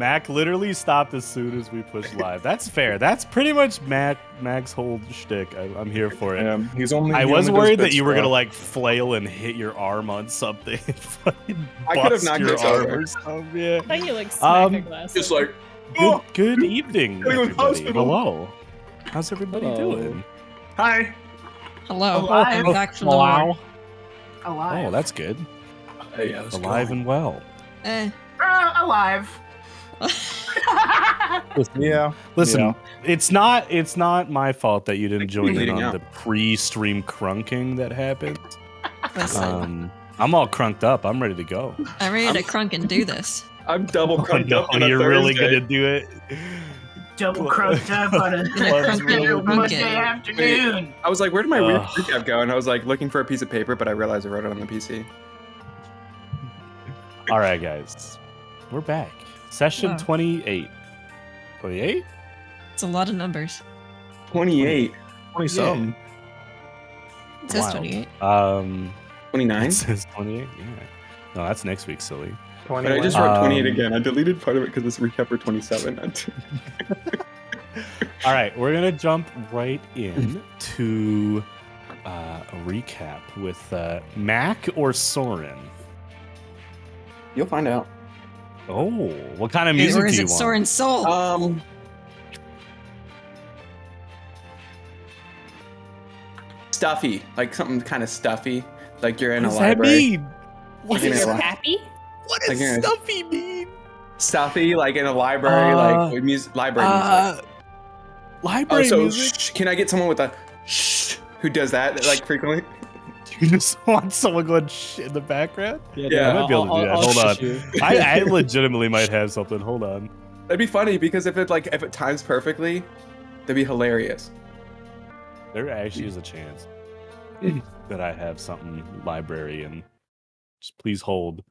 Mac literally stopped as soon as we pushed live. That's fair. That's pretty much Mac's whole shtick. I'm here for it. He's only. I was worried that you were gonna like flail and hit your arm on something. I could have knocked your this arm over. or something. Yeah. I thought you like smack a glass. Just like. Good evening, everybody. hospital. Hello. How's everybody doing? Hi. Hello. Alive. I'm back from the war. Alive. Oh, that's good. Hey, how's it Alive going? and well. Alive. Yeah. Listen, it's not my fault that you didn't join in bleeding on out. the pre-stream crunking that happened. Listen, I'm all crunked up. I'm ready to go. I'm ready to crunk and do this. I'm double Oh, crunked no, up on a you're really Thursday. gonna do it. Double crunked up on a Club's really Monday crunking. afternoon. I was like, where did my Ugh. recap go? And I was like looking for a piece of paper, but I realized I wrote it on the PC. All right, guys, we're back. Session Wow. 28. 28? It's a lot of numbers. 28. 20 something. It says Wild. 28. 29? It says 28. Yeah. No, that's next week, silly. But I just wrote 28 Um, again. I deleted part of it because it's recap for 27. All right, we're gonna jump right in to a recap with Mac or Soren. You'll find out. Oh, what kind of music Or is do you it want? Soren's Soul? Stuffy, like something kind of stuffy, like you're in What a does that library. mean? Is You're it in a your li- happy? What Like does you're in a- stuffy mean? Stuffy, like in a library, like music, library music. Library So music. can I get someone with a shh who does that like frequently? You just want someone going shh in the background? Yeah, I might be able to do that. Hold on. you. I legitimately might have something. Hold on. That'd be funny because if it times perfectly, that'd be hilarious. There actually is a chance that I have something library and just please hold.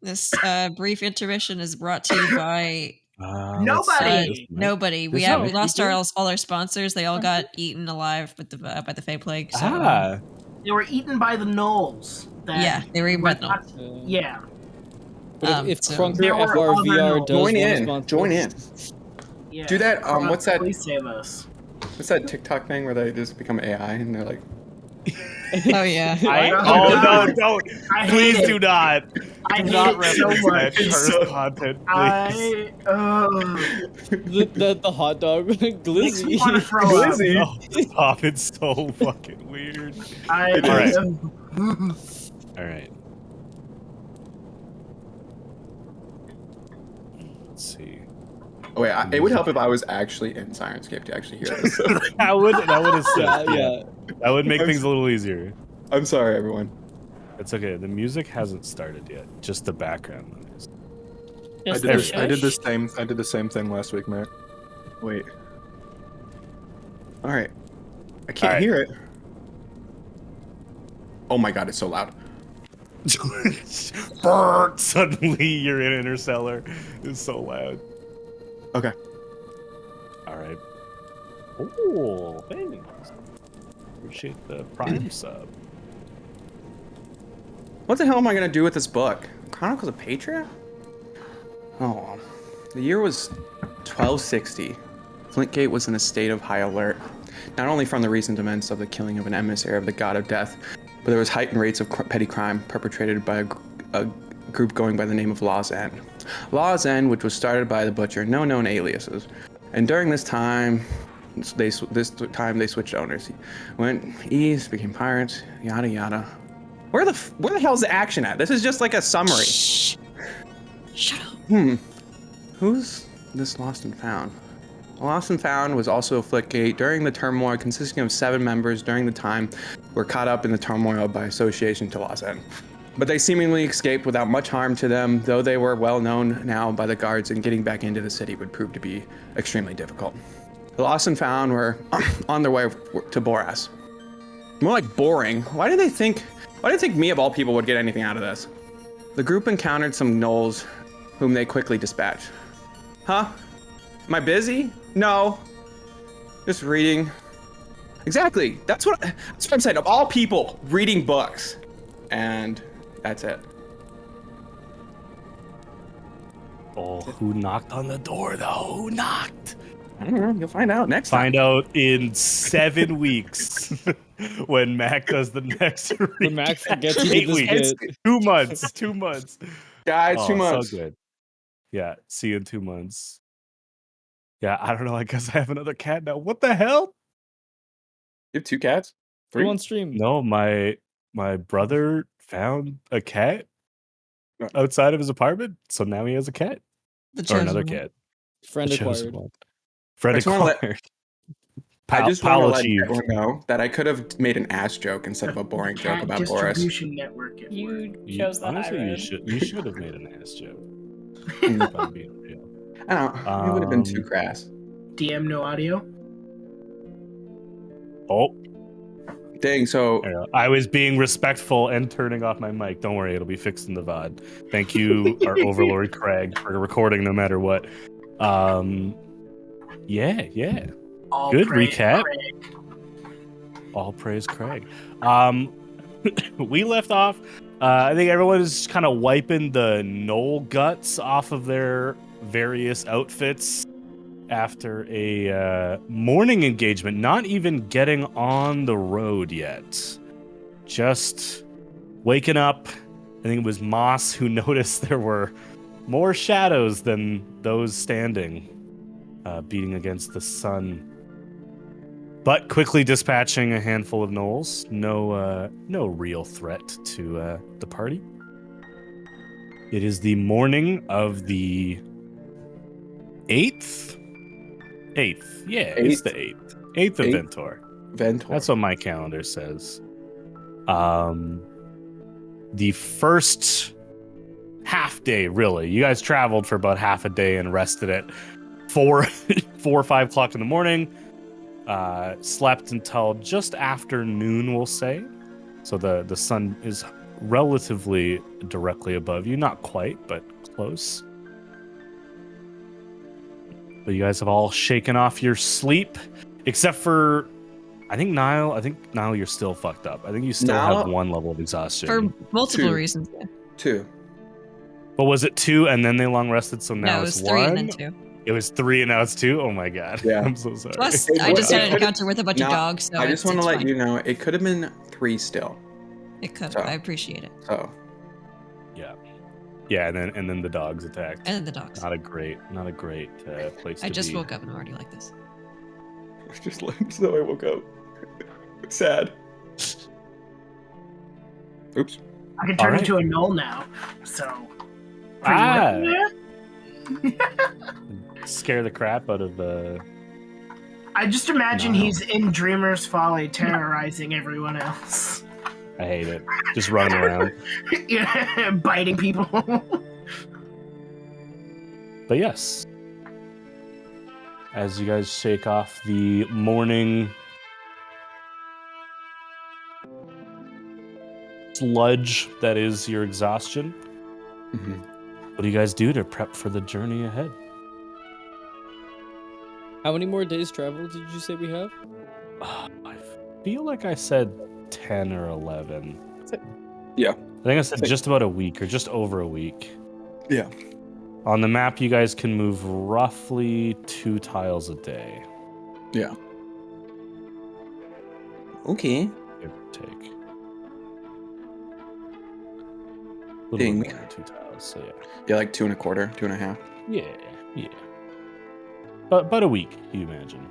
This brief intermission is brought to you by let's Nobody. see. nobody. We This have is- we lost all our sponsors. They all got eaten alive with the by the Fey Plague. So, Ah, They were eaten by the gnolls. That yeah, they were eaten by the gnolls. Yeah. But if So- Crunker There were FRVR other- does Join want to in. sponsor Join in. us, Yeah. Do that, what's that- Please save us. What's that TikTok thing where they just become AI and they're like, Oh yeah. no, don't. I Please hate do it. not. I Do hate not it so reference that much. cursed So- content, please. the hot dog Makes me glizzy. want to throw up. Glizzy. No, stop. It's so fucking weird. It All is. All right. Let's see. Oh wait, it would help if I was actually in Syrinscape to actually hear this. That would assist. yeah, Yeah, yeah. that would make things a little easier. I'm sorry, everyone. It's okay. The music hasn't started yet. Just the background noise. Just did the this- I did shush? the same thing last week, Matt. Wait. All right. I can't All right. hear it. Oh my god, it's so loud. Brrr, suddenly you're in Interstellar. It's so loud. Okay. All right. Oh, thanks. Appreciate the Prime sub. What the hell am I gonna do with this book? Chronicles of Patria? Oh, the year was 1260. Flintgate was in a state of high alert, not only from the recent events of the killing of an emissary of the god of death, but there was heightened rates of petty crime perpetrated by a group going by the name of Law's End. Law's End, which was started by the butcher, no known aliases. And during this time, they switched owners. Went east, became pirates, yada yada. Where the hell's the action at? This is just like a summary. Shh. Shut up. Who's this Lost and Found? Lost and Found was also a Flintgate during the turmoil, consisting of 7 members during the time were caught up in the turmoil by association to Lost End. But they seemingly escaped without much harm to them, though they were well known now by the guards, and getting back into the city would prove to be extremely difficult. The Lost and Found were on their way to Boras. More like boring. Why did they think me of all people would get anything out of this? The group encountered some gnolls whom they quickly dispatched. Huh? Am I busy? No. Just reading. Exactly. That's what I'm saying. Of all people, reading books. And that's it. Oh, who knocked on the door though? Who knocked? I don't know. You'll find out next time. Find out in 7 weeks when Mac does the next. When Mac forgets he 8 did this weeks. bit. 2 months. 2 months. Guys, Oh, 2 months. so good. Yeah, see you in 2 months. Yeah, I don't know. I guess I have another cat now. What the hell? You have 2 cats? Go 3? on stream. No, my brother found a cat outside of his apartment, so now he has a cat The or chosen another one. cat. Friend The chosen acquired. one. Friend I just wanna let- acquired. I just want to Pal let achieved. everyone know that I could have made an ass joke instead of a boring joke Cat about Boris. distribution network. You chose the high Honestly, road. you should have made an ass joke. Mm. If I'm being real. I don't know. It would have been too crass. DM no audio. Oh, Dang, so there you go. I was being respectful and turning off my mic. Don't worry, it'll be fixed in the VOD. Thank you, our overlord Craig, for recording no matter what. Yeah. All Good praise recap. Craig. All praise Craig. We left off. I think everyone is kind of wiping the knoll guts off of their various outfits after a morning engagement. Not even getting on the road yet. Just waking up. I think it was Moss who noticed there were more shadows than those standing, beating against the sun. But quickly dispatching a handful of gnolls. No real threat to the party. It is the morning of the 8th? 8th. Yeah, it's the 8th. 8th of Eighth? Ventor. Ventor. That's what my calendar says. The first half day, really. You guys traveled for about half a day and rested at 4 or 5 o'clock in the morning. Slept until just after noon, we'll say. So the sun is relatively directly above you. Not quite, but close. But you guys have all shaken off your sleep, except for, I think Niall, you're still fucked up. I think you still have Niall- 1 level of exhaustion. For multiple 2. reasons. Yeah. 2. But was it 2 and then they long rested? So now No, it it's was 3 1. and then 2. It was 3 and now it's 2. Oh my god! Yeah. I'm so sorry. Plus, It I just it had an could've- encounter with a bunch of No, dogs, so I just want to it's let fine. you know it could have been 3 still. It could. So. I appreciate it. So Yeah, and then the dogs attacked. And then the dogs. Not a great place to I just be. woke up and already like this. just like so I woke up. Sad. Oops. I can turn Alright. into a knoll now. So. Ah! Yeah. Scare the crap out of I just imagine No. he's in Dreamer's Folly terrorizing everyone else. I hate it. Just running around. Yeah, biting people. But yes. As you guys shake off the morning sludge that is your exhaustion, Mhm. what do you guys do to prep for the journey ahead? How many more days travel did you say we have? I feel like I said 10 or 11. Yeah. I think I said just about a week or just over a week. Yeah. On the map, you guys can move roughly 2 tiles a day, Yeah. Okay. give or take. A little Ding. bit more than 2 tiles, so yeah. Yeah, like 2 1/4, 2 1/2. Yeah. But a week, you imagine.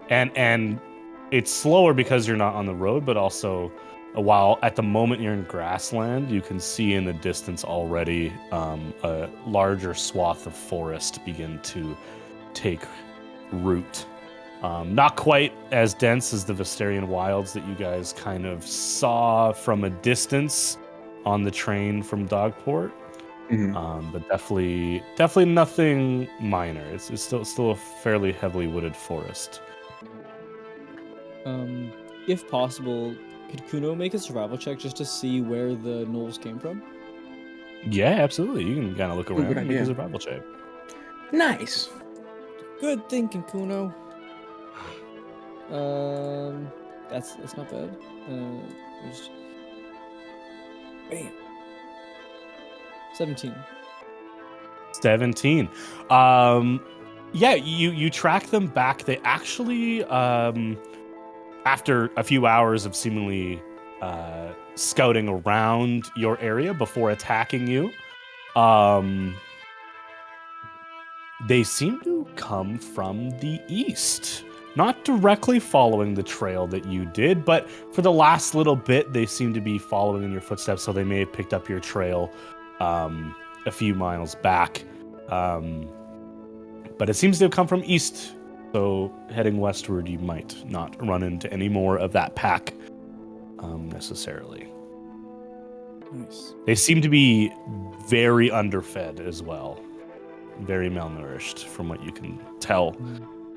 And it's slower because you're not on the road, but also while at the moment you're in grassland, you can see in the distance already a larger swath of forest begin to take root. Not quite as dense as the Vistarian wilds that you guys kind of saw from a distance on the train from Dogport. Mhm. But definitely nothing minor. It's still a fairly heavily wooded forest. If possible, could Kuno make a survival check just to see where the gnolls came from? Yeah, absolutely. You can kind of look around good and make a idea. survival check. Nice. Good thinking, Kuno. That's not bad. Bam. 17. 17. Yeah, you track them back. They actually, after a few hours of seemingly scouting around your area before attacking you, they seem to come from the east. Not directly following the trail that you did, but for the last little bit, they seem to be following in your footsteps, so they may have picked up your trail a few miles back. But it seems to have come from east, so heading westward, you might not run into any more of that pack necessarily. Nice. They seem to be very underfed as well. Very malnourished from what you can tell.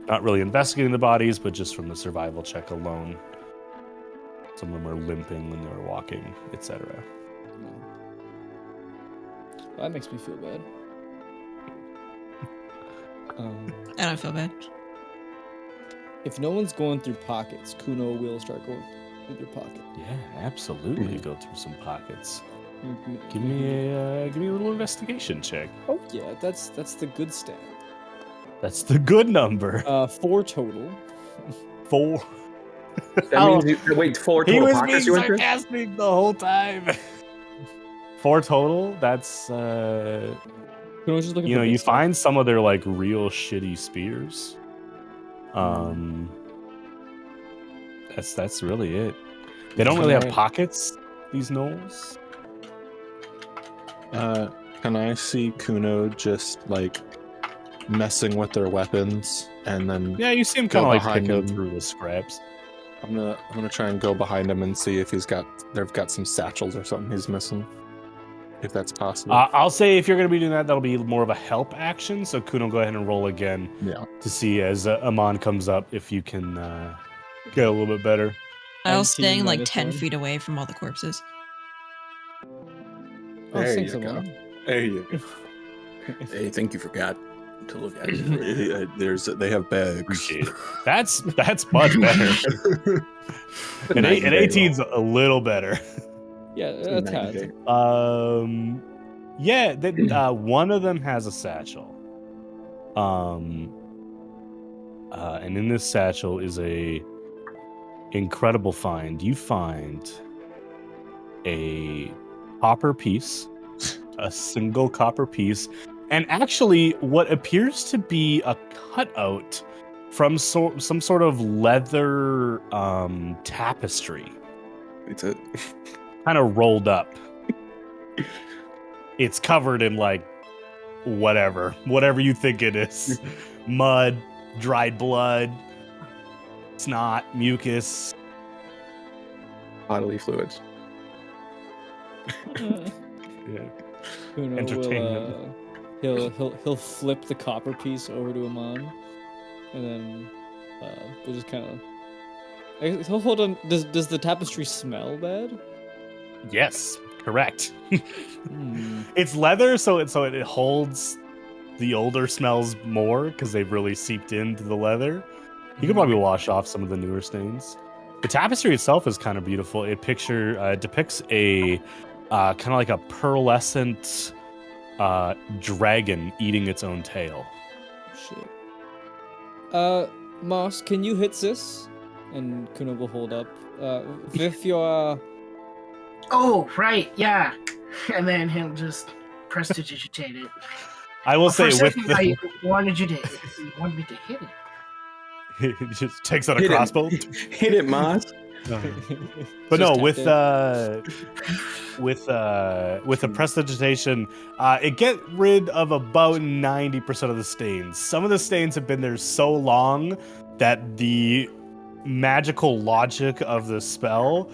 Not really investigating the bodies, but just from the survival check alone. Some of them are limping when they're walking, etc. Well, that makes me feel bad. I don't feel bad. If no one's going through pockets, Kuno will start going through their pocket. Yeah, absolutely. Go through some pockets. Give me a little investigation check. Oh yeah, that's the good stat. That's the good number. 4 total. 4. That means wait, 4 He total was pockets being you went through? sarcastic the whole time. 4 total. That's Kuno's just looking you for know, big you stuff. find some of their like real shitty spears. That's really it. They don't really have pockets, these gnolls. Can I see Kuno just like messing with their weapons and then Yeah, you see him Go kind of like behind picking him. through the scraps. I'm gonna try and go behind him and see if they've got some satchels or something he's missing. If that's possible. I'll say if you're going to be doing that, that'll be more of a help action. So Kuno, go ahead and roll again Yeah. to see as Amon comes up if you can get a little bit better. I was 19 staying like minus 10 1. feet away from all the corpses. Oh, There thanks, you go. Amon. There you go. Hey, think you forgot to look at They have bags. Appreciate it. That's much better. An 18's a little better. Yeah, that's had. Yeah, one of them has a satchel. And in this satchel is a incredible find. You find a copper piece, a single copper piece, and actually what appears to be a cutout from some sort of leather tapestry. It's a Kind of rolled up. It's covered in like whatever you think it is. Mud, dried blood, snot, mucus. bodily fluids. Yeah. Kuno Entertainment. will he'll flip the copper piece over to Amon, and then we'll just kind of. Hold on. Does the tapestry smell bad? Yes, correct. Hmm. It's leather, so it holds the older smells more because they've really seeped into the leather. You could probably wash off some of the newer stains. The tapestry itself is kind of beautiful. It depicts a kind of like a pearlescent dragon eating its own tail. Shit. Moss, can you hit this? And Kuno will hold up. With your Oh, right, yeah. And then he'll just prestidigitate it. I will For say a with second, the, I wanted you wanted me to hit it. it just takes out a Hit it. crossbow. Hit it, Moss. But no, Just with tap the prestidigitation, it get rid of about 90% of the stains. Some of the stains have been there so long that the magical logic of the spell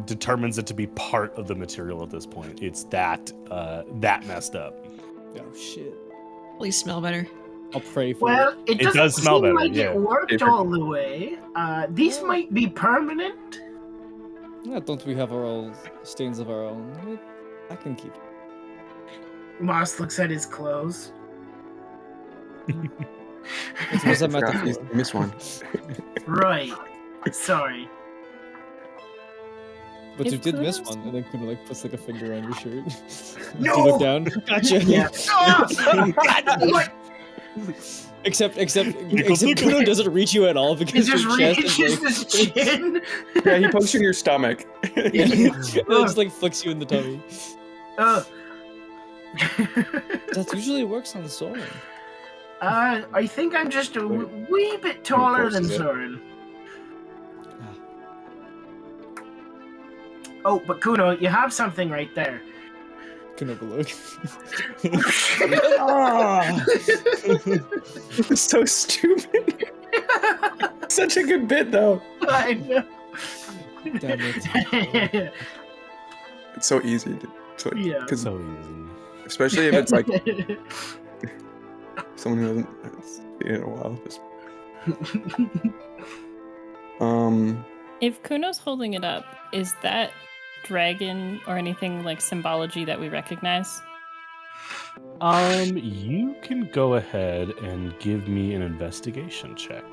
determines it to be part of the material at this point. It's that messed up. Oh shit. Please smell better. I'll pray for Well, it. it doesn't does smell seem better, like yeah. it worked all the way. These might be permanent. Don't we have our own stains of our own? I can keep. Moss looks at his clothes. It's just a Forgot, metaphor. you missed one. Right. Sorry. But If you did miss Kronos- one, and then Kuno like puts like a finger on your shirt. No! You look down. Gotcha. Yeah. What? Except think Kuno doesn't reach you at all It because just your chest reaches is like his chin. Yeah, he pokes you in your stomach. and it just like flicks you in the tummy. Ugh. That usually works on Soren. I think I'm just a wee bit taller course than you do. Soren. Oh, but Kuno, you have something right there. Kuno look. It's so stupid. Such a good bit, though. I know. Damn it. It's so easy to like, Yeah. 'cause So easy. especially if it's like someone who hasn't seen it in a while. Just, If Kuno's holding it up, is that dragon or anything like symbology that we recognize? You can go ahead and give me an investigation check.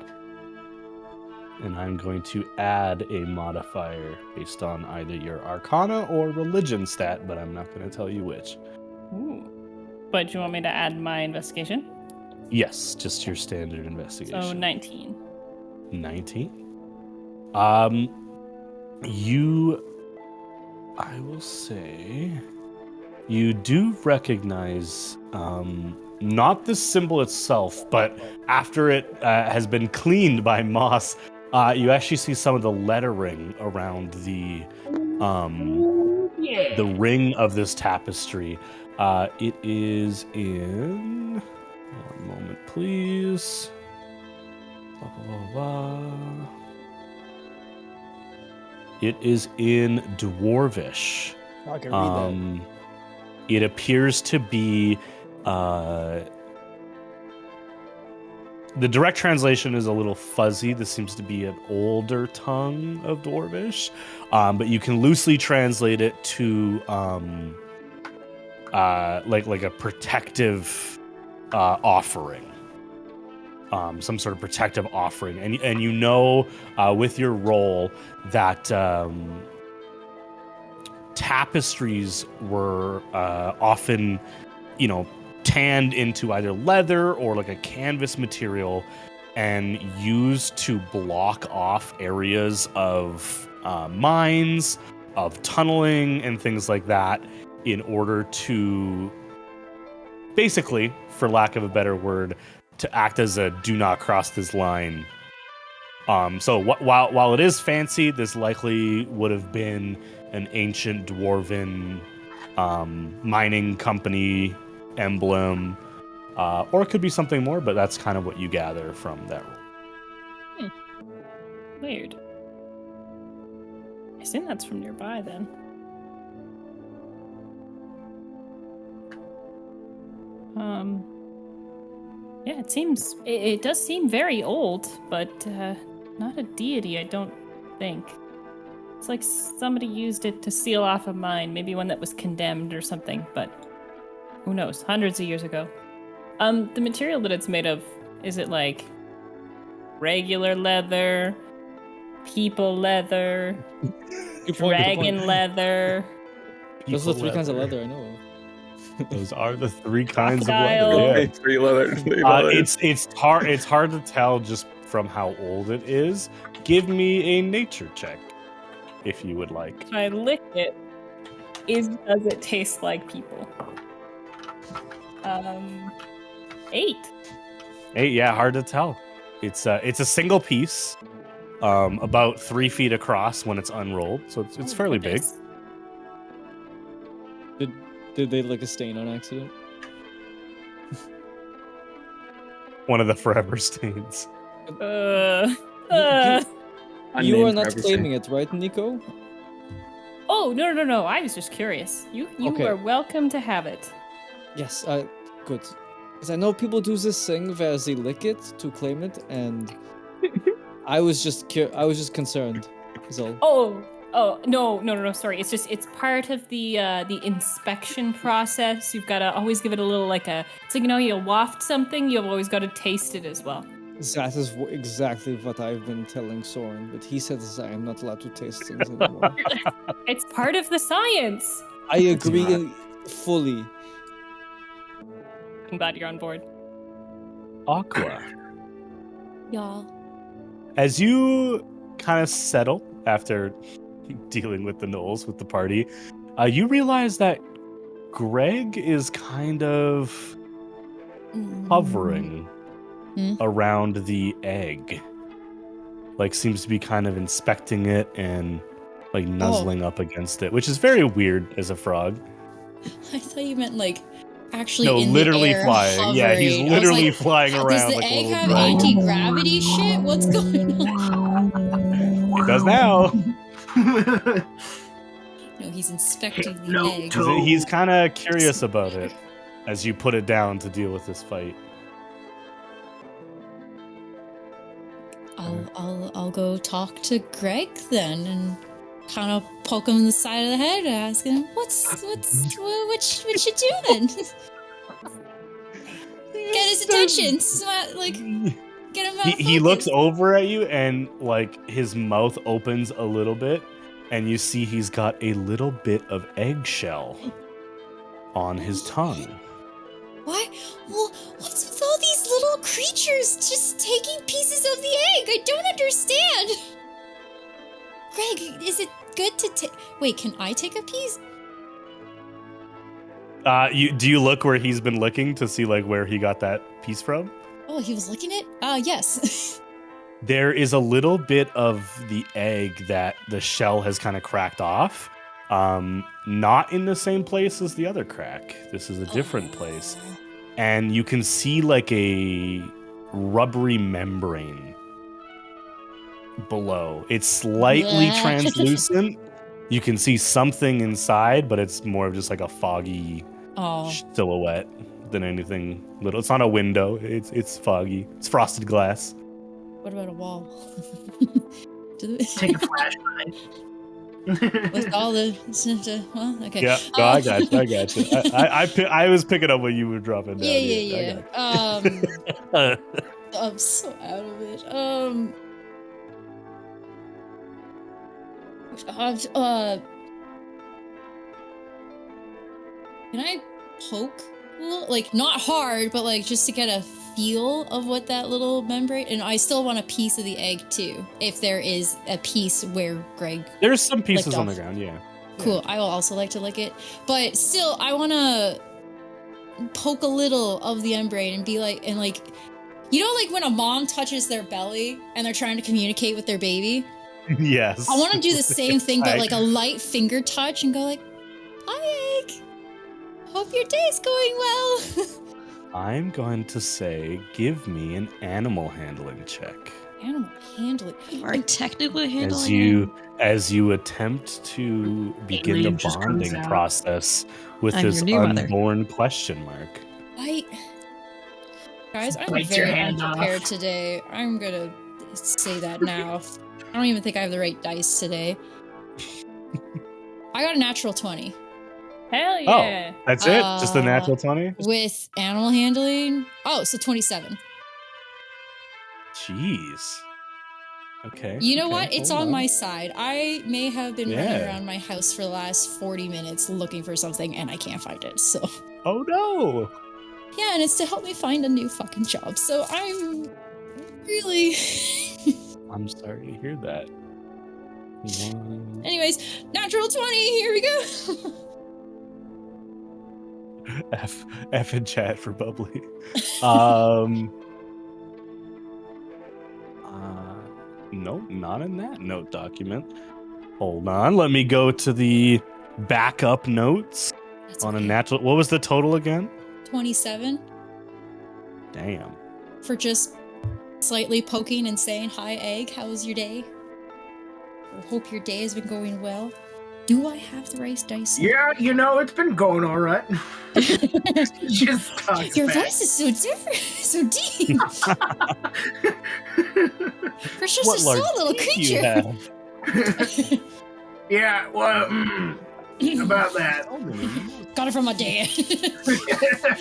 And I'm going to add a modifier based on either your Arcana or Religion stat, but I'm not going to tell you which. Ooh. But do you want me to add my investigation? Yes, just your standard investigation. So 19. 19. I will say, you do recognize, not the symbol itself, but after it has been cleaned by moss, you actually see some of the lettering around the Yeah. ring of this tapestry. It is in... One moment, please. Blah, blah, blah, blah. It is in Dwarvish. I can read that. It appears to be... the direct translation is a little fuzzy. This seems to be an older tongue of Dwarvish. But you can loosely translate it to like a protective offering. Some sort of protective offering, and you know with your role that tapestries were often, tanned into either leather or like a canvas material, and used to block off areas of mines, of tunneling, and things like that, in order to basically, for lack of a better word, to act as a do not cross this line. So while it is fancy, this likely would have been an ancient dwarven mining company emblem, or it could be something more, but that's kind of what you gather from that. Weird. I assume that's from nearby then. Yeah, it does seem very old, but not a deity, I don't think. It's like somebody used it to seal off a mine, maybe one that was condemned or something, but who knows, hundreds of years ago. The material that it's made of, is it like regular leather, people leather, dragon leather? Those are the three kinds of leather I know of. Those are the three kinds of Crocodile. leather. Yeah. Three leather. It's hard to tell just from how old it is. Give me a nature check, if you would like. If I lick it, does it taste like people? 8. 8, yeah, hard to tell. It's a single piece, about 3 feet across when it's unrolled, so it's fairly big. Did they lick a stain on accident? One of the forever stains. You are Unnamed not forever claiming it, right, Nico? Oh, no. I was just curious. You Okay. are welcome to have it. Yes, good. Because I know people do this thing where they lick it to claim it, and I was just concerned. So. Oh, no, sorry. It's part of the inspection process. You've got to always give it a little it's like, you waft something, you've always got to taste it as well. That is exactly what I've been telling Soren, but he says I am not allowed to taste things anymore. It's part of the science. I agree fully. I'm glad you're on board. Aqua. Y'all. As you kind of settle after dealing with the gnolls with the party, you realize that Greg is kind of hovering around the egg. Like, seems to be kind of inspecting it and like nuzzling up against it, which is very weird as a frog. I thought you meant like actually in literally the air, flying. hovering. Yeah, he's literally flying around. Does the like egg a little have dragon. anti-gravity shit? What's going on? It does now. No, he's inspecting the No, egg. He's kind of curious about it as you put it down to deal with this fight. I'll go talk to Greg then and kind of poke him in the side of the head, ask him what you doing? Get his attention, get him out. He looks over at you and like his mouth opens a little bit, and you see he's got a little bit of eggshell on his tongue. What? Well, what's with all these little creatures just taking pieces of the egg? I don't understand. Greg, is it good to take? Wait, can I take a piece? Do you look where he's been licking to see like where he got that piece from? Oh, he was licking it? Yes. There is a little bit of the egg that the shell has kind of cracked off. Not in the same place as the other crack. This is a different place. And you can see like a rubbery membrane below. It's slightly translucent. You can see something inside, but it's more of just like a foggy silhouette than anything little. It's not a window. It's foggy. It's frosted glass. What about a wall? Take a flashlight. With all the well, okay. Yeah, no, I got you. I was picking up what you were dropping down. Yeah. I'm so out of it. Can I poke? Like, not hard, but like just to get a feel of what that little membrane. And I still want a piece of the egg too, if there is a piece where Greg. There's some pieces on off. the ground, yeah. Cool. I will also like to lick it, but still, I want to poke a little of the membrane and be like, you know, like when a mom touches their belly and they're trying to communicate with their baby. Yes. I want to do the same thing, but like a light finger touch and go like, "Hi, egg. Hope your day's going well." I'm going to say, give me an animal handling check. Animal handling. You are technically handling as you attempt to begin Alien the just bonding comes out. process with I'm this your new mother. unborn question mark. Guys, I'm Bite your very hand unprepared off. today. I'm gonna say that now. I don't even think I have the right dice today. I got a natural 20. Hell yeah. Oh, that's it? Just a natural 20? With animal handling. Oh, so 27. Jeez. Okay. You know okay, what? It's hold on my side. I may have been running Yeah. around my house for the last 40 minutes looking for something and I can't find it. So, Oh no! yeah, and it's to help me find a new fucking job. So I'm really. I'm sorry to hear that. Anyways, natural 20. Here we go. F in chat for bubbly. Nope, not in that note document. Hold on, let me go to the backup notes That's on a okay. natural. What was the total again? 27 Damn. for just slightly poking and saying, "Hi, egg. How was your day? I hope your day has been going well." Do I have the right dice? Yeah, you know, it's been going all right. Just talks Your back. voice is so different, so deep. For just What a large small little teeth you creature. have? Yeah, well, about that. Got it from my dad.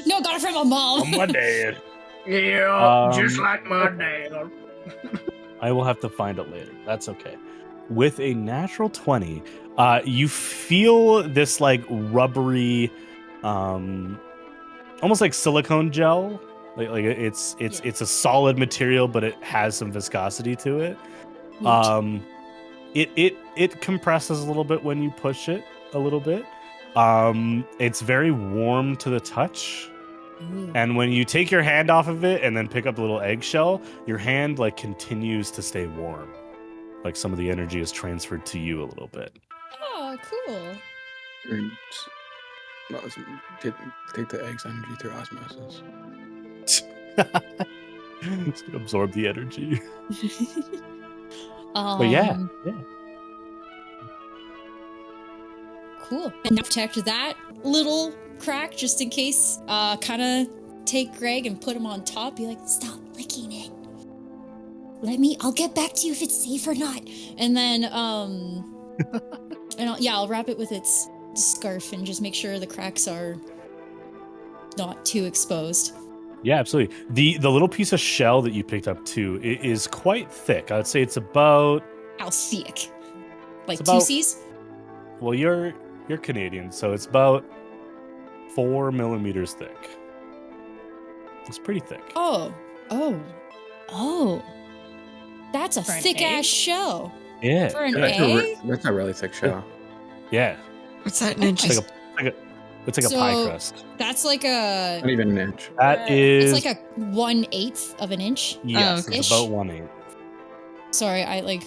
No, got it from my mom. Oh, my dad. Yeah, just Um, like my dad. I will have to find it later. That's okay. With a natural 20, you feel this like rubbery, almost like silicone gel. Like it's a solid material, but it has some viscosity to it. Woot. It compresses a little bit when you push it a little bit. It's very warm to the touch. Ooh. And when you take your hand off of it and then pick up the little eggshell, your hand like continues to stay warm. Like some of the energy is transferred to you a little bit. Oh, cool. Take the egg's energy through osmosis. It's gonna absorb the energy. But But yeah. Cool. And now protect that little crack just in case. Kind of take Greg and put him on top. Be like, stop licking it. I'll get back to you if it's safe or not. And then, I'll wrap it with its scarf and just make sure the cracks are not too exposed. Yeah, absolutely. The little piece of shell that you picked up too is quite thick. I'd say it's about How thick? Like It's about- 2 C's? well, you're Canadian, so it's about 4 millimeters thick. It's pretty thick. Oh. That's a For an thick ass egg? shell. Yeah. For an yeah. egg? That's a really thick shell. Yeah. What's that in It's inches? like a pie So- crust. That's like a. Not even an inch. That is It's like a 1/8 of an inch. yes, okay. it's about 1/8. Sorry, I like.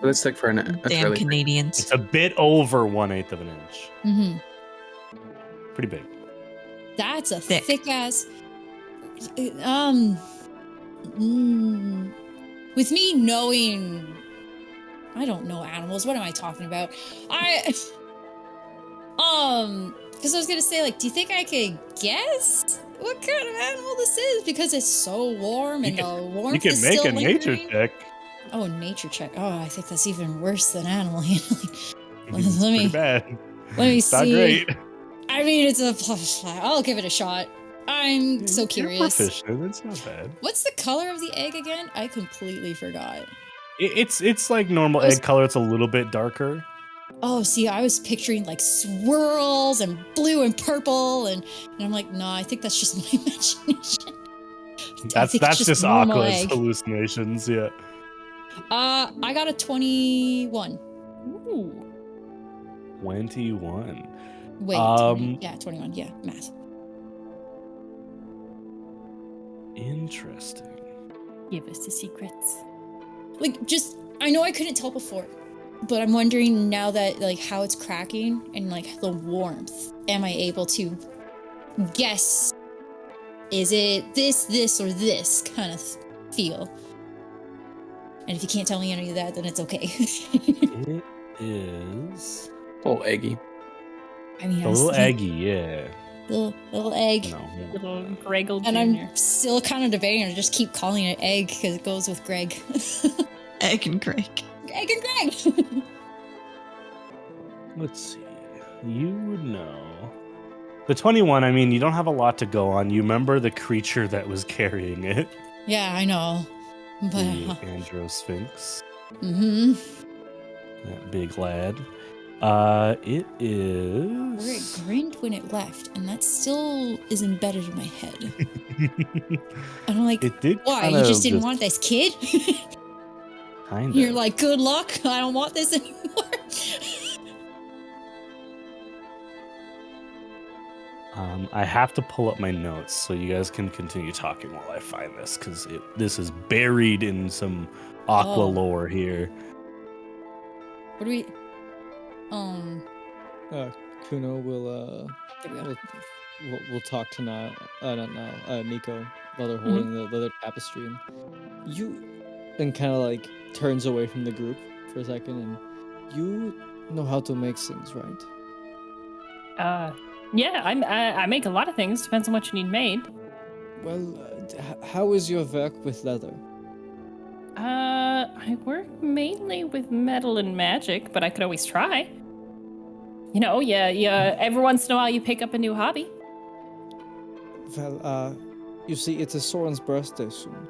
But it's thick for an inch. That's Damn really thick. Canadians. It's a bit over 1/8 of an inch. Mm-hmm. Pretty big. That's a Thick. thick ass. With me knowing, I don't know animals. What am I talking about? Because I was gonna say, like, do you think I could guess what kind of animal this is? Because it's so warm and the warmth You can is make still a nature lingering. check. Oh, nature check. Oh, I think that's even worse than animal handling. It's Let me- pretty bad. Let me It's not see. great. I mean, it's a. I'll give it a shot. I'm so You're curious. proficient. It's not bad. What's the color of the egg again? I completely forgot. It's like normal I was- egg color. It's a little bit darker. Oh, see, I was picturing like swirls and blue and purple, and I'm like, no, I think that's just my imagination. I That's think it's just normal Aqua's egg. hallucinations. Yeah. I got a 21. Ooh. 21. Wait, 21. Yeah, math. Interesting. Give us the secrets. Like, just I know I couldn't tell before, but I'm wondering now that like how it's cracking and like the warmth. Am I able to guess? Is it this, or this kind of feel? And if you can't tell me any of that, then it's okay. It is Oh, eggy. I mean, a little eggy. Yeah. little egg. No. yeah. Little Greggle And Jr. I'm still kind of debating to just keep calling it egg because it goes with Greg. Egg and Greg. Egg and Greg. Let's see. You would know. The 21, I mean, you don't have a lot to go on. You remember the creature that was carrying it, Yeah, I know. But the Androsphinx, mm-hmm. that big lad. It Where it is. grinned when it left, and that still is embedded in my head. And I'm like, It did. why? kind You of just didn't want this kid? Kind You're of. like, good luck. I don't want this anymore. I have to pull up my notes so you guys can continue talking while I find this because this is buried in some aqua Oh. lore here. What do we? Kuno will There we go. we'll talk to Nico while they're holding the leather tapestry, and kind of like turns away from the group for a second, and you know how to make things, right? Yeah, I make a lot of things. Depends on what you need made. Well, how is your work with leather? I work mainly with metal and magic, but I could always try. You know, yeah. Every once in a while, you pick up a new hobby. Well, You see, it is Soren's birthday soon,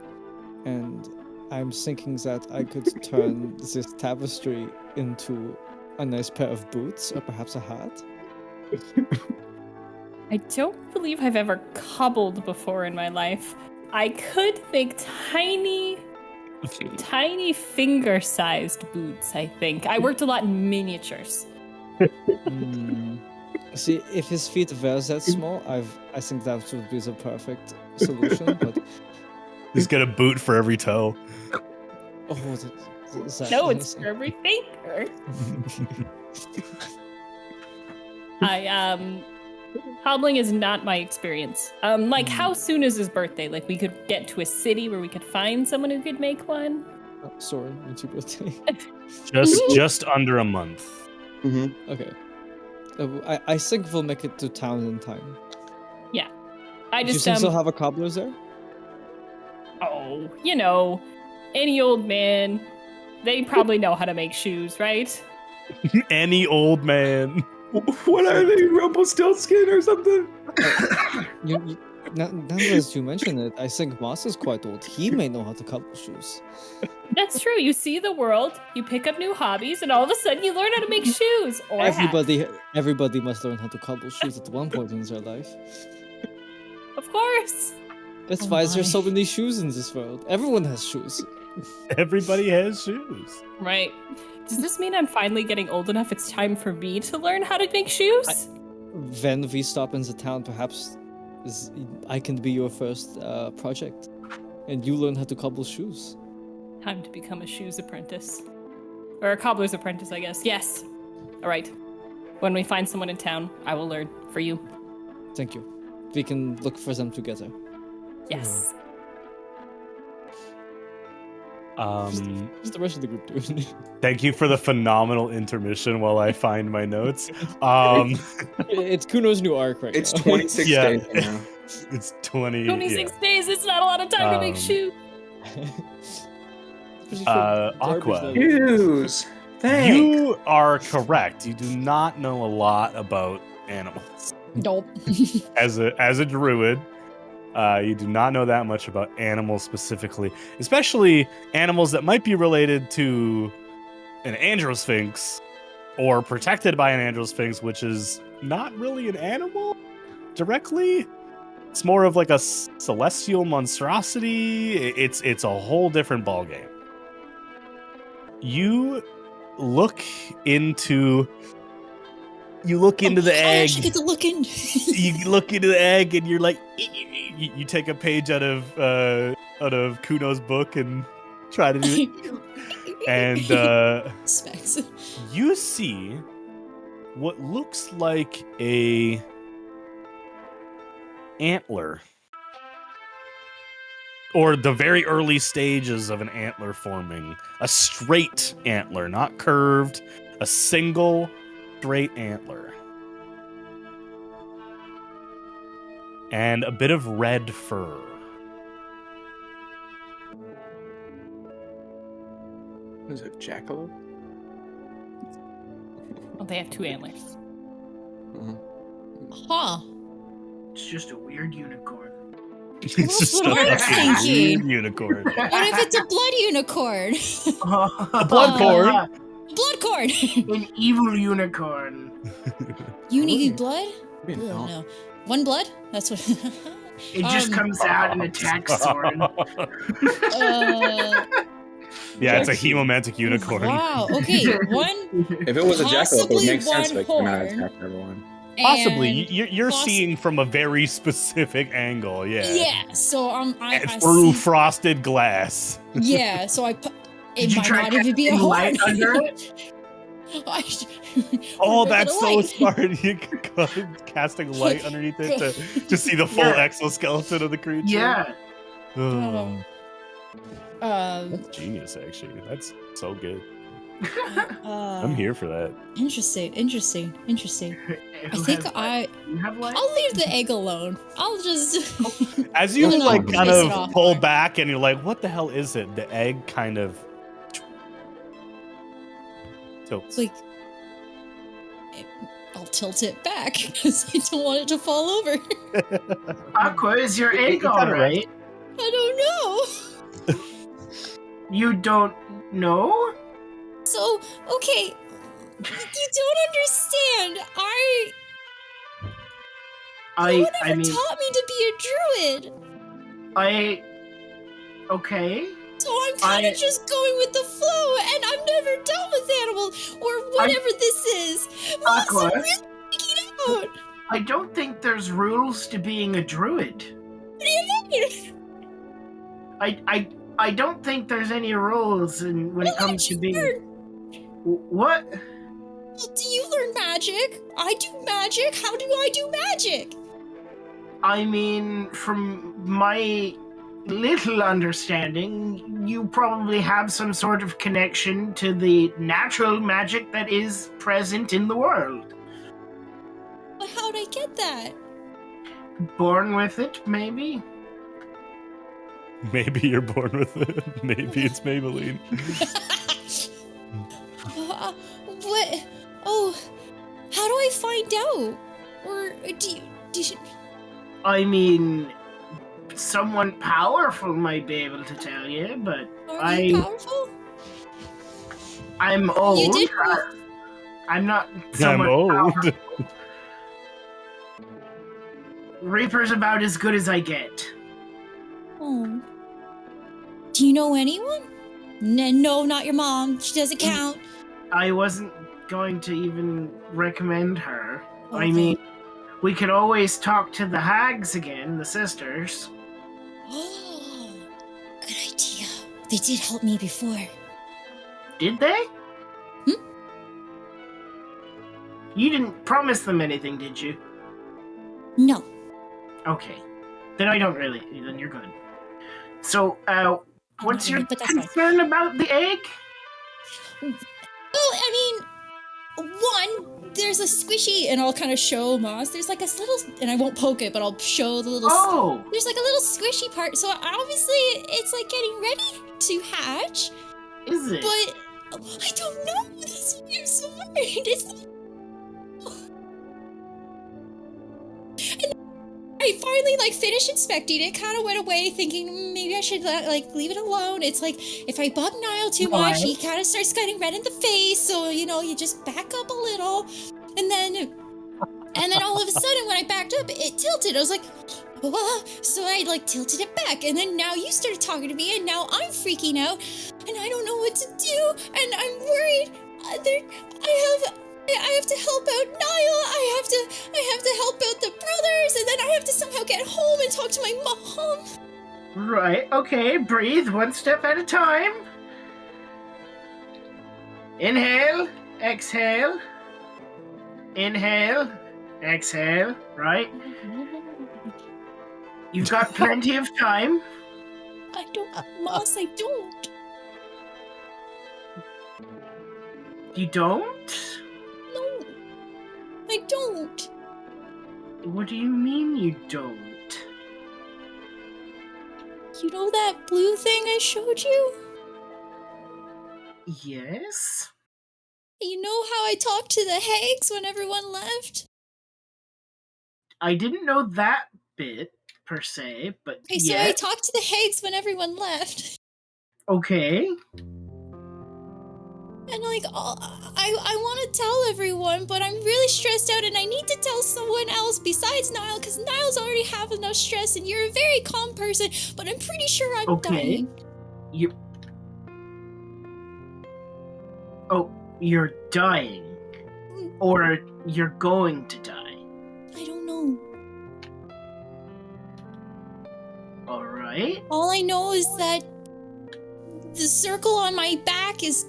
and I'm thinking that I could turn this tapestry into a nice pair of boots or perhaps a hat. I don't believe I've ever cobbled before in my life. I could make tiny finger-sized boots, I think. I worked a lot in miniatures. See, if his feet were that small, I think that would be the perfect solution. But He's got a boot for every toe. that No, it's for every finger. Hobbling is not my experience. How soon is his birthday? Like, we could get to a city where we could find someone who could make one? Sorry, when's your birthday? Just under a month. Okay. I think we'll make it to town in time. Yeah. Do you think they'll have a cobbler there? Oh, any old man. They probably know how to make shoes, right? Any old man. What are they, Rumpelstiltskin or something? Now that you mention it, I think Moss is quite old. He may know how to cobble shoes. That's true. You see the world, you pick up new hobbies, and all of a sudden you learn how to make shoes. Or Everybody must learn how to cobble shoes at one point in their life. Of course. That's why there's so many shoes in this world. Everyone has shoes. Everybody has shoes. Right. Does this mean I'm finally getting old enough it's time for me to learn how to make shoes? When we stop in the town, perhaps I can be your first project. And you learn how to cobble shoes. Time to become a shoes apprentice. Or a cobbler's apprentice, I guess. Yes. All right. When we find someone in town, I will learn for you. Thank you. We can look for them together. Yes. What's the rest of the group doing? Thank you for the phenomenal intermission while I find my notes. It's Kuno's new arc right It's now. 26 days now. It's 26 days. It's not a lot of time to make shoes. Aqua. Shoes. Thanks. You are correct. You do not know a lot about animals. Nope. As a druid, you do not know that much about animals specifically, especially animals that might be related to an androsphinx or protected by an androsphinx, which is not really an animal directly. It's more of like a celestial monstrosity. It's a whole different ballgame. You look into the egg. I actually get to look in. You look into the egg and you're like, you take a page out of Kuno's book and try to do it. And Specs. you see what looks like a antler, or the very early stages of an antler forming. A straight antler, not curved. A single straight antler. And a bit of red fur. Is it jackalope? Well, they have two antlers. Huh. It's just a weird unicorn. It's That's just what I was thinking. weird unicorn. What if it's a blood unicorn? A blood corn. Blood corn! An evil unicorn. You need blood? Maybe Oh, not. no. One blood? That's what. It just comes out and attacks Soren. Yeah, it's a hemomantic unicorn. Wow. Okay. One. If it was a jackalope, it would make Possibly sense. one Like, you're not horn. attack everyone. Possibly. and You're poss- seeing from a very specific angle, yeah. Yeah. So I Through see. frosted glass. Yeah. So I put. It Did you might try not even be a casting horn. light under it? Oh, Bit that's of so light. smart. You could go casting light underneath it to see the full Yeah. exoskeleton of the creature. Yeah. Oh, Um. that's genius, actually. That's so good. uh, I'm here for that. Interesting. I Who think has light? I. You have light? I'll leave the egg alone. I'll just. As you No, no, like no, kind face it of off. pull back and you're like, what the hell is it? The egg kind of tilts. like. I'll tilt it back because I don't want it to fall over. Aqua, is your egg You gotta alright? I don't know. You don't know? So, okay, you don't understand. No one ever taught me to be a druid. Okay. So I'm kind of just going with the flow, and I've never dealt with animals or whatever this is. Aqua, I'm really freaking out. I don't think there's rules to being a druid. What do you mean? I don't think there's any rules when it comes to being. What? Well, do you learn magic? I do magic. How do I do magic? I mean, from my little understanding, you probably have some sort of connection to the natural magic that is present in the world. But how'd I get that? Born with it, maybe? Maybe you're born with it. Maybe it's Maybelline. What? Oh, how do I find out? Or do you... I mean, someone powerful might be able to tell you, but Are you powerful? I'm old. You did. I'm not I'm someone old. powerful. Reaper's about as good as I get. Oh. Do you know anyone? No, not your mom. She doesn't count. I wasn't going to even recommend her. Okay. I mean, we could always talk to the hags again, the sisters. Oh, good idea. They did help me before. Did they? You didn't promise them anything, did you? No. Okay. Then I don't really. Then you're good. So, what's your But that's fine. concern about the egg? Well, I mean, one, there's a squishy, and I'll kind of show Moss. There's like a little, and I won't poke it, but I'll show the little. Oh! There's like a little squishy part, so obviously it's like getting ready to hatch. Is it? But I don't know. That's why I'm so worried. It's not. And I finally finished inspecting it. Kind of went away thinking maybe I should leave it alone. It's like if I bug Niall too much, he kind of starts getting red in the face. So you just back up a little, and then all of a sudden when I backed up, it tilted. I was like, whoa. So I tilted it back, and then now you started talking to me, and now I'm freaking out, and I don't know what to do, and I'm worried. I have to help out Niall. I have to help out the brothers, and then I have to somehow get home and talk to my mom. Right. Okay. Breathe one step at a time. Inhale. Exhale. Inhale. Exhale. Right. You've got plenty of time. I don't, Moss. I don't. You don't? No, I don't. What do you mean you don't? You know that blue thing I showed you? Yes? You know how I talked to the hags when everyone left? I didn't know that bit, per se, but Okay, so I talked to the hags when everyone left. Okay. And I want to tell everyone, but I'm really stressed out and I need to tell someone else besides Niall, because Niall's already have enough stress and you're a very calm person, but I'm pretty sure I'm dying. You're dying? Or you're going to die? I don't know. Alright. All I know is that the circle on my back is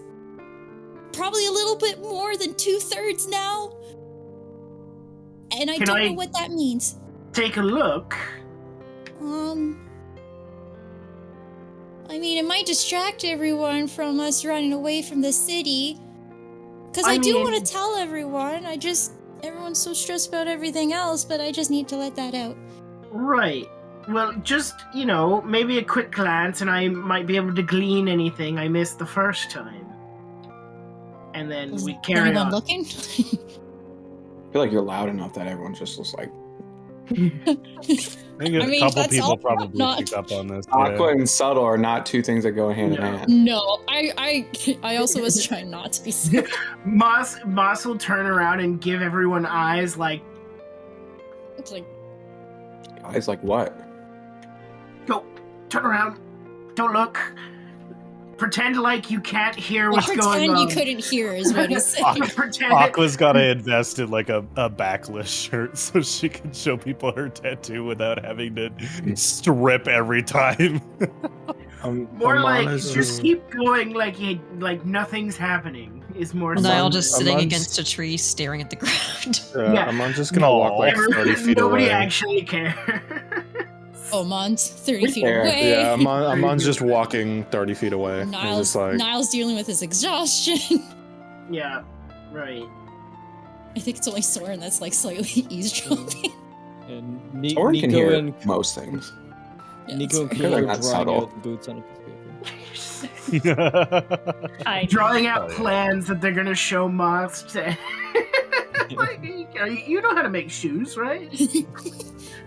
probably a little bit more than 2/3 now. And I don't know what that means. Take a look. I mean, it might distract everyone from us running away from the city. Because I do want to tell everyone. Everyone's so stressed about everything else, but I just need to let that out. Right. Well, just, maybe a quick glance and I might be able to glean anything I missed the first time. And then we carry on. Anyone looking? I feel like you're loud enough that everyone's just like I think a couple that's people all probably not- picked up on this. awkward and subtle are not two things that go hand in hand. No, I also was trying not to be silly. Moss will turn around and give everyone eyes like, It's like, Eyes like what? go, turn around, don't look, pretend like you can't hear what's going pretend on. you couldn't hear is what he's saying. Pretend Aqua's gotta invest in like a backless shirt so she can show people her tattoo without having to strip every time. more like Aman's just keep going like nothing's happening is more. And I all fun. just sitting Aman's- against a tree, staring at the ground. Yeah. I'm just gonna walk like 30 feet Nobody away. actually cares. Oh, Mon's 30 feet There. away. Yeah, Amon's just walking 30 feet away. He's Niles, just like, Niles dealing with his exhaustion. Yeah, right. I think it's only Soren that's like slightly eavesdropping. And Soren can Nico hear and most things. Yeah, Nico and I feel Kilo like are that's drawing subtle. out the boots on a piece of paper. I Drawing out Oh, yeah. plans that they're gonna show Moss to. Like, you know how to make shoes, right?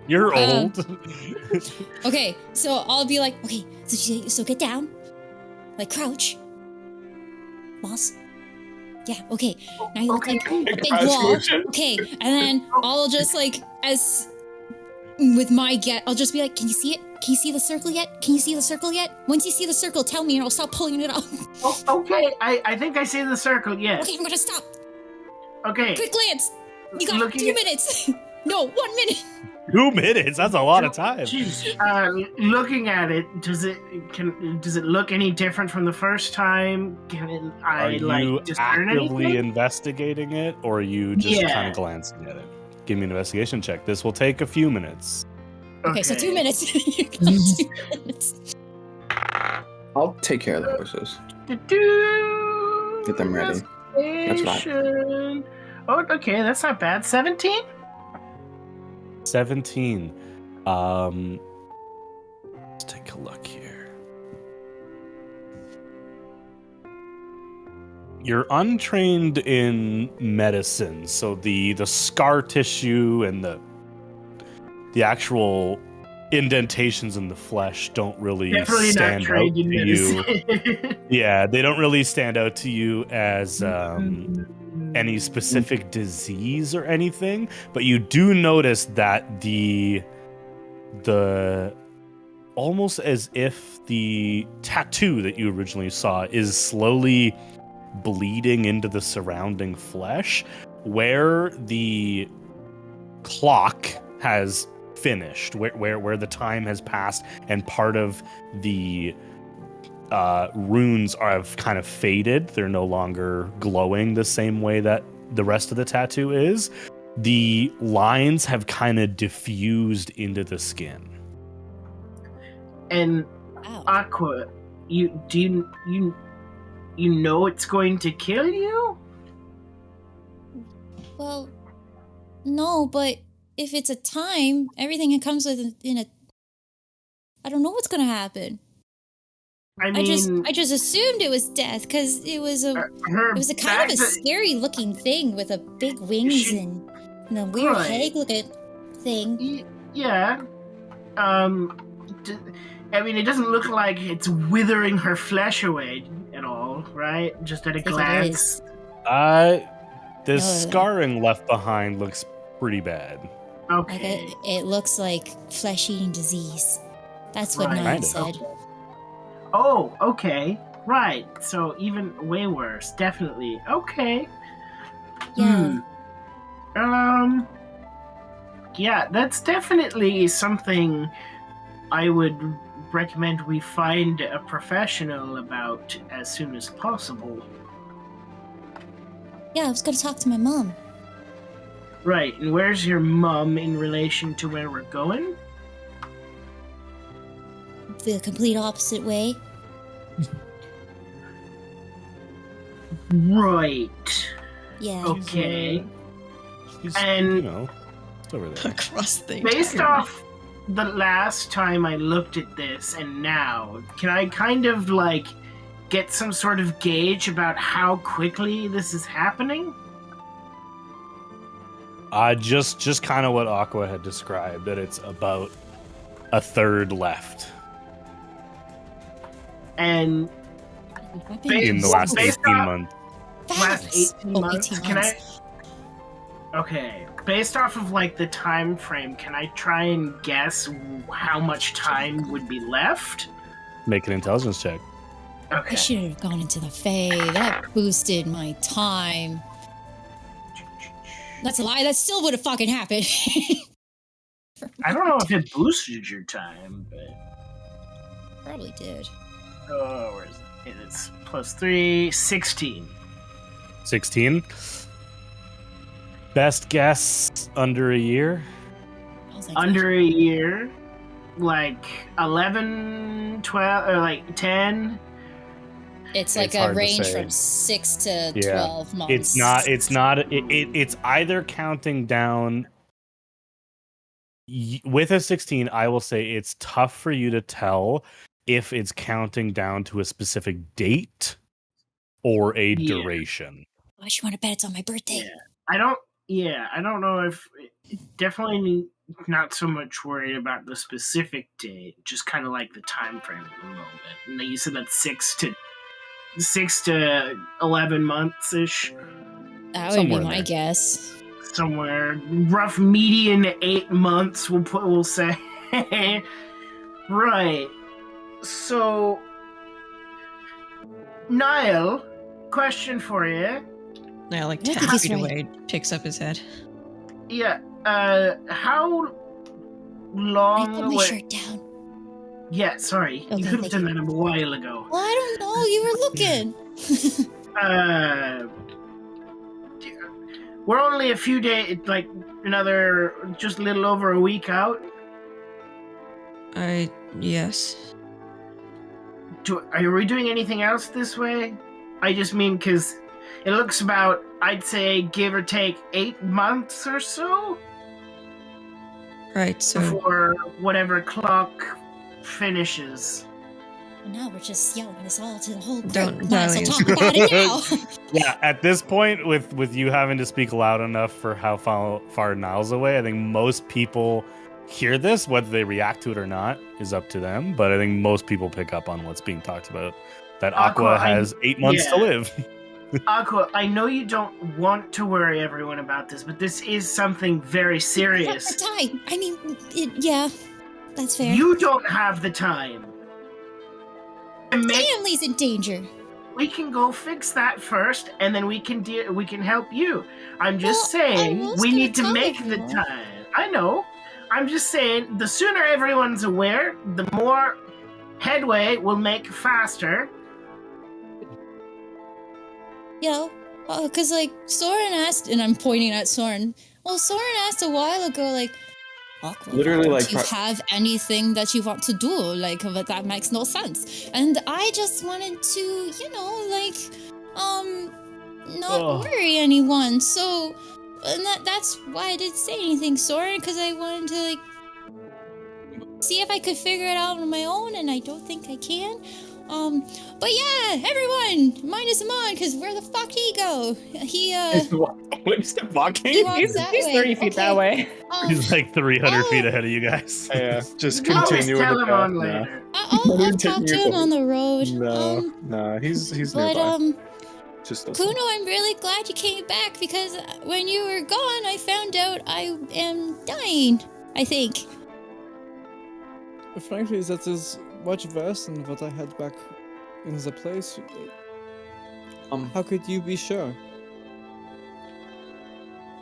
You're Um, old. Okay, so I'll be like, okay, so get down. Like, crouch. Moss. Yeah, okay. Now you look like a Okay. big Crouch wall. motion. Okay, and then I'll just like, as with my get, I'll just be like, can you see it? Can you see the circle yet? Can you see the circle yet? Once you see the circle, tell me and I'll stop pulling it up. Oh, okay, I think I see the circle. Yes. Okay, I'm gonna stop. Okay. Quick glance. You got Looking 2 at- minutes. No, 1 minute. 2 minutes. That's a lot of time. Jeez. Looking at it, does it look any different from the first time? Can Are I you discern actively anything? investigating it, or are you just Yeah. kind of glancing at it? Give me an investigation check. This will take a few minutes. Okay, so 2 minutes. You got 2 minutes. I'll take care of the horses. Do-do. Get them ready. That's right. Investigation. Oh, okay, that's not bad. 17? 17. Let's take a look here. You're untrained in medicine, so the scar tissue and the actual indentations in the flesh don't really Definitely not stand out trained to in you. medicine. Yeah, they don't really stand out to you as any specific disease or anything, but you do notice that the almost as if the tattoo that you originally saw is slowly bleeding into the surrounding flesh, where the clock has finished, where the time has passed and part of the runes have kind of faded. They're no longer glowing the same way that the rest of the tattoo is. The lines have kind of diffused into the skin. And Wow. Aqua, you know it's going to kill you? Well, no, but if it's a time, everything it comes with in a. I don't know what's gonna happen. I mean, I just assumed it was death because it was a kind of a scary looking thing with a big wings She- and a weird Right. head looking thing. Yeah. I mean, it doesn't look like it's withering her flesh away at all, right? Just at a I think it glance. is. The No. scarring left behind looks pretty bad. Like Okay. it looks like flesh eating disease. That's what Right. Niles Kinda. said. Oh, okay. Right. So even way worse. Definitely. Okay. Yeah. Yeah, that's definitely something I would recommend we find a professional about as soon as possible. Yeah, I was gonna talk to my mom. Right, and where's your mum in relation to where we're going? The complete opposite way. Right. Yeah. Okay. She's, And- you know, it's over there. Across the Based entire- off the last time I looked at this and now, can I kind of like get some sort of gauge about how quickly this is happening? Just kind of what Aqua had described, that it's about a third left And in the last based 18 off- months. last 18 months, 18 can months. Okay, based off of like the time frame, can I try and guess how much time would be left? Make an intelligence check. I Okay. should have gone into the Fae. That boosted my time. That's a lie. That still would have fucking happened. I don't know if it boosted your time, but Probably did. where is it? It's +3, 16. 16. Best guess under a year. I was like, Under a year, like 11, 12, or like 10. it's like It's a hard to range say. from 6 to Yeah. 12 months. It's not. It's either counting down. With a 16, I will say it's tough for you to tell if it's counting down to a specific date or a Yeah. duration. I just want to bet it's on my birthday. Yeah. I don't know if definitely not so much worried about the specific date, just kind of like the time frame at the moment. And you said that's 6 to 11 months ish, That would Somewhere be in my there. guess. somewhere rough median 8 months. We'll say. Right. So, Niall, question for you. Now, like I 10 think he's feet right. away, picks up his head. Yeah. How I long? put my shirt down. Yeah, sorry. Okay, You could have thank done that a while ago. Well, I don't know. You were looking. We're only a few days, like another, just a little over a week out. Yes. Are we doing anything else this way? I just mean because it looks about, I'd say, give or take 8 months or so Right, so before whatever clock finishes. Now we're just yelling this all to the whole group. Don't- Might as well don't- talk about it now. Yeah, at this point, with you having to speak loud enough for how far Niall's away, I think most people hear this. Whether they react to it or not is up to them. But I think most people pick up on what's being talked about. That Aqua Aqua, has 8 months to yeah. live. Aqua, I know you don't want to worry everyone about this, but this is something very At serious. the time. I mean, yeah, that's fair. You don't have the time. Family's in danger. We can go fix that first, and then we can help you. I'm just Well, I saying was we gonna need to tell make the everyone. time. I know. I'm just saying the sooner everyone's aware, the more headway we'll make faster. You know, because like Soren asked, and I'm pointing at Soren. Well, Soren asked a while ago, like, Aqua, Literally, like, do you have anything that you want to do? Like, but that makes no sense. And I just wanted to, you know, like, not worry anyone. So, and that's why I didn't say anything, Soren, because I wanted to, like, see if I could figure it out on my own, and I don't think I can. But yeah, everyone, minus Amon, because where the fuck he go? He Where's the walking? he walks that He's way. 30 feet that way. He's like 300 feet oh. ahead of you guys. Yeah, just You always continue with tell the him path on now. later. I'll talk to him on the road. No, he's But nearby. Just listen. Kuno, I'm really glad you came back because when you were gone, I found out I am dying. I think. Frankly, that is much worse than what I had back in the place. How could you be sure?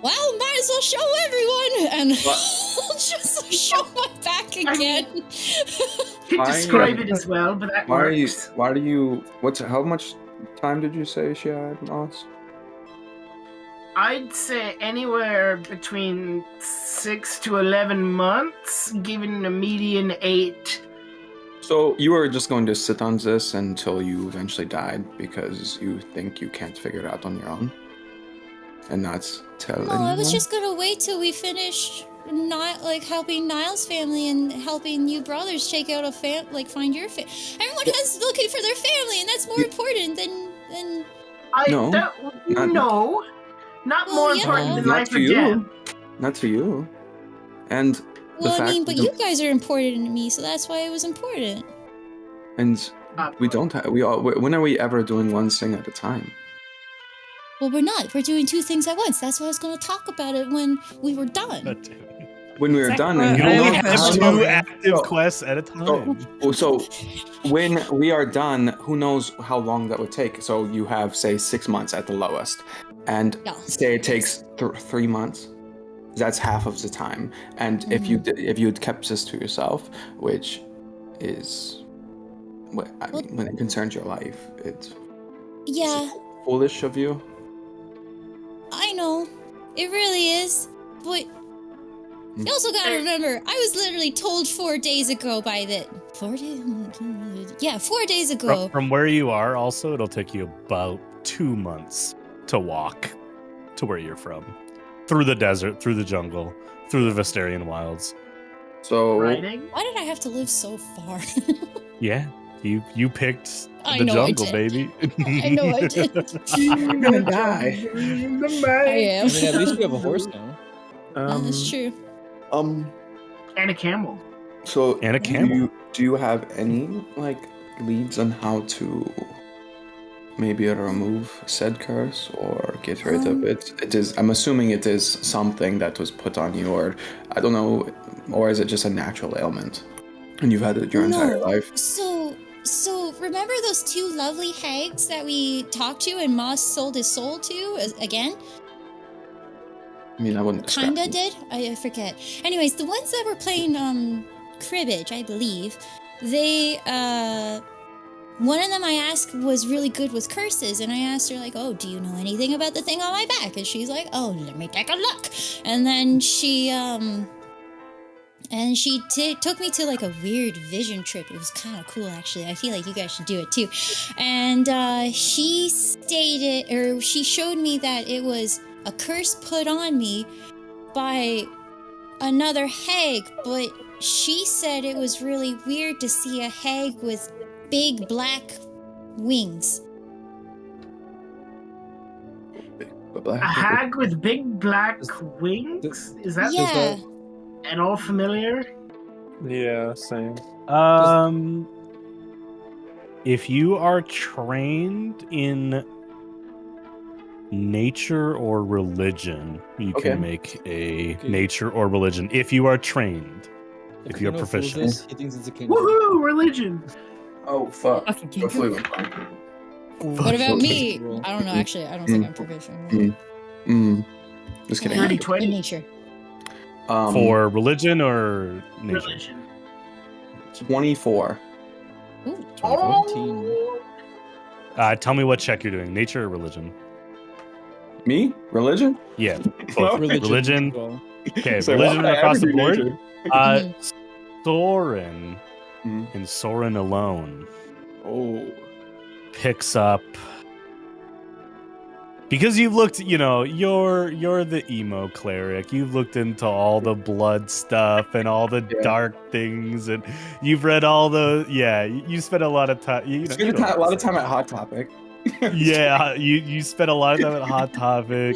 Well, might as well show everyone, and I'll just show my back again. You could describe it as well, but that works. How much time did you say she had, Moss? I'd say anywhere between 6 to 11 months, given a median 8. So you were just going to sit on this until you eventually died because you think you can't figure it out on your own? And not tell No, anyone? I was just gonna wait till we finished helping Niall's family and helping you brothers check out find your family. Everyone has looking for their family, and that's more important than. No, Not Well, more yeah. important than Not life to or you. death. not to you. And Well, I mean, but you guys are important to me, so that's why it was important. And we don't have, when are we ever doing one thing at a time? Well, we're not. We're doing two things at once. That's why I was going to talk about it when we were done. When we were done, and You you only don't know have how 2 long- active quests at a time. So when we are done, who knows how long that would take? So you have, say, 6 months at the lowest, and say it takes 3 months. That's half of the time. And if you'd kept this to yourself, which is, when it concerns your life, it's foolish of you. I know, it really is, but you also gotta remember, I was literally told 4 days ago by the 4 days. Yeah, 4 days ago. From where you are, also, it'll take you about 2 months to walk to where you're from, through the desert, through the jungle, through the Vistarian wilds. So why did I have to live so far? Yeah, you picked I the know I jungle, did. baby. I know I did. You're gonna die. I am. I mean, at least you have a horse now. That's true. And a camel. So And a camel. Do you have any leads on how to maybe remove said curse or get rid of it? It is. I'm assuming it is something that was put on you, or I don't know, or is it just a natural ailment and you've had it your entire life? So remember those 2 lovely hags that we talked to and Moss sold his soul to again? I mean, I wouldn't describe Kinda them. did? I forget. Anyways, the ones that were playing cribbage, I believe, they one of them I asked was really good with curses, and I asked her like, "Oh, do you know anything about the thing on my back?" And she's like, "Oh, let me take a look." And then she took me to like a weird vision trip. It was kind of cool, actually. I feel like you guys should do it too. And she showed me that it was a curse put on me by another hag, but she said it was really weird to see a hag with big black wings. A hag with big black wings? Is that at all familiar? Yeah, same. If you are trained in nature or religion, you can make a nature or religion. If you are trained, if you're proficient. He thinks it's a kingdom. Woohoo! Religion. Oh fuck! What about me? I don't know. Actually, I don't think I'm proficient. Just kidding. 30-20. In nature. For religion or nature? Religion. 24. Ooh. 19. Tell me what check you're doing. Nature or religion? Me? Religion? Yeah. Both. Religion. Well, Okay, So religion why across the would I board. ever do Soren and Soren alone picks up, because you've looked, you're the emo cleric. You've looked into all the blood stuff and all the dark things, and you've read all the you spent a lot of time. You spent a lot of time at Hot Topic. Yeah, you spent a lot of time at Hot Topic.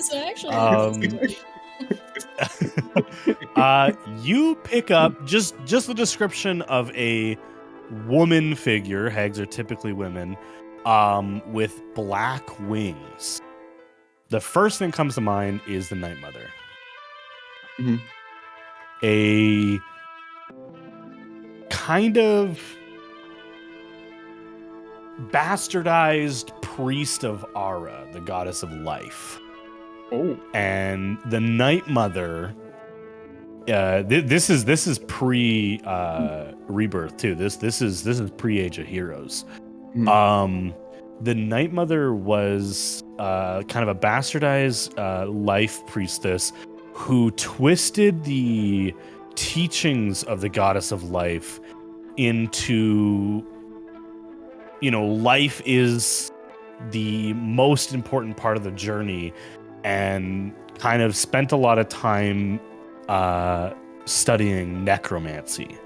You pick up just the description of a woman figure. Hags are typically women, with black wings. The first thing comes to mind is the Night Mother. Mm-hmm. A kind of bastardized priest of Ara, the goddess of life. Oh. And the Night Mother, this is pre rebirth too. This is pre Age of Heroes. The Night Mother was kind of a bastardized life priestess who twisted the teachings of the goddess of life into, life is the most important part of the journey, and kind of spent a lot of time studying necromancy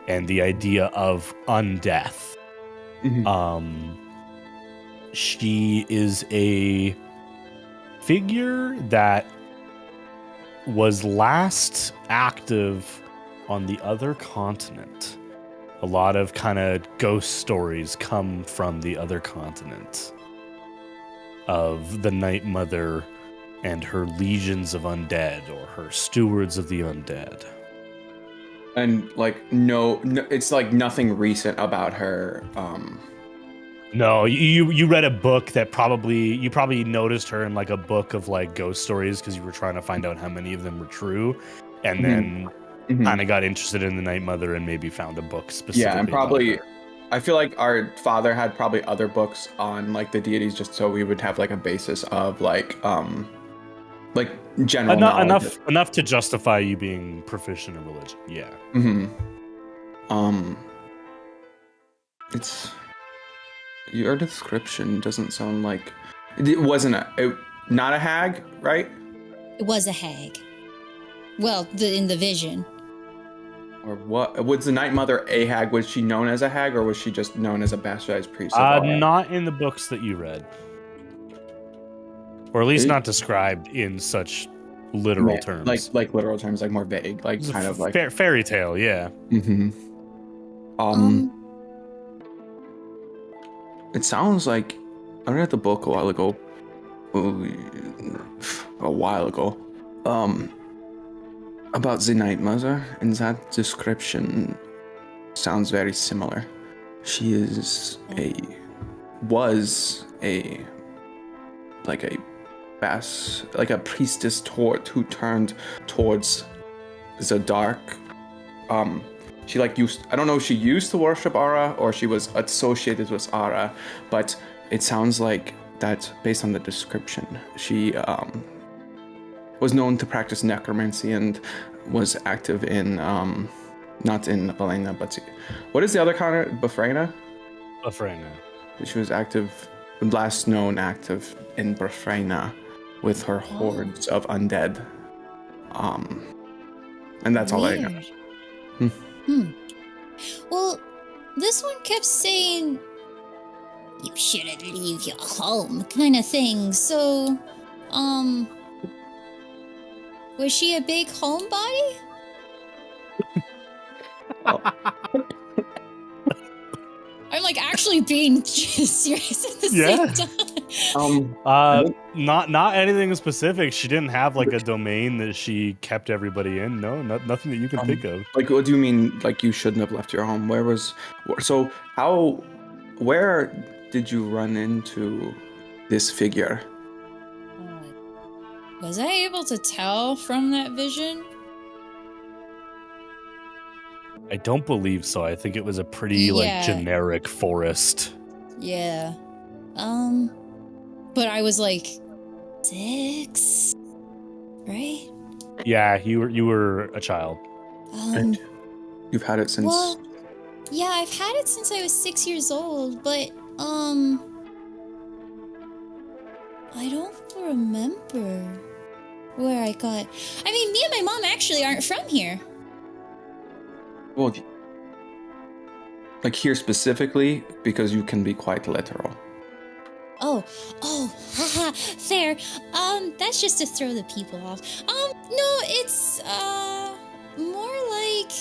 and the idea of undeath. She is a figure that was last active on the other continent. A lot of kind of ghost stories come from the other continent of the Night Mother and her legions of undead, or her stewards of the undead. And like no, it's like nothing recent about her. No, you read a book that you probably noticed her in like a book of like ghost stories because you were trying to find out how many of them were true, and then kind of got interested in the Night Mother and maybe found a book specifically. Yeah, and probably about her. I feel like our father had probably other books on like the deities, just so we would have like a basis of like general knowledge. Enough to justify you being proficient in religion. Yeah. It's your description doesn't sound like it wasn't not a hag, right? It was a hag. Well, in the vision. Or what? Was the Night Mother a hag? Was she known as a hag, or was she just known as a bastardized priest? Not in the books that you read, or at least not described in such literal terms. Like literal terms, like more vague, like kind of like fairy tale. Yeah. It sounds like I read the book a while ago. About the Night Mother, and that description sounds very similar. She was a priestess who turned towards the dark. She used, I don't know if she used to worship Ara or she was associated with Ara, but it sounds like that based on the description. She was known to practice necromancy and was active in, not in Valena, but what is the other continent? Bafrena? Bafrena. She was last known active in Bafrena with her hordes of undead. And that's all I know. Well, this one kept saying, you shouldn't leave your home, kind of thing. So, was she a big homebody? I'm like actually being serious at the same time. Not anything specific. She didn't have like a domain that she kept everybody in. No, nothing that you can think of. Like, what do you mean? Like, you shouldn't have left your home? Where did you run into this figure? Was I able to tell from that vision? I don't believe so. I think it was a pretty generic forest. Yeah. But I was like 6, right? Yeah, you were a child. And you've had it since. Well, yeah, I've had it since I was 6 years old, but I don't remember where I got. I mean, me and my mom actually aren't from here. Well, like here specifically, because you can be quite literal. Oh, haha, fair. That's just to throw the people off. No, it's, more like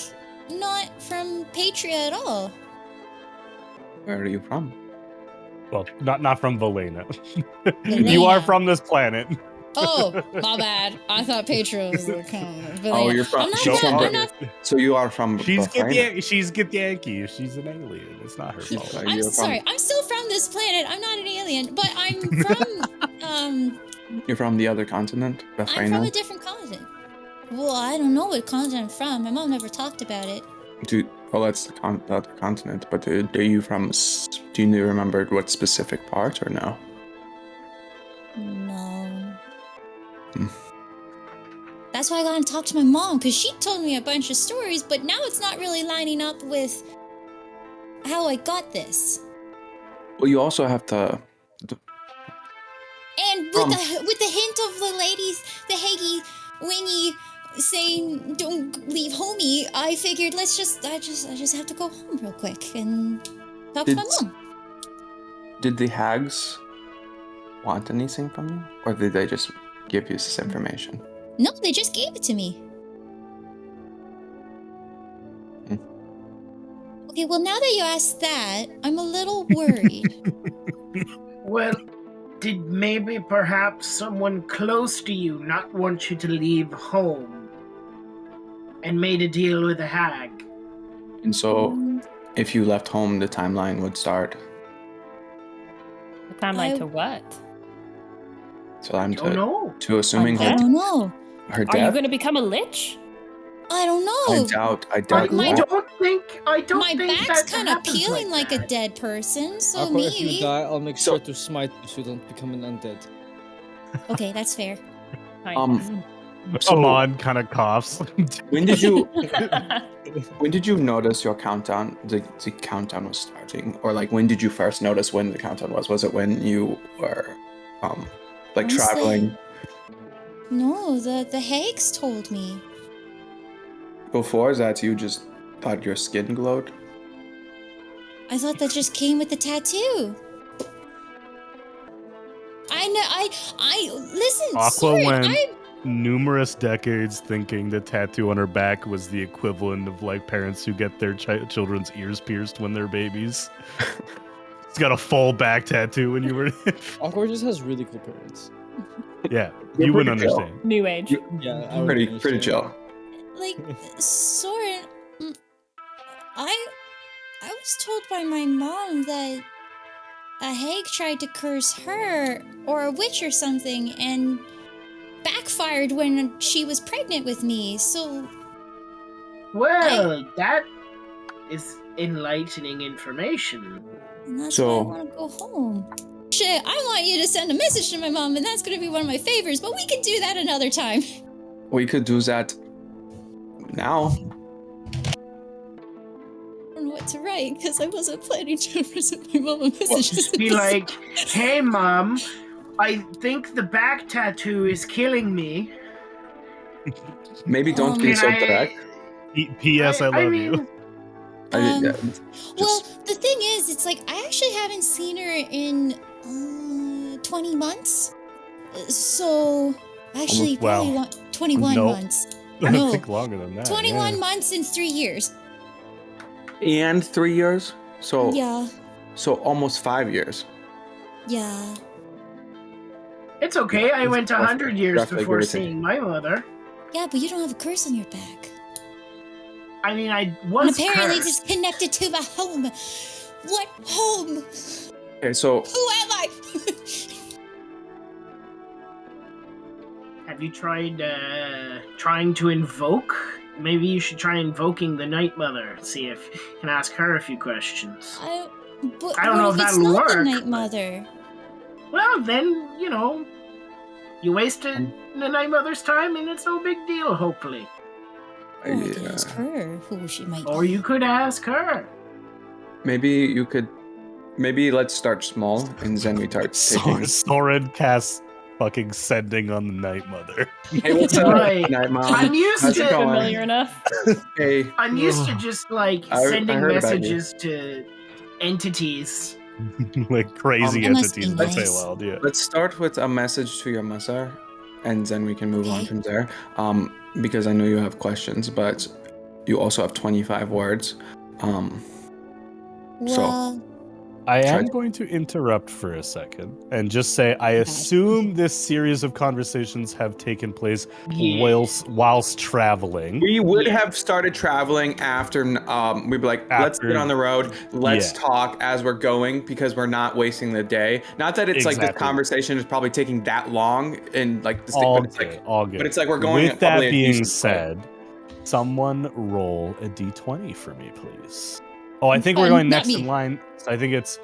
not from Patria at all. Where are you from? Well, not from Valena. You are from this planet. Oh, my bad. I thought Patria was the kind of... Oh, you're from... So you are from... She's Githyanki. She's an alien. It's not her fault. I'm sorry. I'm still from this planet. I'm not an alien, but I'm from... You're from the other continent? I'm from a different continent. Well, I don't know what continent I'm from. My mom never talked about it. That's the other continent, but do you remember what specific part or no? No. That's why I got to talk to my mom, because she told me a bunch of stories, but now it's not really lining up with how I got this. Well, you also have to... And with the hint of the ladies, the Haggy Wingy saying don't leave homie, I figured I just have to go home real quick and talk to my mom. Did the hags want anything from you, or did they just give you this information? No, they just gave it to me. Okay, well, now that you asked that, I'm a little worried. Well, did maybe perhaps someone close to you not want you to leave home and made a deal with a hag? And so, if you left home, the timeline would start. The timeline to what? So I'm Oh no. to assuming I don't know. her Are you death. going to become a lich? I don't know. I doubt. My think back's that kind of happens peeling like a that. dead person, so Aqua, if you maybe. die, I'll make sure to smite you so you don't become an undead. Okay, that's fair. Amon kind of coughs. When did you notice your countdown? The countdown was starting, or like when did you first notice when the countdown was? Was it when you were, like Honestly, traveling? No, the hags told me. Before that, you just thought your skin glowed. I thought that just came with the tattoo. I know. I listen. Aqua Soren, went numerous decades thinking the tattoo on her back was the equivalent of like parents who get their children's ears pierced when they're babies. It's got a full back tattoo when you were. Aqua just has really cool parents. Yeah, You're you wouldn't pretty chill. understand. New age. Yeah, I would Pretty understand. chill. Like Soren, I was told by my mom that a hag tried to curse her or a witch or something and backfired when she was pregnant with me. So Well, that is enlightening information. and that's So- why I want to go home. Shit, I want you to send a message to my mom, and that's going to be one of my favors. But we can do that another time. We could do that now. I don't know what to write because I wasn't planning to present my mom a message. Just be like, hey mom, I think the back tattoo is killing me. Maybe don't be Can so I- direct. P.S. I love mean, you. Well, the thing is, it's like I actually haven't seen her in 20 months. So, actually, Wow. probably 21 Nope. months. I No. think longer than that. 21 yeah. months and 3 years. And 3 years. So Yeah, so almost 5 years. yeah. It's okay, I went Roughly- 100 years roughly before give or take. seeing my mother. Yeah, but you don't have a curse on your back. I mean, I And was apparently cursed. it's connected to the home. What home? Okay, so Who am I? Have you tried trying to invoke? Maybe you should try invoking the Night Mother. See if you can ask her a few questions. But I don't what know if if it's that'll not the work, Night but- Mother? Well, then, you wasted the Night Mother's time and it's no big deal, hopefully. Oh, I can ask her who she might Or be. you could ask her. maybe let's start small and then we start taking. Soren casts fucking sending on the Night Mother. Hey, what's up, Right. Night Mom? I'm used How's it to going? Familiar enough. Hey, I'm used to just like I sending heard about you. messages to entities. Like crazy It must be entities in the nice. Feywild, yeah. let's start with a message to your mother, and then we can move on Okay. from there. Because I know you have questions, but you also have 25 words. Well, I am Try- going to interrupt for a second and just say I assume this series of conversations have taken place Yeah. whilst traveling. We would Yeah. have started traveling after. We'd be like, let's After- get on the road. Let's Yeah. talk as we're going because we're not wasting the day. Not that it's like this Exactly. conversation is probably taking that long and like this thing, All but it's good, like, all good. but it's like we're going. With at probably that a being decent said, someone roll a d20 for me, please. Oh, I think we're Fine, going not next me. in line. So I think it's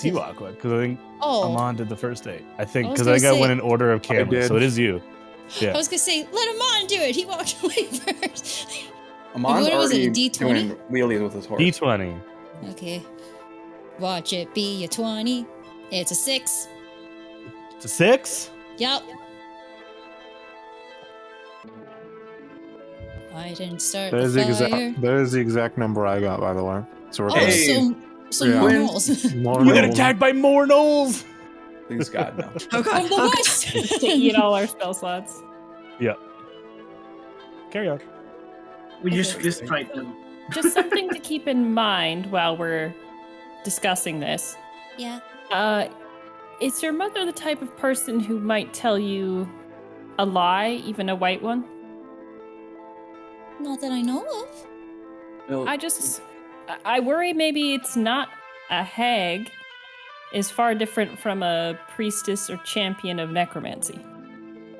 you, Aqua, because I think oh, Amon did the first date. I think I was because I gonna got say- one in order of camera, did. so it is you. Yeah. I was gonna say, let him on do it. He walked away first. Amon's What was it, a already D20? doing wheelies with his horse. D20. Okay. Watch it be a 20. It's a 6. It's a 6. Yup. I didn't start That is the the fire. exact. That is the exact number I got, by the way. So we're Oh, Hey. so Yeah. more When- rolls. More You get rolls. attacked by more gnolls. Please God, no. Oh god. From the Oh, west. To eat all our spell slots. Yeah. Carry on. We just Okay. fist fight them. Just something to keep in mind while we're discussing this. Yeah. Is your mother the type of person who might tell you a lie, even a white one? Not that I know of. Well, I worry maybe it's not a hag is far different from a priestess or champion of necromancy.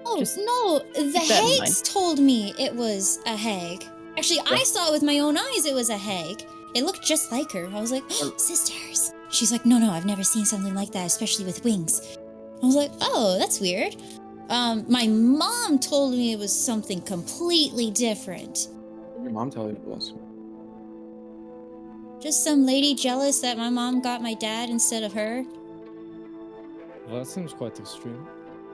Oh, Just no. The keep that in hags told me it was a hag. Actually, I saw it with my own eyes. It was a hag. It looked just like her. I was like, oh, sisters. She's like, no, I've never seen something like that, especially with wings. I was like, oh, that's weird. My mom told me it was something completely different. What did your mom tell you it was? Just some lady jealous that my mom got my dad instead of her. Well, that seems quite extreme.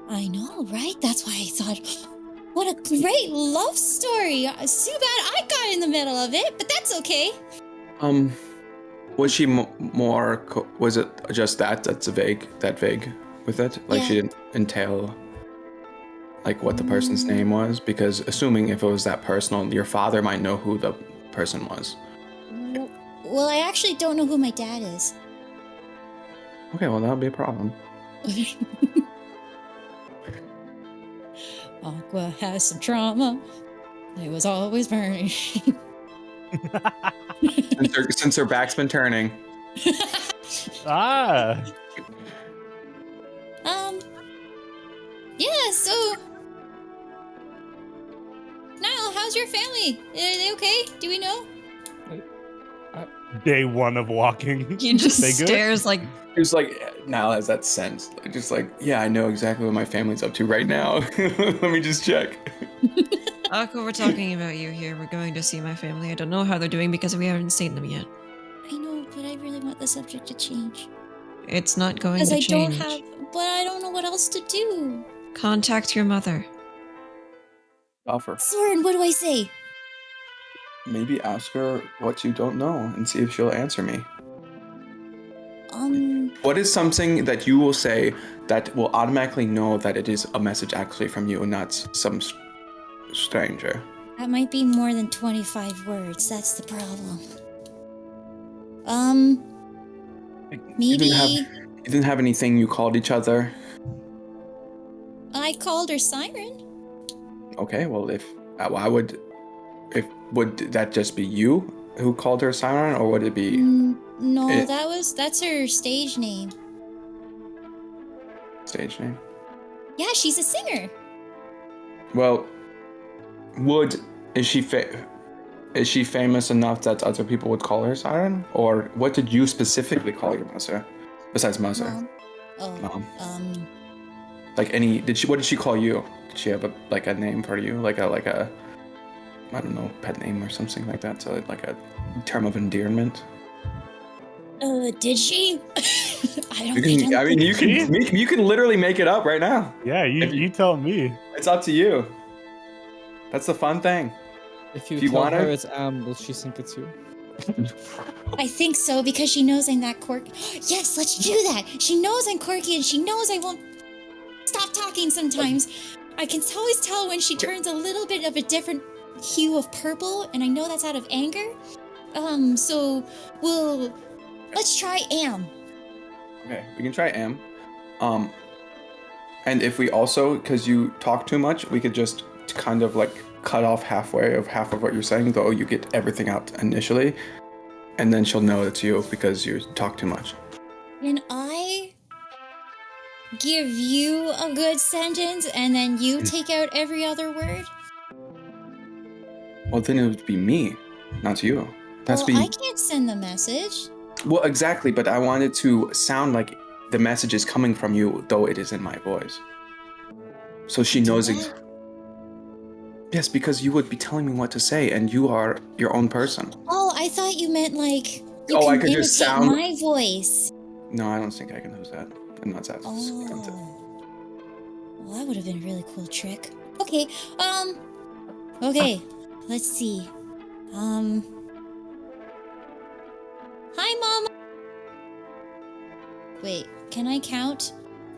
I know, right? That's why I thought, what a great love story. It's too bad I got in the middle of it, but that's okay. Was she was it just that's vague with it? Like Yeah. she didn't entail like what the person's name was? Because assuming if it was that personal, your father might know who the person was. Well, I actually don't know who my dad is. Okay, well that would be a problem. Aqua has some trauma. It was always burning. Since her back's been turning. Ah. Yeah, so Niall, how's your family? Are they okay? Do we know? Day one of walking. He just They good? stares like, He was like, Niall has that sense. Just like, yeah, I know exactly what my family's up to right now. Let me just check. Aqua, we're talking about you here. We're going to see my family. I don't know how they're doing because we haven't seen them yet. I know, but I really want the subject to change. It's not going Because to I change. but I don't know what else to do. Contact your mother. Offer. Soren, what do I say? Maybe ask her what you don't know and see if she'll answer me. What is something that you will say that will automatically know that it is a message actually from you and not some stranger? That might be more than 25 words. That's the problem. Maybe You didn't have anything you called each other? I called her Siren. Okay, well, would that just be you who called her Siren, or would it be? No, it- that's her stage name. Stage name? Yeah, she's a singer. Well, is she famous enough that other people would call her Siren, or what did you specifically call your mother, besides mother? Mom. Oh. Mom. Like what did she call you? Did she have a name for you, like a I don't know, pet name or something like that? So like a term of endearment. Did she? You can literally make it up right now. Yeah, you tell me. It's up to you. That's the fun thing. If you If you tell want her it- it's will she think it's you? I think so because she knows I'm that quirky. Yes, let's do that. She knows I'm quirky and she knows I won't stop talking sometimes. I can always tell when she turns a little bit of a different hue of purple, and I know that's out of anger. So let's try Am. Okay, we can try M. And if we also, because you talk too much, we could just kind of like cut off half of what you're saying, though you get everything out initially, and then she'll know it's you because you talk too much. Can I give you a good sentence and then you take out every other word? Well, then it would be me, not you. I can't send the message. Well, exactly, but I wanted to sound like the message is coming from you, though it is in my voice. So she knows Yes, because you would be telling me what to say, and you are your own person. Oh, I thought you meant like you I can could just imitate sound. my voice. No, I don't think I can do that. I'm not that. Well, that would have been a really cool trick. Okay, okay, let's see. Hi, Mama. Wait, can I count?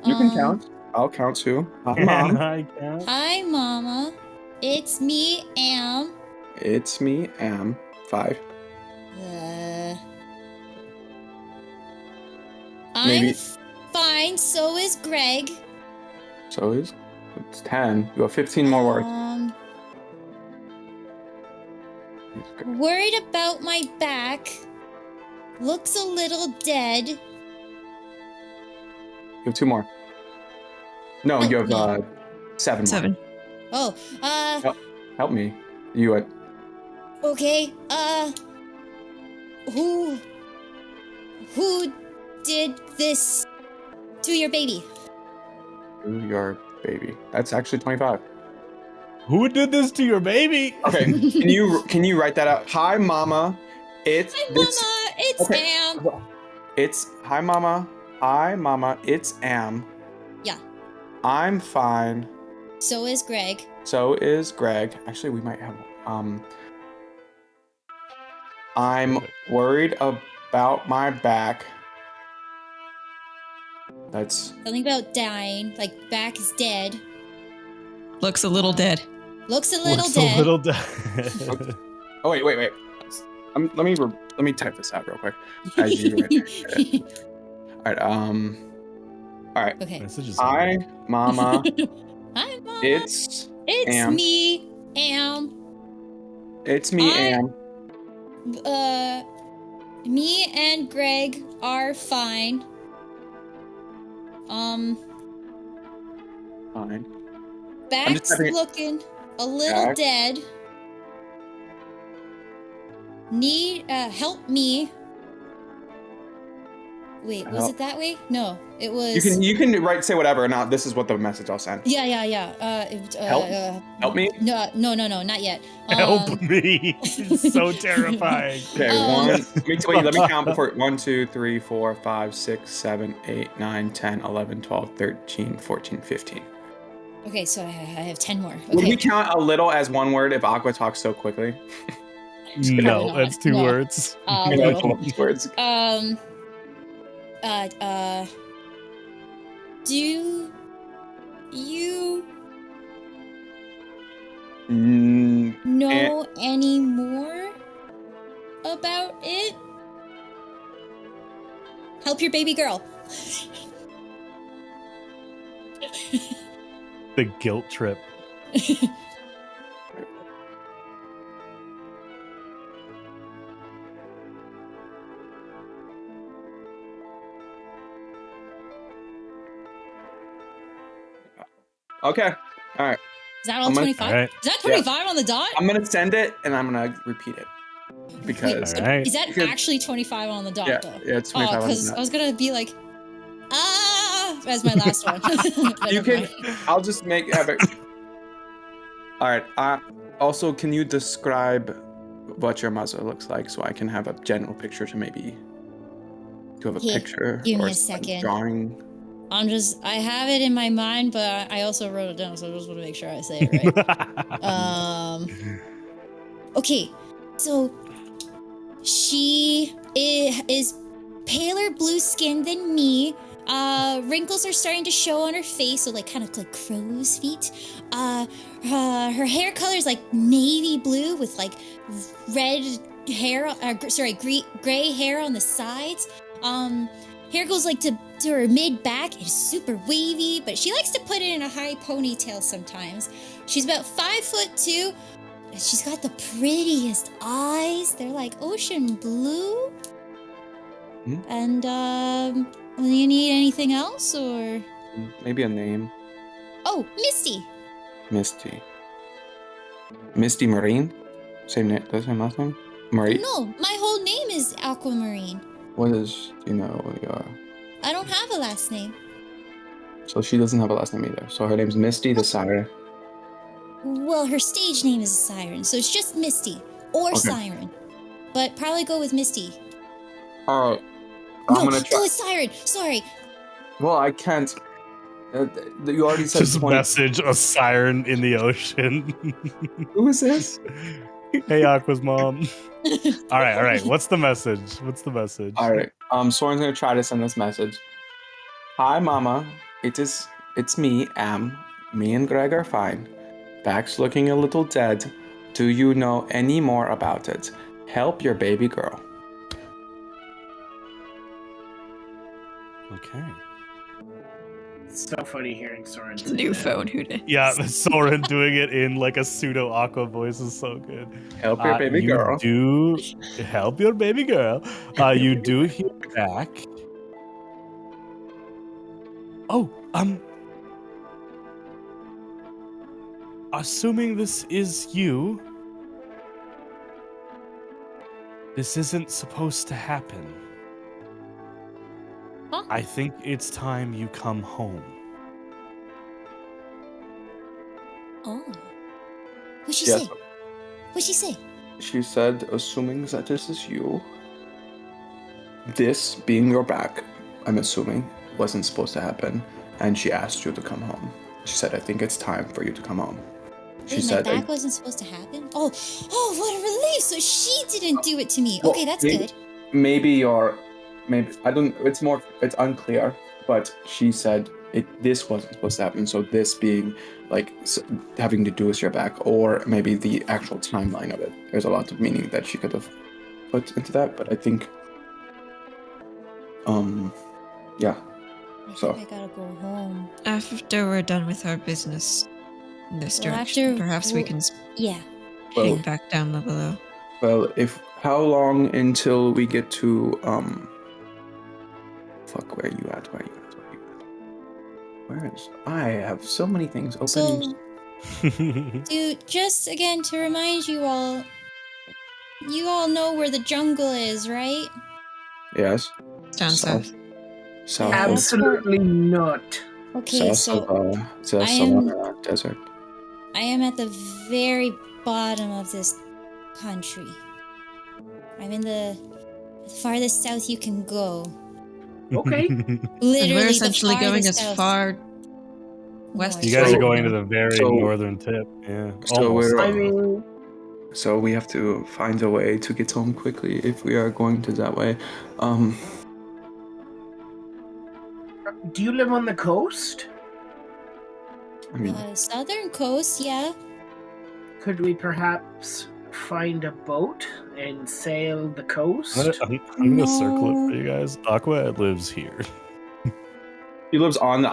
You can count. I'll count too. Hi, Can Mom. I count? Hi, Mama. It's me, Am. It's me, Am. 5. I'm Maybe. fine. So is Greg. So it's 10. You have 15 more words. Worried about my back. Looks a little dead. You have 2 more. No, you have 7 more. 7. Oh, Help me. You had. okay. Who did this to your baby? Your baby. That's actually 25. Who did this to your baby? Okay. Can you write that out? Hi, Mama. It's Hi, Mama. It's okay. Am. It's hi, Mama. Hi, Mama. It's Am. Yeah. I'm fine. So is Greg. So is Greg. Actually, we might have. I'm worried about my back. That's Something about dying. Like back is dead. Looks a little dead. Looks a little Looks dead. a little dead. Oh wait. Let me type this out real quick. As you All right. All right. Okay. Messages. Hi, Mama. Hi, Mama. It's It's Am. me, Am. It's me, Am. Me and Greg are fine. Fine. Back's typing it- looking a little Back. dead. Need help me. Wait, was Help. it that way? No, it was. You can say whatever. Now this is what the message I'll send. Yeah. Help me. No, not yet. Help me! It's so terrifying. Okay, let me count before 1, 2, 3, 4, 5, 6, 7, 8, 9, 10, 11, 12, 13, 14, 15. Okay, so I have 10 more. Would Okay. we count a little as one word if Aqua talks so quickly? No, not. that's 2 No. words. I know it's one of those words. Do you know any more about it? Help your baby girl. The guilt trip. Okay. All right. Is that all I'm gonna- 25? All right. Is that 25 on the dot? I'm gonna send it and I'm gonna repeat it because All right. Is that Because- actually 25 on the dot, yeah, though? it's Oh, 25 on because the I was gonna be like, as my last one. But You never can. mind. I'll just have it. All right. Also, can you describe what your mother looks like so I can have a general picture to maybe have a Yeah, picture give me or a second. drawing? I have it in my mind, but I also wrote it down, so I just want to make sure I say it right. Okay, so she is paler blue skinned than me. Wrinkles are starting to show on her face, so like kind of like crow's feet. Her hair color is like navy blue with like red hair. Gray hair on the sides. Hair goes like to her mid back. It's super wavy, but she likes to put it in a high ponytail sometimes. She's about 5'2". And she's got the prettiest eyes. They're like ocean blue. Hmm? And do you need anything else or? Maybe a name. Oh, Misty. Misty Marine. Same name. That's my last name. Marine. No, my whole name is Aquamarine. What is your? I don't have a last name. So she doesn't have a last name either. So her name's Misty the Siren. Well, her stage name is Siren, so it's just Misty or Okay. Siren. But probably go with Misty. All right. No, I'm gonna go try. with Siren. Sorry. Well, I can't. You already said Just 20. message a siren in the ocean. Who is this? Hey, Aqua's mom. All right. What's the message? All right. Soren's gonna try to send this message. Hi, Mama. It's me, Am. Me and Greg are fine. Back's looking a little dead. Do you know any more about it? Help your baby girl. Okay. It's so funny hearing Soren say New that. phone, who did? Yeah, Soren doing it in like a pseudo Aqua voice is so good. Help your baby you girl. do help your baby girl. You do hear back. Oh, assuming this is you, this isn't supposed to happen. Huh? I think it's time you come home. Oh. What'd she Yes. say? What'd she say? She said, assuming that this is you, this being your back, I'm assuming, wasn't supposed to happen, and she asked you to come home. She said, I think it's time for you to come home. She Wait, said, my back wasn't supposed to happen? Oh, what a relief! So she didn't do it to me. Well, Okay, that's maybe- good. maybe I don't, it's unclear, but she said this wasn't supposed to happen, so this being like having to do with your back, or maybe the actual timeline of it. There's a lot of meaning that she could have put into that, but I think yeah. I So- think I gotta go home. After we're done with our business in this Well, direction, after- perhaps we well- can Yeah. Well, hang back down below. well, how long until we get to fuck, where you at? Where is I have so many things open. So, dude, just again to remind you all know where the jungle is, right? Yes. Down south. South Yeah, of, that's where- Absolutely not. Okay, south so of the I am- Savannah Desert. I am at the very bottom of this country. I'm in the farthest south you can go. Okay. Literally, And we're the essentially going farthest as south. far west. You as guys So- are going to the very so- northern tip. Yeah. So almost. we're I mean, so we have to find a way to get home quickly if we are going to that way. do you live on the coast? I mean, Southern coast, yeah. Could we perhaps find a boat and sail the coast? I'm gonna circle it No. for you guys. Aqua lives here. he lives on the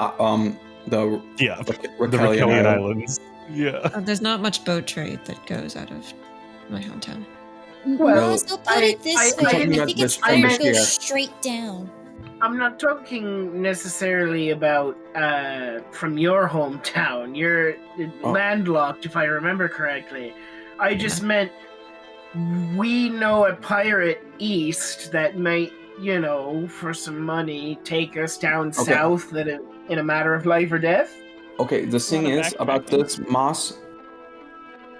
Yeah. The Raquelian Raquelian Island. Islands. Yeah. There's not much boat trade that goes out of my hometown. Well, No, so put I- it this I- way. I I, didn't- think it's I better to go meant- straight down. I'm not talking necessarily about from your hometown. You're landlocked, if I remember correctly. I just meant we know a pirate east that might, for some money, take us down Okay. south in a matter of life or death. Okay, the thing Lot of is about backtracking. this, Moss,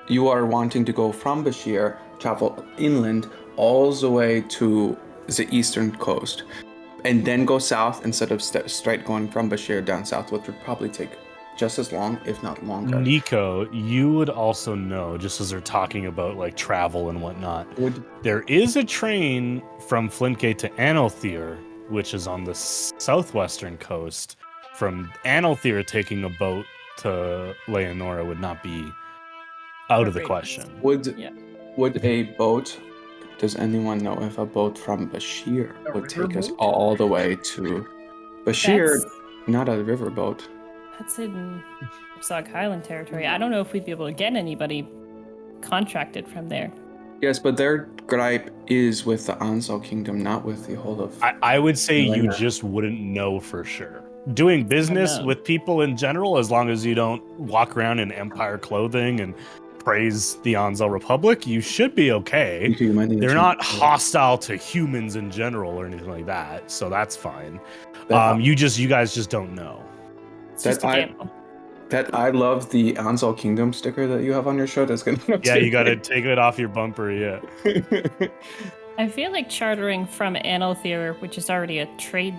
you are wanting to go from Bashir, travel inland all the way to the eastern coast, and then go south instead of straight going from Bashir down south, which would probably take just as long, if not longer. Nico, you would also know, just as they're talking about like travel and whatnot, Would there is a train from Flintgate to Analthere, which is on the southwestern coast. From Analthere, taking a boat to Leonora would not be out of the Outrageous. question. Yeah. would a boat? Does anyone know if a boat from Bashir A would take us riverboat? all the way to Bashir? That's- Not a riverboat. That's in Saug Highland territory. I don't know if we'd be able to get anybody contracted from there. Yes, but their gripe is with the Ansel Kingdom, not with the whole of. I would say you Elena. just wouldn't know for sure. Doing business know. with people in general, as long as you don't walk around in Empire clothing and praise the Anzel Republic, you should be okay. Nico, you might need to They're change not that. hostile to humans in general or anything like that, so that's fine. That- You guys just don't know. It's That just a I- gamble. That I love the Ansel Kingdom sticker that you have on your shirt. That's gonna. Yeah, you got to take it off your bumper. Yeah. I feel like chartering from Analthere, which is already a trade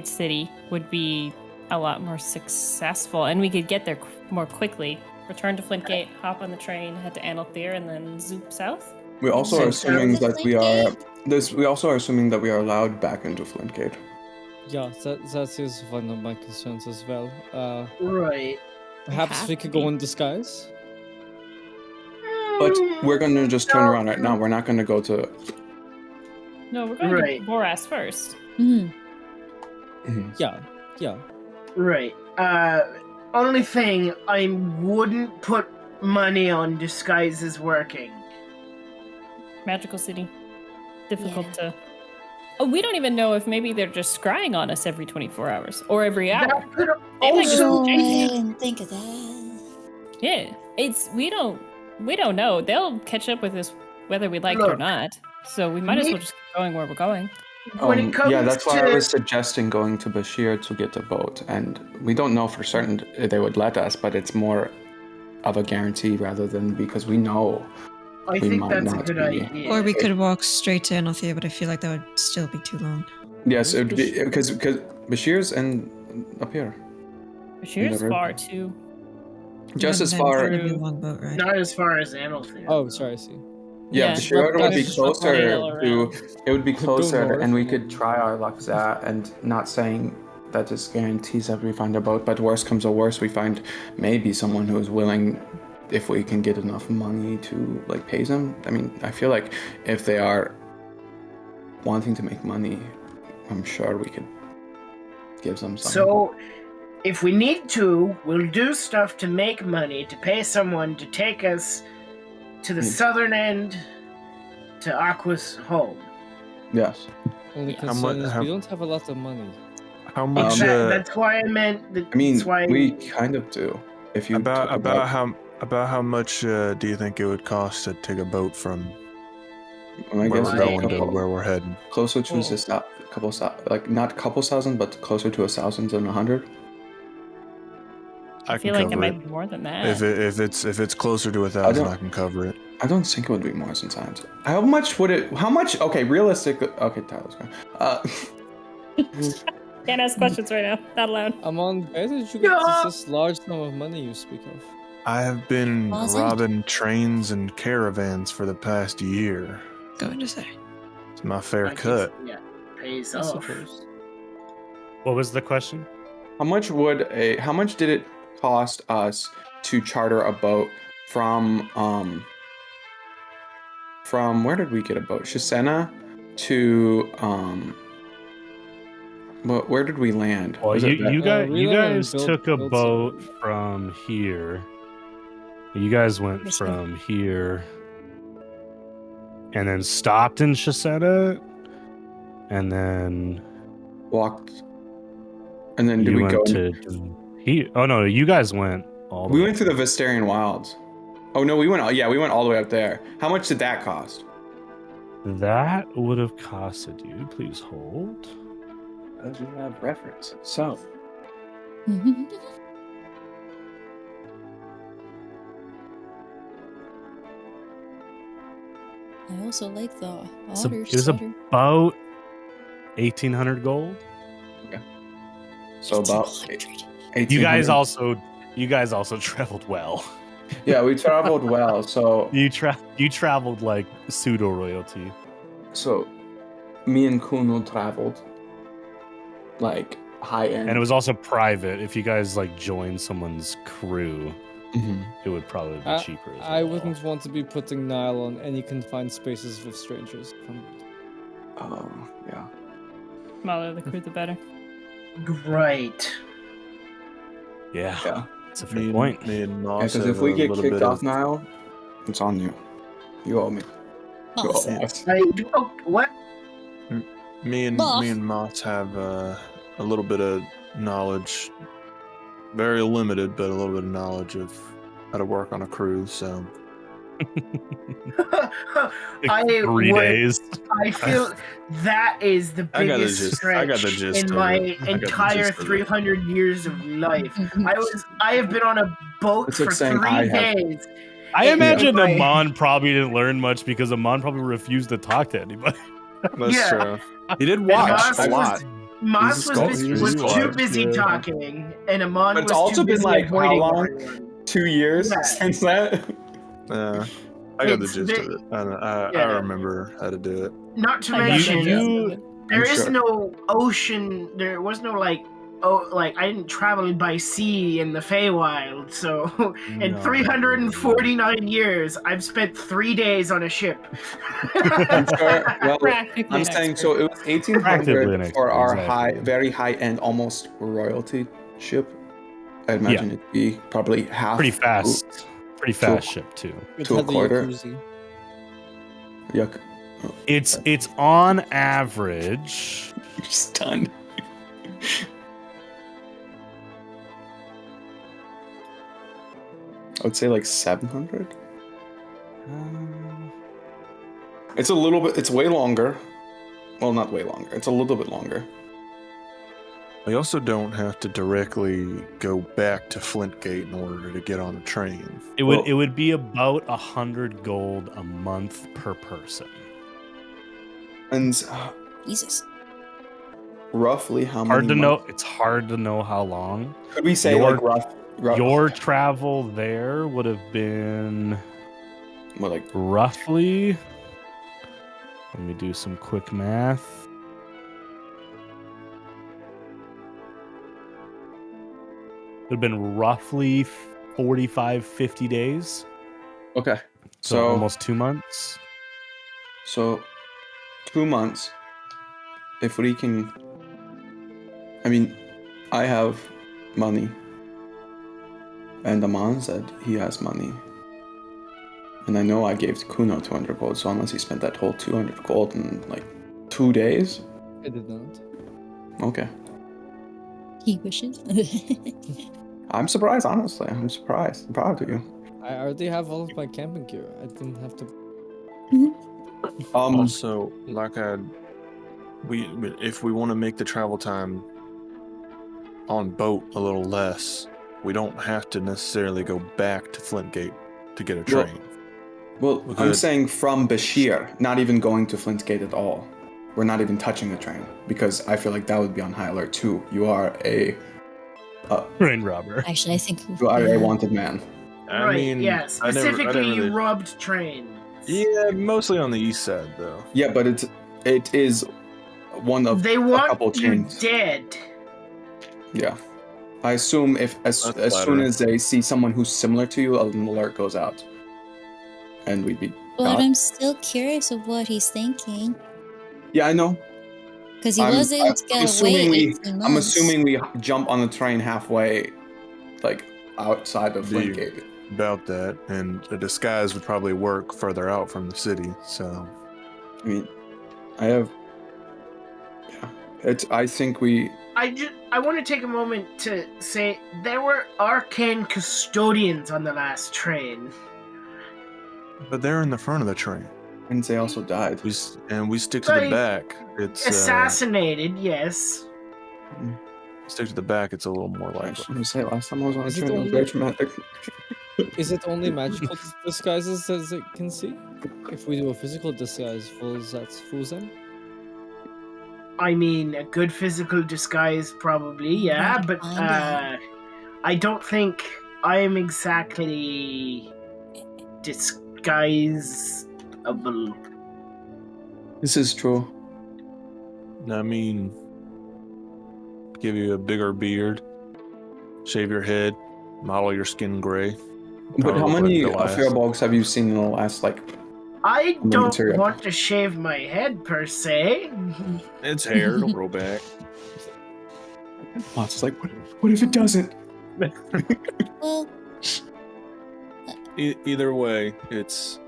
city, would be a lot more successful, and we could get there more quickly. Return to Flintgate, hop on the train, head to Analthere, and then zoop south. We also So are assuming south of that we are Flintgate? this. We also are assuming that we are allowed back into Flintgate. Yeah, that is one of my concerns as well. Right. Perhaps have we to could be. go in disguise. But we're gonna just turn No. around right now. We're not gonna go to. No, we're going Right. to Boras first. Mhm. Yeah. Right. Only thing, I wouldn't put money on disguises working. Magical city. Difficult Yeah. to. Oh, we don't even know if maybe they're just scrying on us every 24 hours or every hour. That could They might just also change it. didn't think of that. Yeah, we don't know. They'll catch up with us whether we like it or Look, not. So we might as well just keep going where we're going. when it comes yeah, that's why I to- was suggesting going to Bashir to get a boat, and we don't know for certain they would let us, but it's more of a guarantee rather than because we know. I we think might that's a not good be. idea. Or we could walk straight to Enothia, but I feel like that would still be too long. Yes, it would be because Bashir's and up here, Bashir's Never. far too. just as And then far. it'd be a long boat ride. Not as far as Anelfield. Oh, sorry, I see. Yeah, Yeah, Bashir would let's be just closer sail to. around. It would be Go closer, north. and we could try our luck that, and not saying that this guarantees that we find a boat, but worst comes to worst, we find maybe someone who is willing, if we can get enough money to like pay them. I mean, I feel like if they are wanting to make money, I'm sure we could give them something. So, if we need to, we'll do stuff to make money to pay someone to take us to the southern end to Aqua's home. Yes. Only Yeah. concern is how- we don't have a lot of money. How much? That's why I meant. I mean, that's why we kind of do. If you about took a about boat. how much do you think it would cost to take a boat from I where guess we're a going to couple- where we're heading? closer to like not couple thousand, but closer to 1,000 than 100. I feel can like it cover might be more than that. If it's closer to 1,000, I can cover it. I don't think it would be more than times. How much would it? How much? Okay, realistic. Okay, Tyler's going. Can't ask questions right now. Not allowed. Amon, where did you get this large sum of money you speak of? I have been Awesome. robbing trains and caravans for the past year. Going to say. It's my fair I guess, cut. yeah, pays I off. suppose. What was the question? How much did it cost us to charter a boat from where did we get a boat? Shisena to where did we land? Well, Was it that- you guys we landed and took a built boat something. from here. You guys went This way. from here, and then stopped in Shisena, and then walked, and then did you we went go? to he. Oh no, you guys went all. The We way. went through the Vistarian Wilds. Oh no, we went all the way up there. How much did that cost? That would have costed you. Please hold. As we have reference. So I also like the So otter it was sweater. about 1,800 gold. about 200. 1800. You guys also traveled well. Yeah, we traveled well. So You traveled like pseudo royalty. me and Kuno traveled like high end. And it was also private. If you guys like joined someone's crew, Mhm. it would probably be cheaper. As I well. wouldn't want to be putting Nile on any confined spaces with strangers. Yeah. Smaller the crew, the better. Right. Yeah, Yeah. that's a fair point. Me and Moss Because have if we a get little kicked bit off of- now, it's on you. You owe me. You owe Awesome. us. What? Me and Buff. Moss have a little bit of knowledge, very limited, but a little bit of knowledge of how to work on a cruise. So I 3 would- days. I feel that is the I got the biggest gist- I got the stretch gist in of my it. I got the entire gist of it. 300 years of life. I have been on a boat It's for like saying 3 I have- days. I Yeah. imagine Right. Amon probably didn't learn much because Amon probably refused to talk to anybody. that's Yeah. true. He did watch Moss a was- lot. Moss He's was, a busy, scholar. was He's too watched, busy yeah. talking, and Amon But it's was also too been busy like, how avoiding long? everyone. 2 years Yeah. since that. I got the It's gist bit- of it. I yeah. remember how to do it. Not to I got mention, the gist of it. There is sure. no ocean. There was no like I didn't travel by sea in the Feywild. So in No. 349 years, I've spent 3 days on a ship. I'm sure. Well, Practically I'm an saying expert. so. It was Practically an 1800 expert, for our exactly. very high end, almost royalty ship. I imagine it'd be probably half. Pretty fast ship too. It To a had the quarter. jacuzzi. Yuck. It's on average. You're stunned. I would say like 700. It's a little bit. It's way longer. Well, not way longer. It's a little bit longer. We also don't have to directly go back to Flintgate in order to get on a train. It would be about 100 gold a month per person. And Jesus. roughly how Hard many? to know. It's hard to know how long. Could we say Your- like rough? Your travel there would have been What, like roughly. Let me do some quick math. It would have been roughly 45, 50 days. okay. So almost 2 months. So 2 months. If we can, I mean, I have money. And Aman said he has money. And I know I gave Kuno 200 gold, so unless he spent that whole 200 gold in like 2 days. I did not. Okay. He wishes. I'm surprised, honestly. I'm surprised. I'm proud of you. I already have all of my camping gear. I didn't have to. Also, if we want to make the travel time on boat a little less, we don't have to necessarily go back to Flintgate to get a train. Well, I'm saying from Bashir, not even going to Flintgate at all. We're not even touching the train because I feel like that would be on high alert too. You are a Train robber. Actually, I think you are a wanted man. Right, yeah. I never Specifically, you really- robbed trains. Yeah, mostly on the east side though. Yeah, but it is one of They a want couple you chains. dead. Yeah. I assume as soon flattering. as they see someone who's similar to you, an alert goes out. And we'd be But got. I'm still curious of what he's thinking. Yeah, I know. Because he was able to get away 18 months. I'm assuming we jump on the train halfway, like outside of Do you- Flintgate. About that, and a disguise would probably work further out from the city. So I mean, I think we. I want to take a moment to say there were arcane custodians on the last train. but they're in the front of the train. And they also died. We stick to the Like, back. It's Assassinated, yes. stick to the back. It's a little more I was likely. gonna say last time I was on a Is it train, it was only- very traumatic. Is it only magical disguises as it can see? If we do a physical disguise, fools them? I mean, a good physical disguise, probably, yeah, Not but finding. I don't think I'm exactly disguiseable. This is true. I mean, give you a bigger beard, shave your head, model your skin gray. But how Probably many Goliath. firebogs have you seen in the last I No don't material. want to shave my head, per se. It's hair. It'll grow back. It's like, what if it doesn't? Well, Either way, it's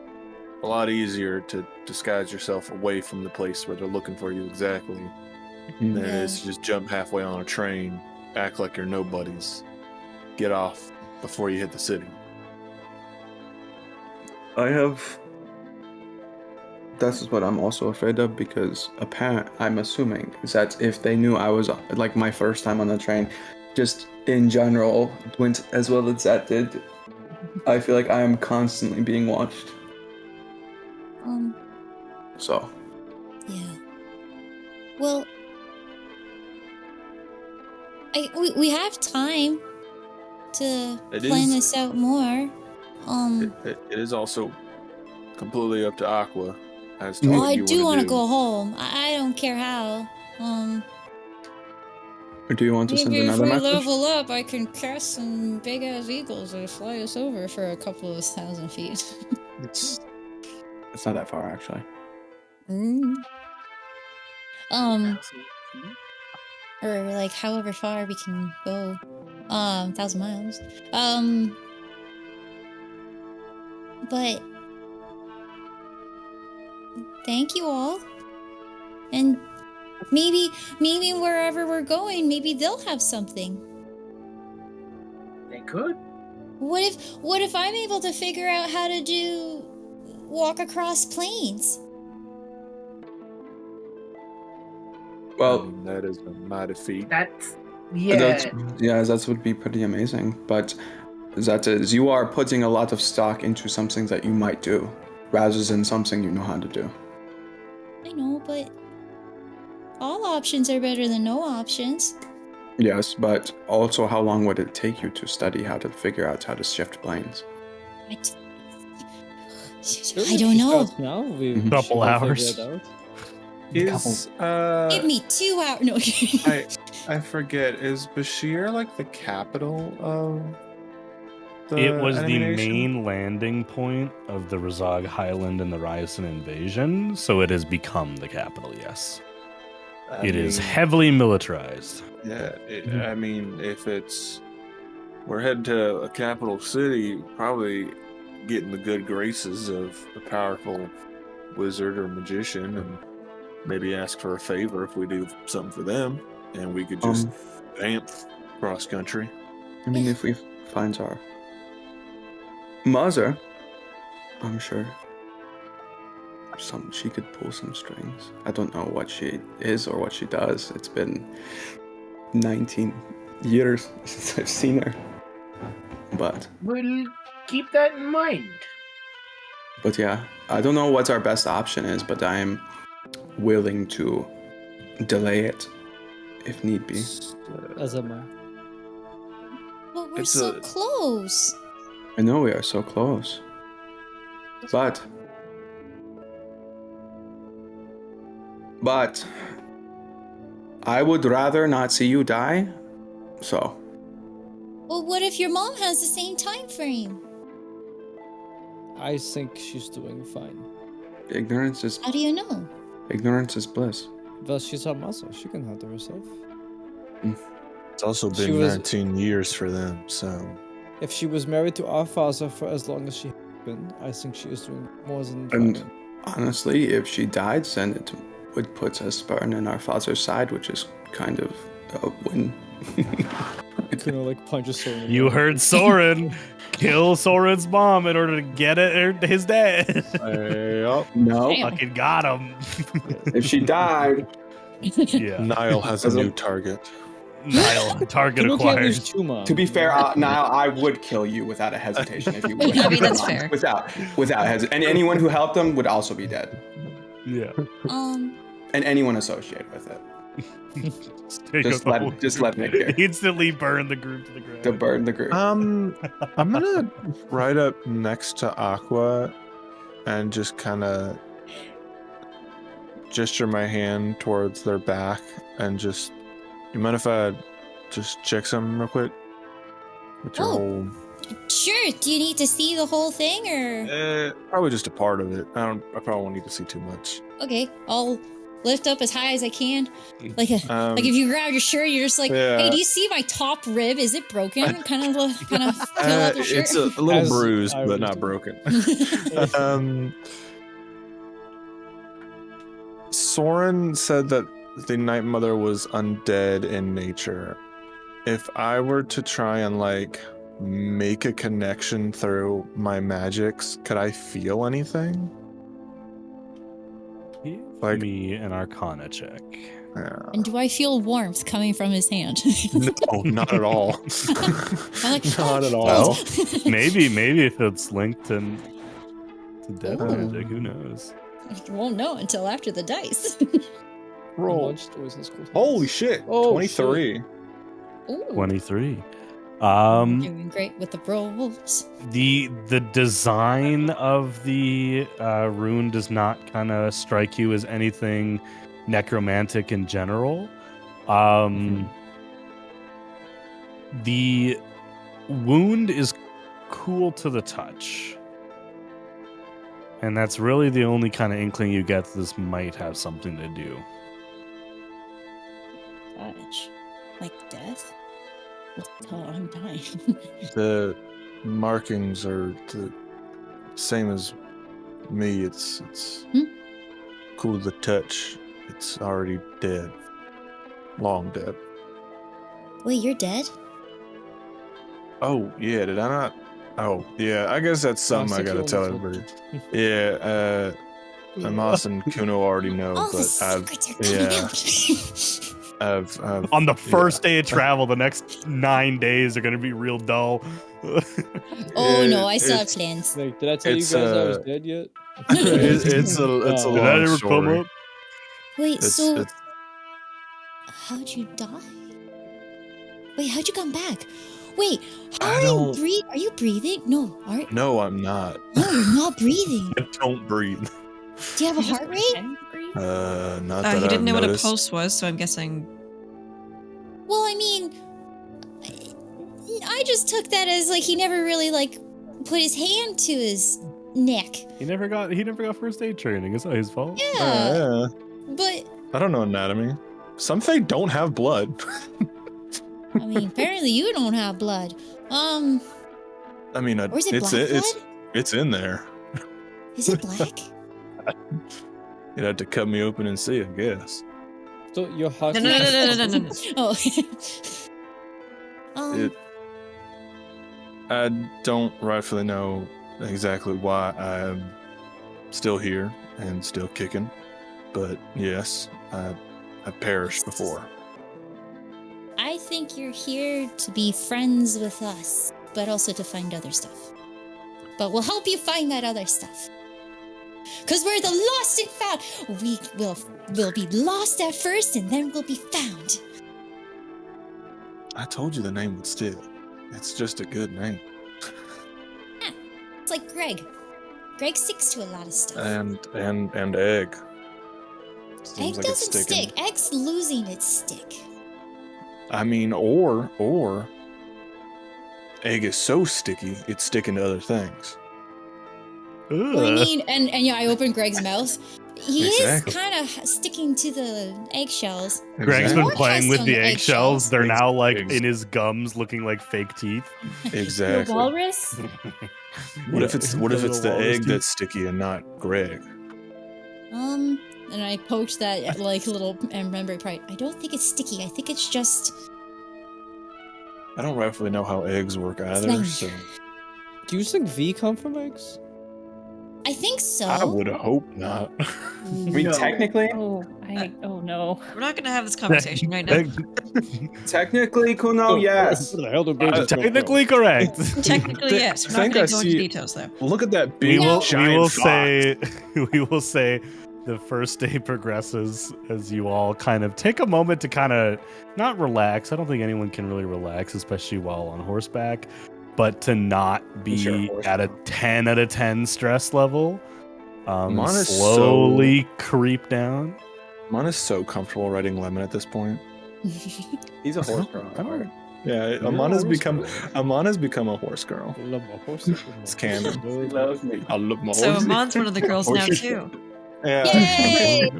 a lot easier to disguise yourself away from the place where they're looking for you exactly than it is to just jump halfway on a train, act like you're nobodies, get off before you hit the city. This is what I'm also afraid of because I'm assuming is that if they knew I was like my first time on the train, just in general went as well as that did, I feel like I am constantly being watched. So yeah. Well, we have time to It plan is- this out more. It is also completely up to Aqua as to Oh, what I you do want want to go home. I don't care how. Or do you want to send Maybe if another we message? level up, I can cast some big ass eagles that fly us over for a couple of 1,000 feet. It's not that far, actually. Or like however far we can go. 1,000 miles. But thank you all. And maybe wherever we're going, maybe they'll have something. They could. What if I'm able to figure out how to walk across plains? Well, that is a mighty feat. That's that would be pretty amazing. But that is, you are putting a lot of stock into something that you might do, rather than something you know how to do. I know, but all options are better than no options. Yes, but also, how long would it take you to study how to figure out how to shift planes? I don't know. Now we Couple should figure hours. it out. Is Give me 2 hours. No. I forget. Is Bashir like the capital of the It was enemy the nation? main landing point of the Razag Highland and the Ryerson invasion, so it has become the capital, yes. It is heavily militarized. Yeah, I mean, if we're heading to a capital city, probably getting the good graces of a powerful wizard or magician, and maybe ask for a favor if we do something for them, and we could just vamp cross country. I mean, if we find our mother, I'm sure she could pull some strings. I don't know what she is or what she does. It's been 19 years since I've seen her. But We'll keep that in mind. yeah, I don't know what our best option is, but I am willing to delay it if need be. As am I. But we're so close. I know we are so close. But I would rather not see you die. So. Well, what if your mom has the same time frame? I think she's doing fine. Ignorance is. How do you know? Ignorance is bliss. Well, she's our mother. She can handle herself. It's also been 19 years for them, so. If she was married to our father for as long as she has been, I think she is doing more than fine. And honestly, if she died, then it would put a spurn in our father's side, which is kind of a win. Like punches Soren. You heard Soren. Kill Soren's mom in order to get at his dad. No. Fucking got him. If she died. Yeah. Niall has a new target. Niall, target acquired. To be fair, Niall, I would kill you without a hesitation if you would. I mean, that's fair. Without hesitation. And anyone who helped them would also be dead. Yeah. And anyone associated with it. Just let Nick here. Instantly burn the group to the ground. To burn the group. I'm gonna ride up next to Aqua and just kind of gesture my hand towards their back and just. You mind if I just check something real quick? With your whole. Sure. Do you need to see the whole thing, or? Probably just a part of it. I probably won't need to see too much. Okay, I'll lift up as high as I can. Like if you grab your shirt, you're just like, hey, do you see my top rib? Is it broken? kind of fill up your shirt. It's a little bruised, but not broken. Soren said that the Night Mother was undead in nature. If I were to try and make a connection through my magics, could I feel anything? Give me an Arcana check. Yeah. And do I feel warmth coming from his hand? No, not at all. Not at all. Well, maybe if it's linked to death magic, who knows? You won't know until after the dice. Roll. Holy shit! Oh, 23. Ooh. 23. Doing great with the rolls. The design of the rune does not kind of strike you as anything necromantic in general. The wound is cool to the touch. And that's really the only kind of inkling you get that this might have something to do. Touch. Like death? Oh, I'm dying. The markings are the same as me. It's cool to the touch. It's already dead. Long dead. Wait, you're dead? Oh, yeah, did I not? Oh, yeah, I guess that's something I gotta tell everybody. Yeah, Amos and Kuno already know, All the but secrets are coming out. I've On the first day of travel, the next 9 days are going to be real dull. Oh no, I still have plans. Like, did I tell you guys I was dead yet? it's a Did that long ever story. come up? Wait, It's- so it's- how'd you die? Wait, how'd you come back? Wait, how I are you don't- breathing? Are you breathing? No, No, I'm not. no, you're not breathing. I don't breathe. Do you have a You just heart rate? pretend to breathe? Not that He didn't I've know noticed. what a pulse was, so I'm guessing. Well, I mean, I just took that as like he never really like put his hand to his neck. He never got first aid training. It's not his fault. Yeah, Yeah, but I don't know anatomy. Some Fae don't have blood. I mean, apparently you don't have blood. I mean, Or is it it's black blood? it's in there. Is it black? You'd have to cut me open and see, I guess. So your heart. No. Oh. It- I don't rightfully know exactly why I'm still here and still kicking, but yes, I've perished before. I think you're here to be friends with us, but also to find other stuff. But we'll help you find that other stuff. Because we're the lost and found. We'll be lost at first, and then we'll be found. I told you the name would stick. It's just a good name. It's like Greg. Greg sticks to a lot of stuff. And egg. Egg Seems like it's doesn't sticking. stick. Egg's losing its stick. I mean, or egg is so sticky, it's sticking to other things. Well, I mean, and yeah, I opened Greg's mouth. He Exactly. is kind of sticking to the eggshells. Greg's been Or playing has with some the eggshells. eggshells. They're now like Ex- in his gums, looking like fake teeth. Exactly. The walrus? What if it's the walrus egg teeth. that's sticky and not Greg? And I poked that like little membrane part. I don't think it's sticky. I think it's just. I don't rightfully know how eggs work either, Slime. so Do you think V come from eggs? I think so. I would hope not. I mean, technically, Oh no. We're not going to have this conversation right now. technically, Kuno, yes. Where the hell do birds come from? Technically correct. Technically, yes. We're not think going I to go into see- details, though. Look at that we big will giant say fox. we will say the first day progresses as you all kind of take a moment to kind of not relax. I don't think anyone can really relax, especially while on horseback, but to not be Sure, at a 10 out of 10 stress level. Mine is Slowly creep down. Mine is so comfortable riding Lemon at this point. He's a horse girl. I don't- Yeah, You're Amon a has horse become girl. a horse girl. I love my horses. It's canon. He loves me. I love my So horse. Amon's one of the girls now, Horses. too. Yeah. Yay!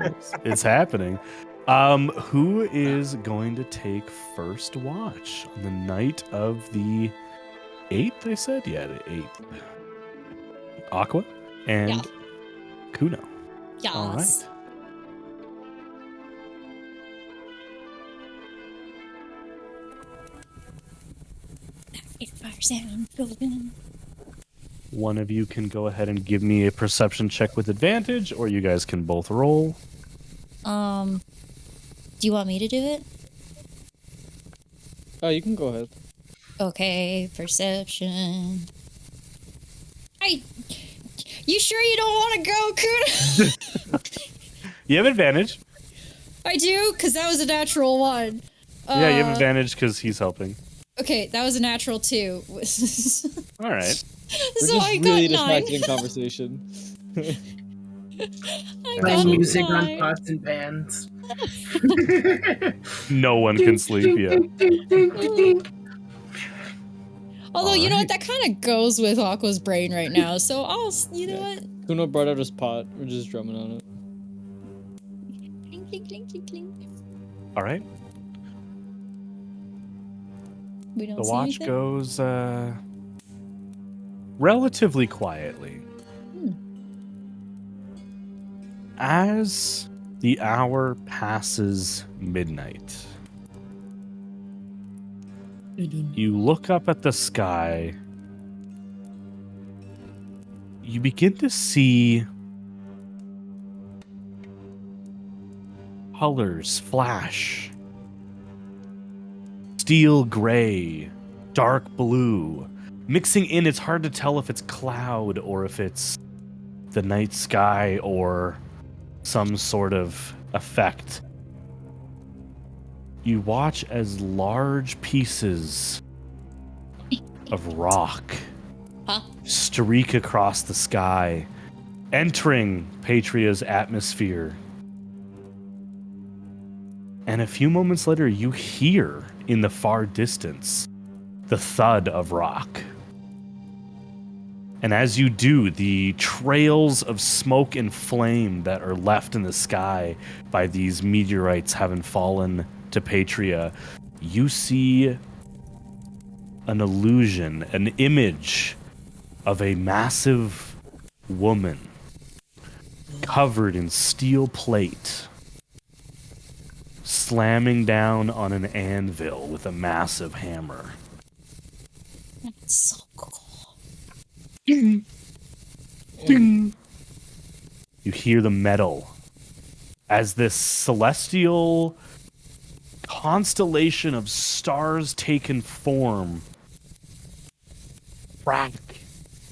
It's happening. Who is going to take first watch on the night of the 8th? I said, yeah, the 8th. Aqua and Yeah. Kuno. Yes. All right. Fire sound building. One of you can go ahead and give me a perception check with advantage, or you guys can both roll. Do you want me to do it? Oh, you can go ahead. Okay, perception. You sure you don't want to go, Kuno? You have advantage. I do, because that was a natural one. Yeah, you have advantage because he's helping. Okay, that was a natural 2. All right. We're So just I really got 9. distracted in conversation. I Playing got music on 9. pots and pans. No one can sleep yet. Although, you know what? Alright. That kind of goes with Aqua's brain right now. So you know what? Kuno brought out his pot. We're just drumming on it. Clink, clink, clink, clink, clink. All right. We don't The see watch anything? goes relatively quietly. As the hour passes midnight, you look up at the sky. You begin to see colors flash. Steel gray, dark blue. Mixing in, it's hard to tell if it's cloud or if it's the night sky or some sort of effect. You watch as large pieces of rock streak across the sky, entering Patria's atmosphere. And a few moments later, you hear in the far distance the thud of rock. And as you do, the trails of smoke and flame that are left in the sky by these meteorites having fallen to Patria, you see an illusion, an image of a massive woman covered in steel plate, slamming down on an anvil with a massive hammer. That's so cool. Ding! Ding! You hear the metal as this celestial constellation of stars taken form crack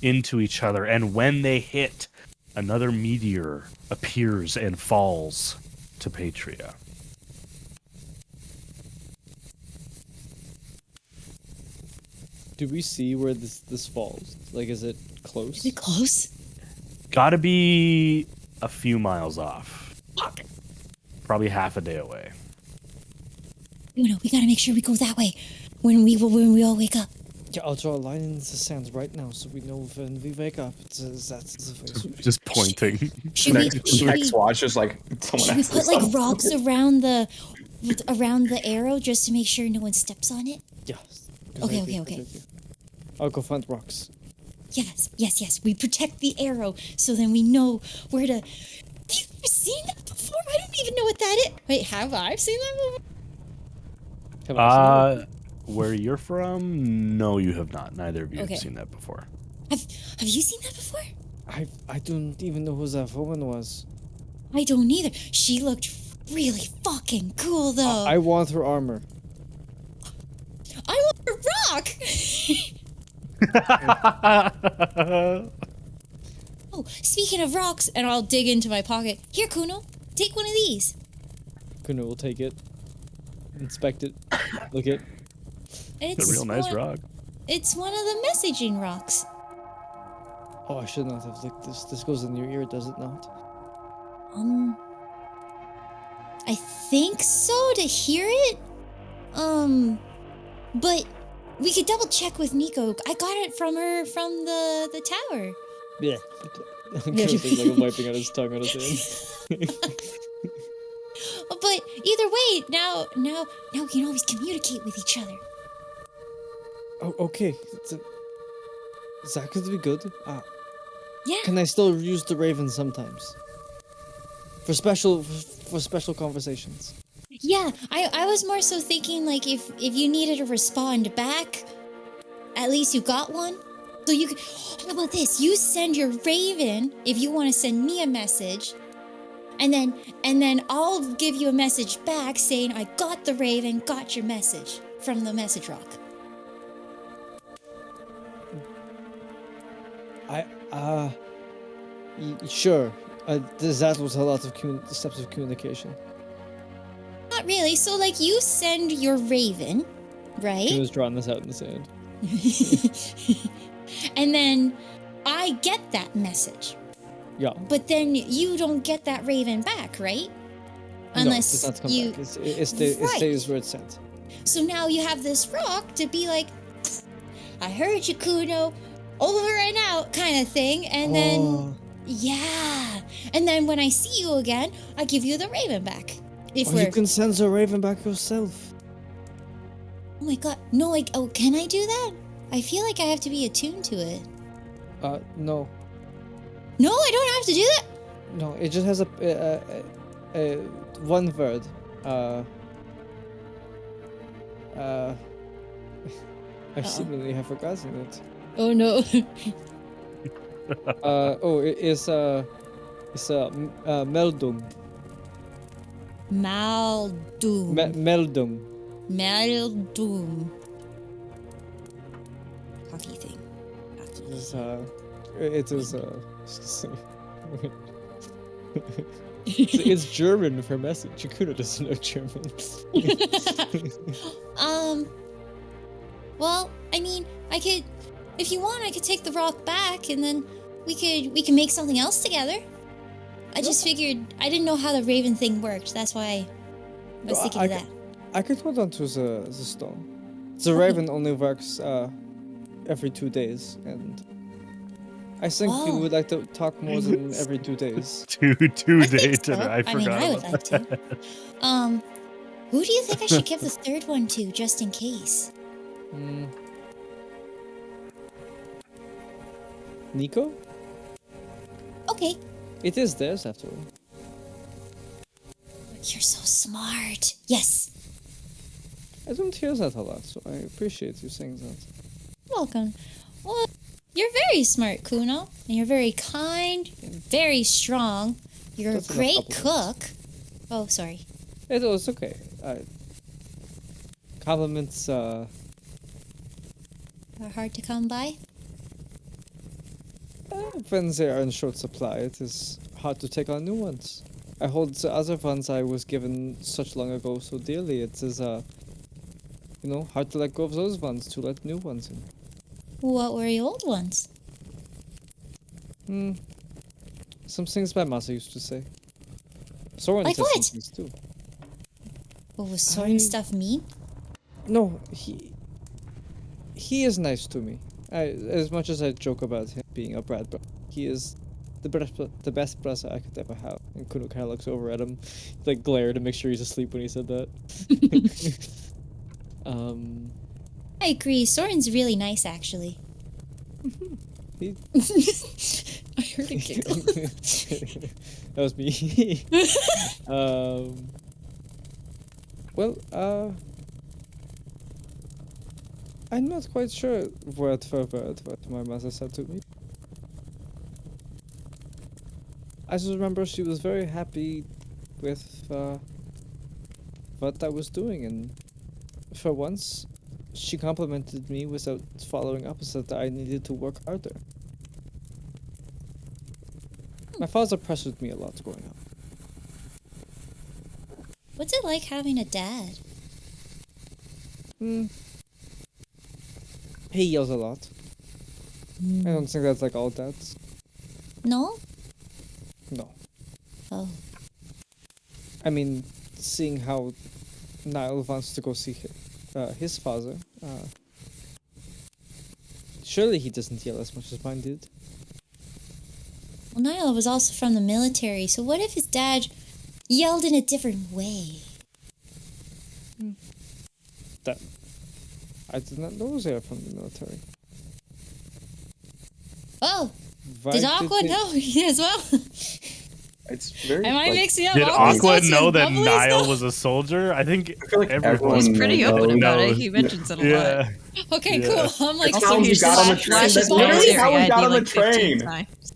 into each other, and when they hit, another meteor appears and falls to Patria. Do we see where this falls? Like, is it close? Is it close? Gotta be a few miles off. Probably half a day away. You know, we gotta make sure we go that way when we all wake up. Yeah, I'll draw a line in the sand right now so we know when we wake up. That's Just pointing. Should we Next watch is like someone should we else. put like rocks around the arrow just to make sure no one steps on it? Yeah. Okay. I'll go find rocks. Yes. We protect the arrow so then we know where to. Have you ever seen that before? I don't even know what that is. Wait, have I seen that before? Where you're from? No, you have not. Neither of you Okay. have seen that before. Have you seen that before? I don't even know who that woman was. I don't either. She looked really fucking cool though. I want her armor. I want a rock. Oh, speaking of rocks, and I'll dig into my pocket. Here, Kuno, take one of these. Kuno will take it, inspect it, look it. It's a real nice rock. It's one of the messaging rocks. Oh, I should not have licked this. This goes in your ear, does it not? I think so to hear it. But we could double check with Nico. I got it from her from the tower. Yeah. Kuno's like wiping out his tongue on his hand. But either way, now we can always communicate with each other. Oh, okay. Is that going to be good? Yeah. Can I still use the raven sometimes? For special conversations. Yeah, I was more so thinking like if you needed to respond back, at least you got one. So you could. How about this? You send your raven if you want to send me a message, and then I'll give you a message back saying I got the raven, got your message from the message rock. Sure. That was a lot of steps of communication. Not really. So like you send your raven, Right? He was drawing this out in the sand. And then I get that message. Yeah. But then you don't get that raven back, right? No, it Unless does not come you. back. It stays where it's sent. So now you have this rock to be like, I heard you, Kuno, over and out kind of thing. And then, yeah. And then when I see you again, I give you the raven back. If you can send the raven back yourself. Oh my god. No, like, oh, can I do that? I feel like I have to be attuned to it. No. No, I don't have to do that? No, it just has a one word. I seemingly have forgotten it. Oh no. It's meldum. Maldum. Meldum. Maldum. Hockey thing. It is it's German for message. Kuno doesn't know German. Well, I mean, I could, if you want, I could take the rock back, and then we can make something else together. I just figured I didn't know how the raven thing worked. That's why I was thinking of that. I could hold on to the stone. The raven only works every 2 days, and I think we would like to talk more than every 2 days. two days. So. I forgot. I mean, I would about like to. Who do you think I should give the third one to, just in case? Nico? Okay. It is theirs after all. You're so smart. Yes. I don't hear that a lot, so I appreciate you saying that. Welcome. Well, you're very smart, Kuno. And you're very kind. You're very strong. You're a great cook. Oh, sorry. It's okay. Compliments are hard to come by. When they are in short supply, it is hard to take on new ones. I hold the other ones I was given such long ago so dearly. It is, hard to let go of those ones to let new ones in. What were your old ones? Some things my mother used to say. Soren like says what? some things too. What was Soren stuff mean? No, he is nice to me. As much as I joke about him being a bad brother, he is the best brother I could ever have. And Kuno kind of looks over at him, like glare to make sure he's asleep when he said that. I agree. Soren's really nice, actually. I heard a giggle. That was me. I'm not quite sure word for word what my mother said to me. I just remember she was very happy with what I was doing, and for once, she complimented me without following up, said that I needed to work harder. My father pressured me a lot growing up. What's it like having a dad? He yells a lot. I don't think that's like all dads. No? No. Oh. I mean, seeing how Niall wants to go see his father, surely he doesn't yell as much as mine did. Well, Niall was also from the military, so what if his dad yelled in a different way? That I did not know they are from the military. Oh, Why did Aqua know as well? It's very. Am I mixing up? Did Aqua's Aqua notes know and that Bubbly's Niall notes? was a soldier? I think I feel like everyone He's pretty open about it. knows. He mentions it a lot. Yeah. Okay, Yeah. cool. I'm like, That's how we he's got on the just train. flashes That's literally military how we ID got on the like 15 train. times.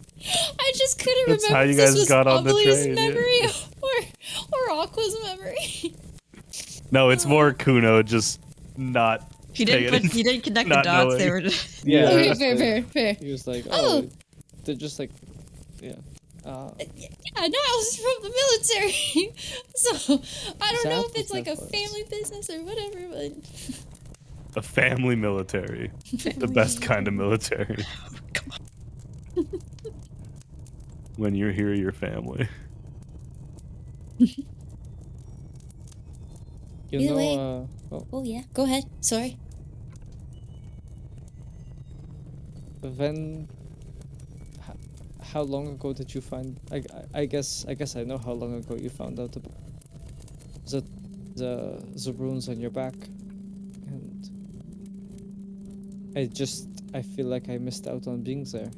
I just couldn't That's remember how you if this guys was got on the Bubbly's train, yeah. memory or Aqua's memory. No, it's more Kuno just not. He didn't connect the Not dots. They knowing. were just Yeah. Okay, fair. He was like, Oh. they're just like, yeah. Yeah, Niall's from the military, so I don't know if it's like a That family business or whatever, but A family military. The best kind of military. Come on. When you're here, you're family. Either way. Well, Oh yeah, go ahead. Sorry. then how long ago did you find? I guess I know how long ago you found out about the runes on your back, and I feel like I missed out on being there.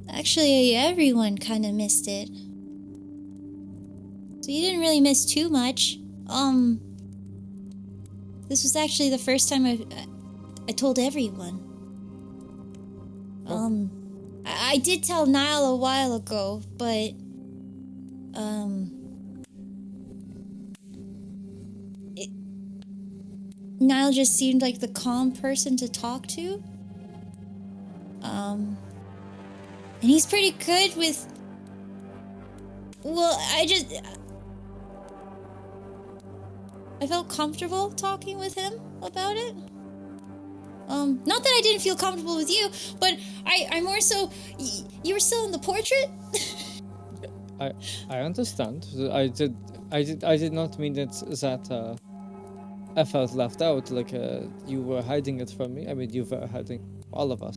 Actually, everyone kind of missed it. So you didn't really miss too much. This was actually the first time I told everyone. I did tell Niall a while ago, but Niall just seemed like the calm person to talk to. And he's pretty good with. Well, I felt comfortable talking with him about it. Not that I didn't feel comfortable with you, but I more so. You were still in the portrait. I understand. I did not mean that I felt left out. Like you were hiding it from me. I mean, you were hiding all of us,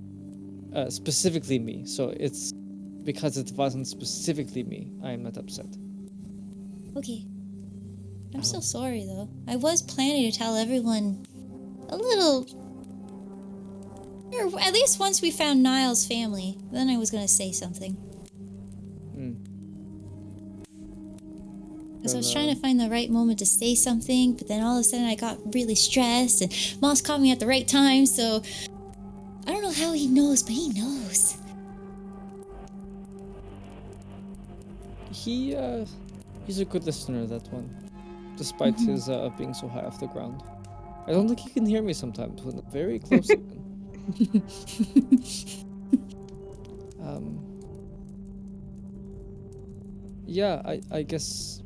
specifically me. So it's because it wasn't specifically me. I am not upset. Okay. I'm so sorry, though. I was planning to tell everyone a little... Or at least once we found Niall's family. Then I was going to say something. Because I was trying to find the right moment to say something, but then all of a sudden I got really stressed, and Moss caught me at the right time, so... I don't know how he knows, but he knows. He's a good listener, that one. Despite his being so high off the ground. I don't think he can hear me sometimes when I'm very close to him. Yeah, I guess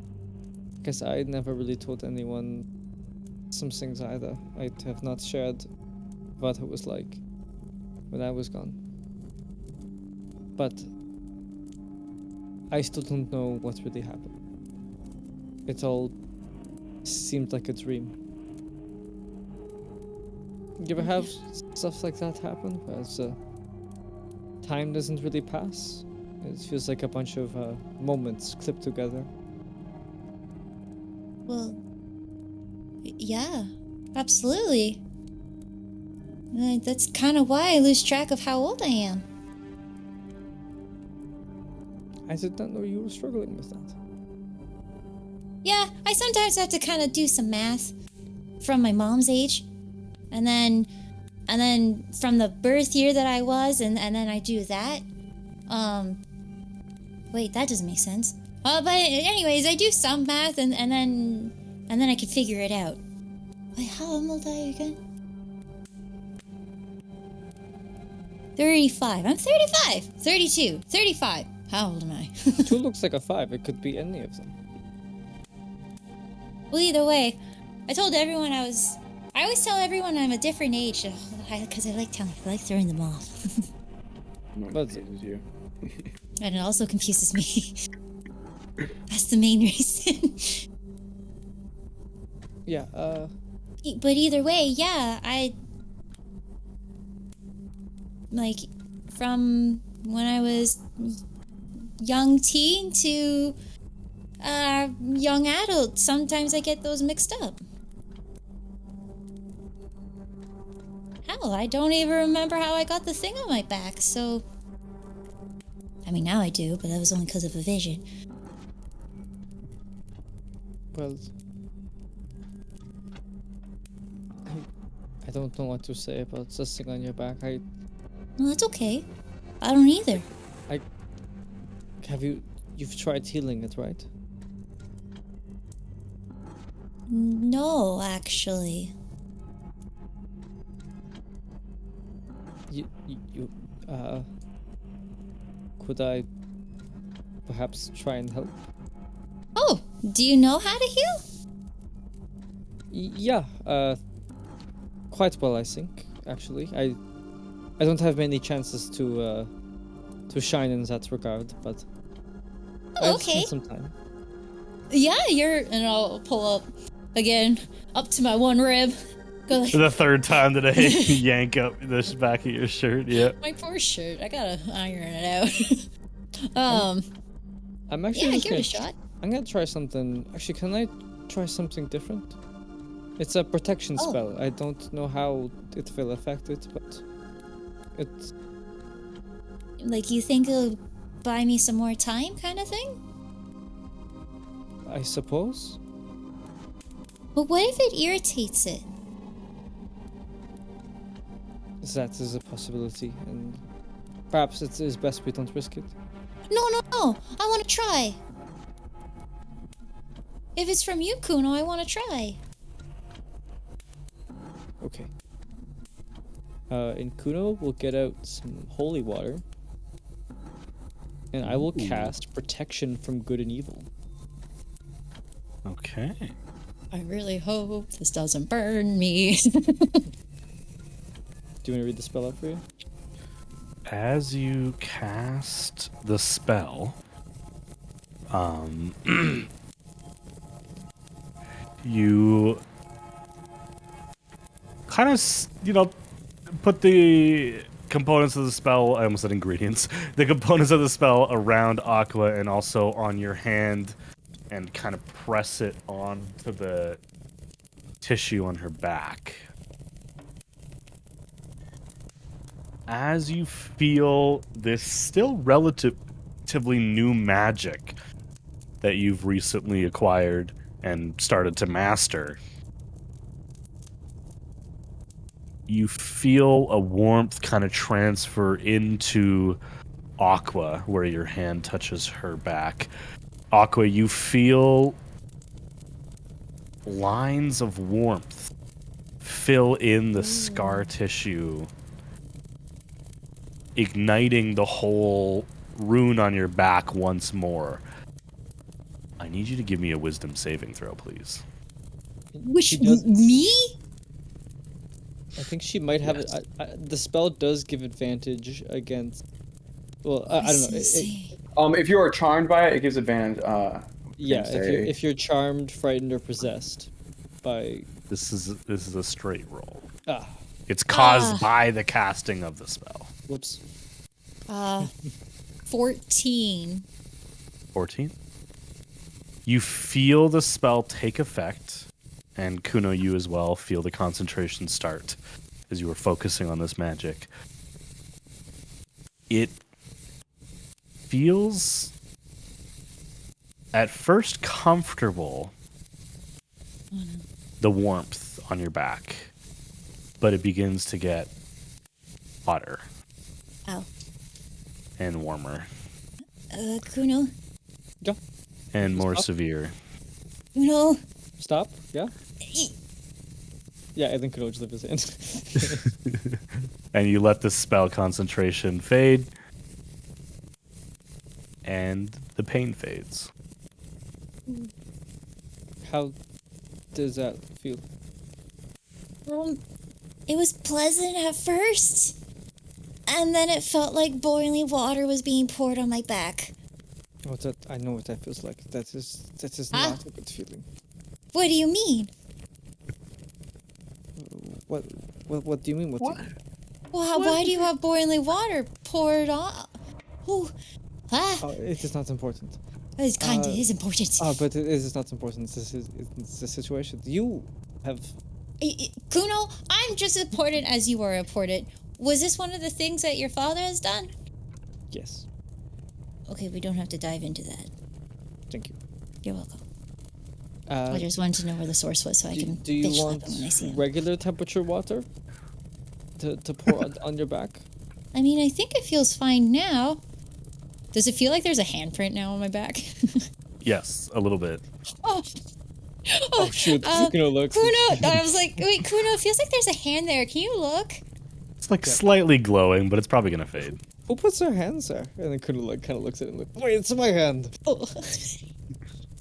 I never really told anyone some things either. I have not shared what it was like when I was gone. But I still don't know what really happened. It all seemed like a dream. You ever have stuff like that happen, where time doesn't really pass? It feels like a bunch of moments clipped together. Well, yeah, absolutely. That's kind of why I lose track of how old I am. I did not know you were struggling with that. Yeah, I sometimes have to kind of do some math from my mom's age. And then from the birth year that I was, and then I do that. Wait, that doesn't make sense. But anyways, I do some math, and then I can figure it out. Wait, how old are you again? 35. I'm 35. 32. 35. How old am I? 2 looks like a 5. It could be any of them. Well, either way, I told everyone I always tell everyone I'm a different age, because I like throwing them off. But you. And it also confuses me. That's the main reason. yeah, But either way, yeah, from when I was young teen to young adult, sometimes I get those mixed up. Hell, I don't even remember how I got the thing on my back, so... I mean, now I do, but that was only because of a vision. well... I don't know what to say about this thing on your back. Well, that's okay. I don't either. You've tried healing it, right? No, actually. Could I perhaps try and help? Oh, do you know how to heal? Yeah, quite well, I think. Actually, I don't have many chances to shine in that regard, but Oh, I've spent okay. some time. Yeah, and I'll pull up again, up to my one rib. Go like, The third time that I yank up the back of your shirt. Yeah. my poor shirt. I gotta iron it out. I'm actually Yeah, just give it gonna a shot. I'm gonna try something. Actually, can I try something different? It's a protection Oh. spell. I don't know how it will affect it, but it's Like, you think it'll buy me some more time, kind of thing? I suppose. But what if it irritates it? That is a possibility, and perhaps it is best we don't risk it. No. I want to try. If it's from you, Kuno, I want to try. Okay. And Kuno will get out some holy water, and I will cast protection from good and evil. Okay. I really hope this doesn't burn me. Do you want to read the spell out for you? As you cast the spell, you kind of, put the components of the spell, I almost said ingredients, the components of the spell around Aqua and also on your hand and kind of press it onto the tissue on her back. As you feel this still relatively new magic that you've recently acquired and started to master, you feel a warmth kind of transfer into Aqua where your hand touches her back. Aqua, you feel lines of warmth fill in the scar tissue, igniting the whole rune on your back once more. I need you to give me a wisdom saving throw, please. Which, does- me? I think she might have it. The spell does give advantage against. Well, I don't know. If you are charmed by it, it gives advantage. Yeah, say- if you're charmed, frightened, or possessed by This is a straight roll. ah, It's caused by the casting of the spell. whoops. 14. 14. You feel the spell take effect, and Kuno, you as well feel the concentration start as you were focusing on this magic. It feels at first comfortable, the warmth on your back, but it begins to get hotter Ow. and warmer Kuno? Yeah. and more Stop. severe. Kuno? Stop. Yeah. Yeah, I think Kuno just left his hand. And you let the spell concentration fade, and the pain fades. How does that feel? It was pleasant at first. And then it felt like boiling water was being poured on my back. Oh, that I know what that feels like. That is Huh? not a good feeling. What do you mean? What do you mean? What? Do you mean? Well, why do you have boiling water poured on? Ooh. Oh, it is not important. It kind of is important. But it is not important. It's the situation. You have. Kuno, I'm just as important as you are important. Was this one of the things that your father has done? Yes. Okay, we don't have to dive into that. Thank you. You're welcome. I just wanted to know where the source was so I can Do you bitch slap want him when I see him. regular temperature water to pour on your back? I mean, I think it feels fine now. Does it feel like there's a handprint now on my back? Yes, a little bit. Oh. Oh shoot! Kuno looks. Kuno, I was like, wait, Kuno, it feels like there's a hand there. Can you look? It's like slightly glowing, but it's probably gonna fade. Who puts their hands there? And then Kuno kind of looks at it and like, wait, it's my hand. Oh.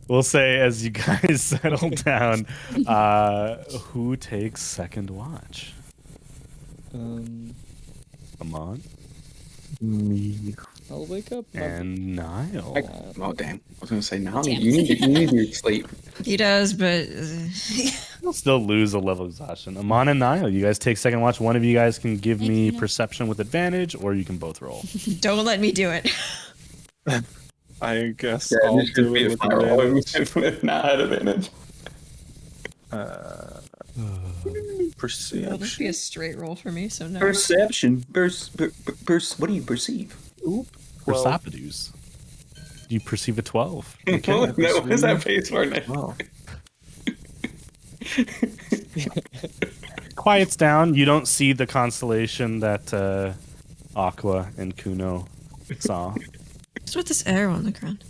we'll say as you guys settle down, who takes second watch? Come on. Me. I'll wake up. And Niall. Oh damn! I was gonna say now you need your sleep. He does, but You'll still lose a level of exhaustion. Amon and Niall, you guys take second watch. One of you guys can give me perception with advantage, or you can both roll. don't let me do it. I guess I'll do it with advantage. Not advantage. Perception. It'll just be a straight roll for me, so no. Perception. What do you perceive? Percepidus. You perceive a 12. Okay. No, what's that face for now? Wow. Quiets down. You don't see the constellation that Aqua and Kuno saw. What's with this arrow on the ground?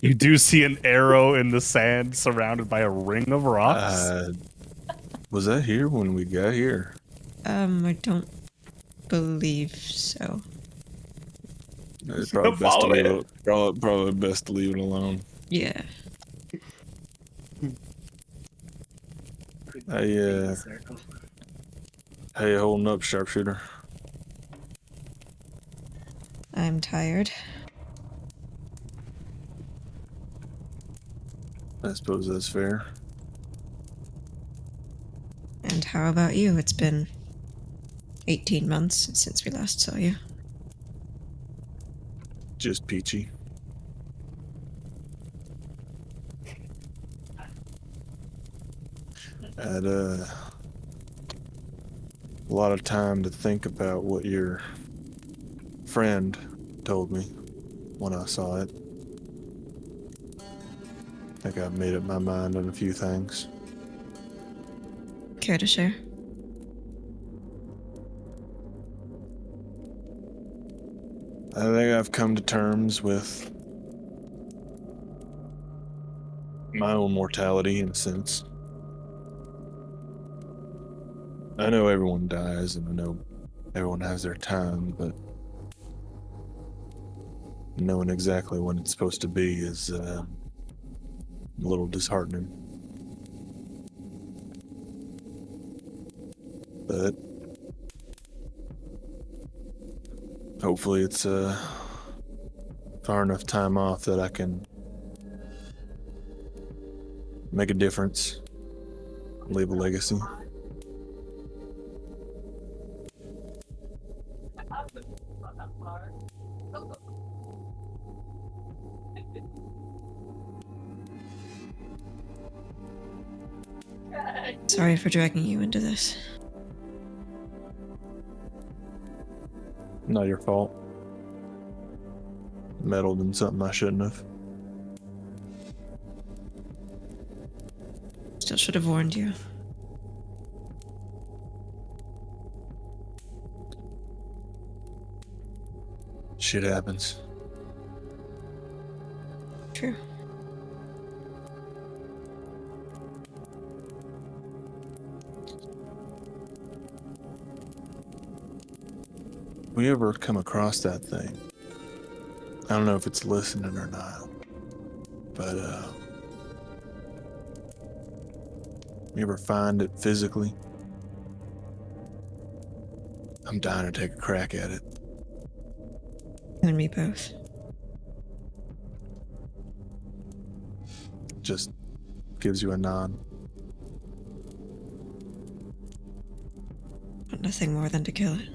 You do see an arrow in the sand surrounded by a ring of rocks. Was that here when we got here? I don't believe so. It's probably best, to leave it, probably best to leave it alone. Yeah. Hey, how you holding up, sharpshooter? I'm tired. I suppose that's fair. And how about you? It's been 18 months since we last saw you. Just peachy. Had a lot of time to think about what your friend told me when I saw it. I think I've made up my mind on a few things. Care to share? I think I've come to terms with my own mortality in a sense. I know everyone dies and I know everyone has their time, but knowing exactly when it's supposed to be is a little disheartening. But hopefully it's far enough time off that I can make a difference, leave a legacy. Sorry for dragging you into this. Not your fault. Meddled in something I shouldn't have. Still should have warned you. Shit happens. True. We ever come across that thing? I don't know if it's listening or not, but you ever find it physically? I'm dying to take a crack at it. You and me both. Just gives you a nod. Want nothing more than to kill it.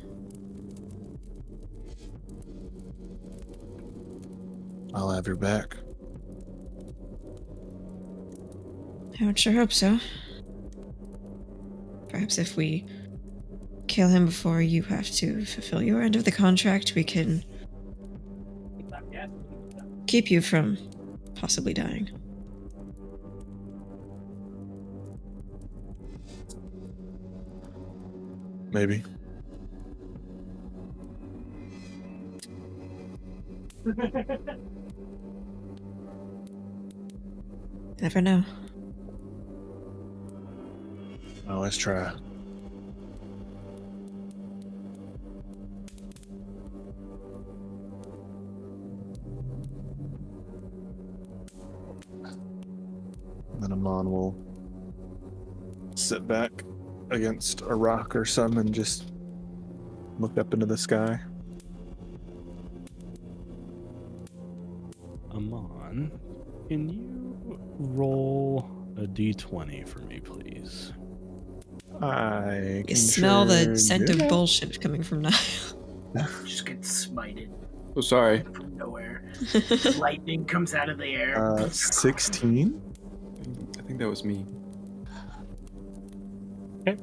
I'll have your back. I would sure hope so. Perhaps if we kill him before you have to fulfill your end of the contract, we can keep you from possibly dying. Maybe. Never know. I always try. Amon will sit back against a rock or something and just look up into the sky. Amon, can you roll a d20 for me, please? I You can smell the sure scent do of that. bullshit coming from Niall. Just get smited Oh, sorry. from nowhere. Lightning comes out of the air. 16. I think that was me. Okay.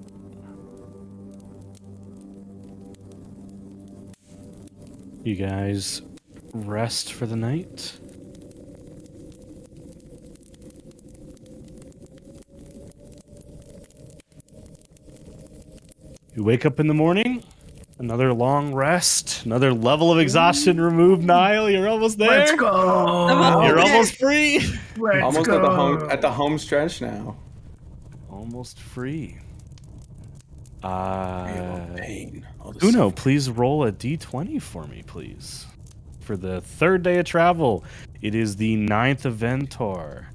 You guys rest for the night. You wake up in the morning, another long rest, another level of exhaustion removed, Niall. You're almost there. Let's go. You're almost free. Let's Almost go. at the home stretch now. Almost free. Pain. Uno, please roll a d20 for me, please. For the third day of travel, it is the 9th of Ventor,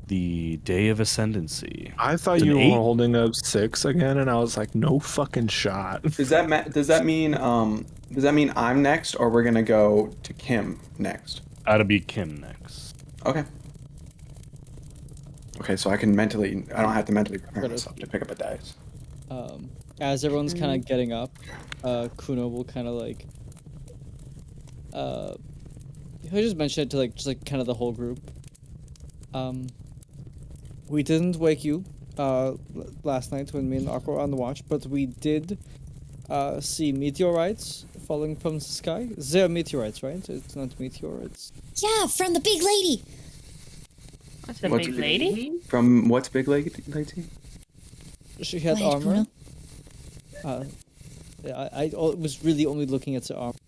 the day of ascendancy. I thought It's an you were 8. holding a 6 again, and I was like, no fucking shot. Does that mean I'm next, or we're gonna go to Kim next? That'll be Kim next. Okay. Okay, so I don't have to mentally prepare myself to pick up a dice. As everyone's kind of getting up, Kuno will kind of like, he'll just mention it to just kind of the whole group. We didn't wake you, last night when me and Aqua were on the watch, but we did, see meteorites falling from the sky. They're meteorites, right? It's not meteorites. Yeah, from the big lady. What's a What's big big lady? From what's big lady? She had Go ahead, armor. I was really only looking at the armor.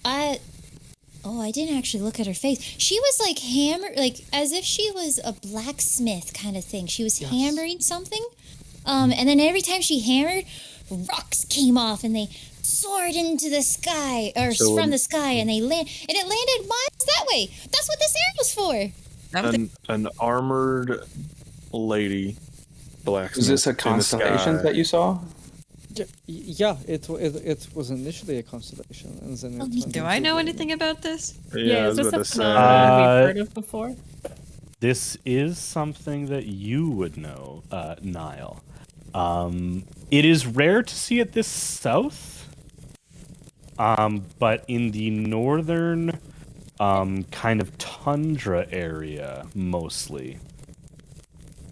I didn't actually look at her face. She was like as if she was a blacksmith kind of thing. She was hammering something. And then every time she hammered, rocks came off and they soared into the sky, or from the sky, and it landed miles that way. That's what this arrow's for. An armored lady, blacksmith. Is this a in the constellation sky. that you saw? Yeah, it was initially a constellation, and then it turned Do I into know a- anything about this? Yeah, I is was this about a to say. phenomenon we've heard of before? This is something that you would know, Niall. It is rare to see it this south, but in the northern kind of tundra area, mostly.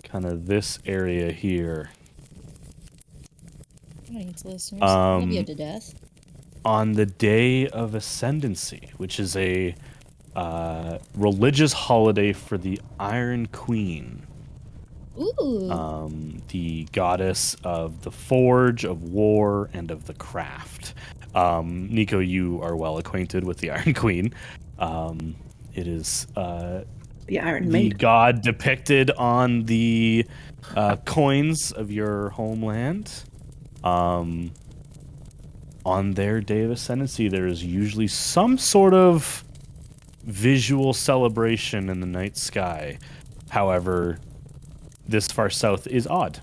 Kind of this area here. Audience listeners, love you to death. On the day of Ascendancy, which is a religious holiday for the Iron Queen. Ooh. The goddess of the forge, of war, and of the craft. Nico, you are well acquainted with the Iron Queen. It is The Iron the Maiden. god depicted on the coins of your homeland. On their day of ascendancy, there is usually some sort of visual celebration in the night sky. However, this far south is odd.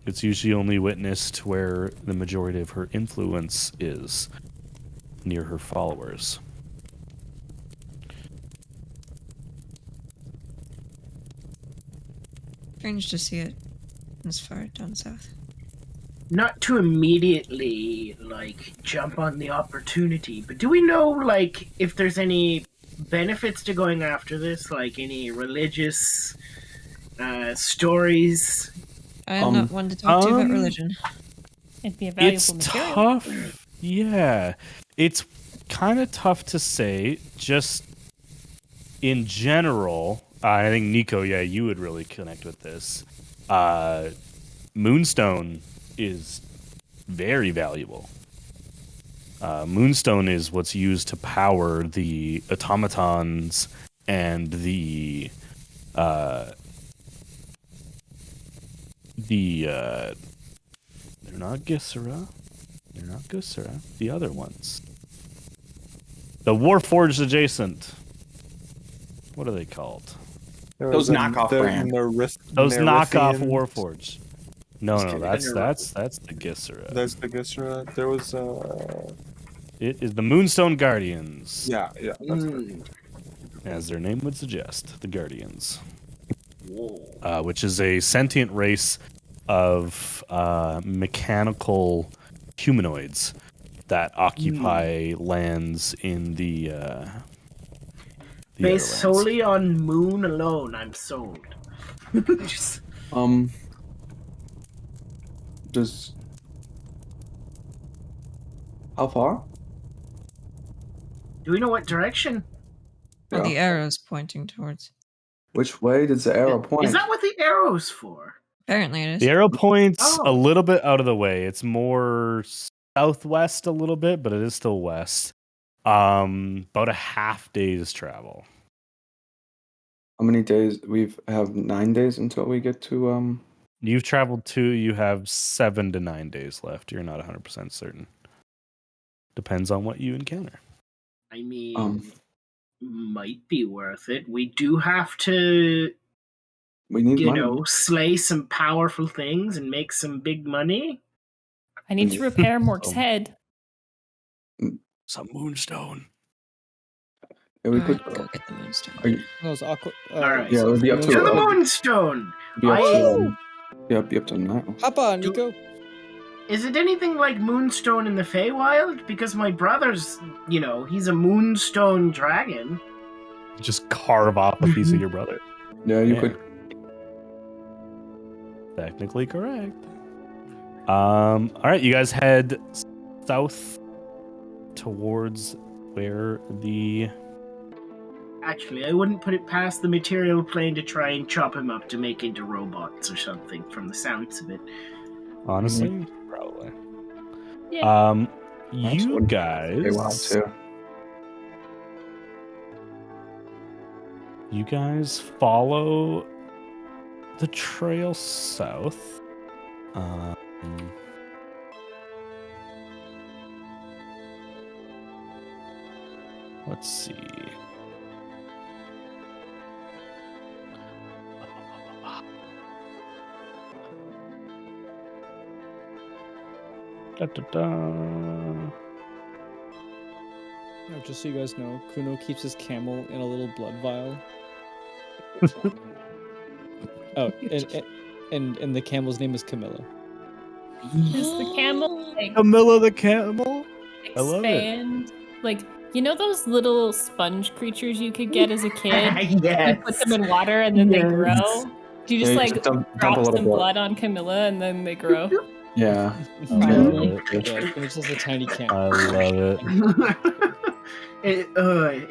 It's usually only witnessed where the majority of her influence is, near her followers. Strange to see it this far down south. Not to immediately jump on the opportunity, but do we know if there's any benefits to going after this, any religious stories? I am not one to talk to you about religion. It'd be a valuable It's material. tough. Yeah. It's kind of tough to say. Just in general, I think, Nico, yeah, you would really connect with this. Moonstone is very valuable. Moonstone is what's used to power the automatons and they're not Gissera. They're not Gissera. The other ones. The Warforged adjacent. What are they called? Those knockoff brands. Those knockoff Nerifian- Warforged. No, Just no, kidding. that's the Gissera. That's the Gissera. There was It is the Moonstone Guardians. yeah. That's right. As their name would suggest, the Guardians. Which is a sentient race of mechanical humanoids that occupy lands in the Based other lands. solely on moon alone, I'm sold. Just- Does how far? Do we know what direction? Well, Yeah. the arrow's pointing towards. Which way does the arrow point? Is that what the arrow's for? Apparently it is. The arrow points Oh. a little bit out of the way. It's more southwest a little bit, but it is still west. About a half day's travel. How many days? We have 9 days until we get to You've traveled 2, you have 7 to 9 days left. You're not 100% certain. Depends on what you encounter. I mean, might be worth it. We do have to, we need money. slay some powerful things and make some big money. I need to repair Mork's head. Some moonstone. Yeah, we Alright, could go get the moonstone. Are you- No, it's aqua. Alright. Yeah, it would be up To the to moonstone! be up I- to be up to now. Hop on, Nico. Is it anything like Moonstone in the Feywild? Because my brother's, he's a Moonstone dragon. Just carve off a piece of your brother. Yeah, you Yeah. could. Technically correct. All right, you guys head south towards where the Actually, I wouldn't put it past the material plane to try and chop him up to make into robots or something, from the sounds of it. honestly probably. Yeah. You guys. They want to. You guys follow the trail south. Let's see. Da, da, da. Just so you guys know, Kuno keeps his camel in a little blood vial. Oh, and the camel's name is Camilla. Is the camel like Camilla the camel? I love it. expand? Like, those little sponge creatures you could get as a kid? You Yes. put them in water and then they Yes. grow? Do you just Yeah, you just dump a drop little some blood. blood on Camilla and then they grow? Yeah. Probably. Yeah, it's just a tiny camel. I love it.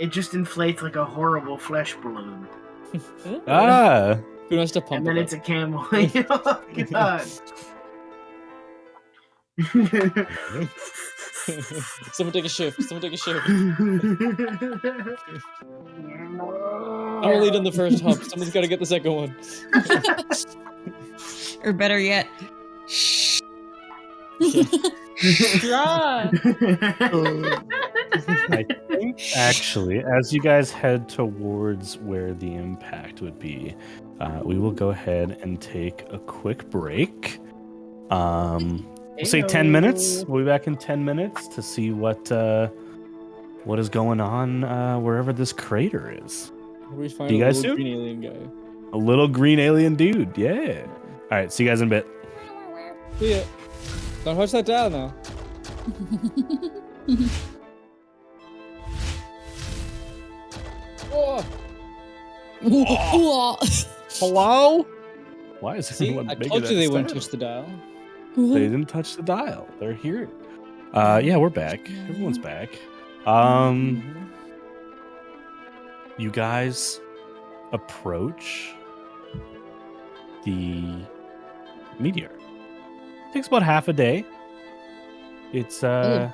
It just inflates like a horrible flesh balloon. Ah, Kuno has to pump And then it it's a camel. Oh, God. up. Someone take a shift. I'm only done the first hump. Someone's got to get the second one. Or better yet, Draw! I think actually, as you guys head towards where the impact would be, we will go ahead and take a quick break. We'll say 10 minutes. We'll be back in 10 minutes to see what is going on wherever this crater is. We find Do you a guys little do? green alien guy. A little green alien dude, yeah. All right, see you guys in a bit. See ya. Don't touch that dial now. Oh, Hello? Why is see, everyone I making told that you they wouldn't sound? touch the dial. They didn't touch the dial. They're here. Yeah, we're back. Everyone's back. You guys approach the meteor. It takes about half a day. It's a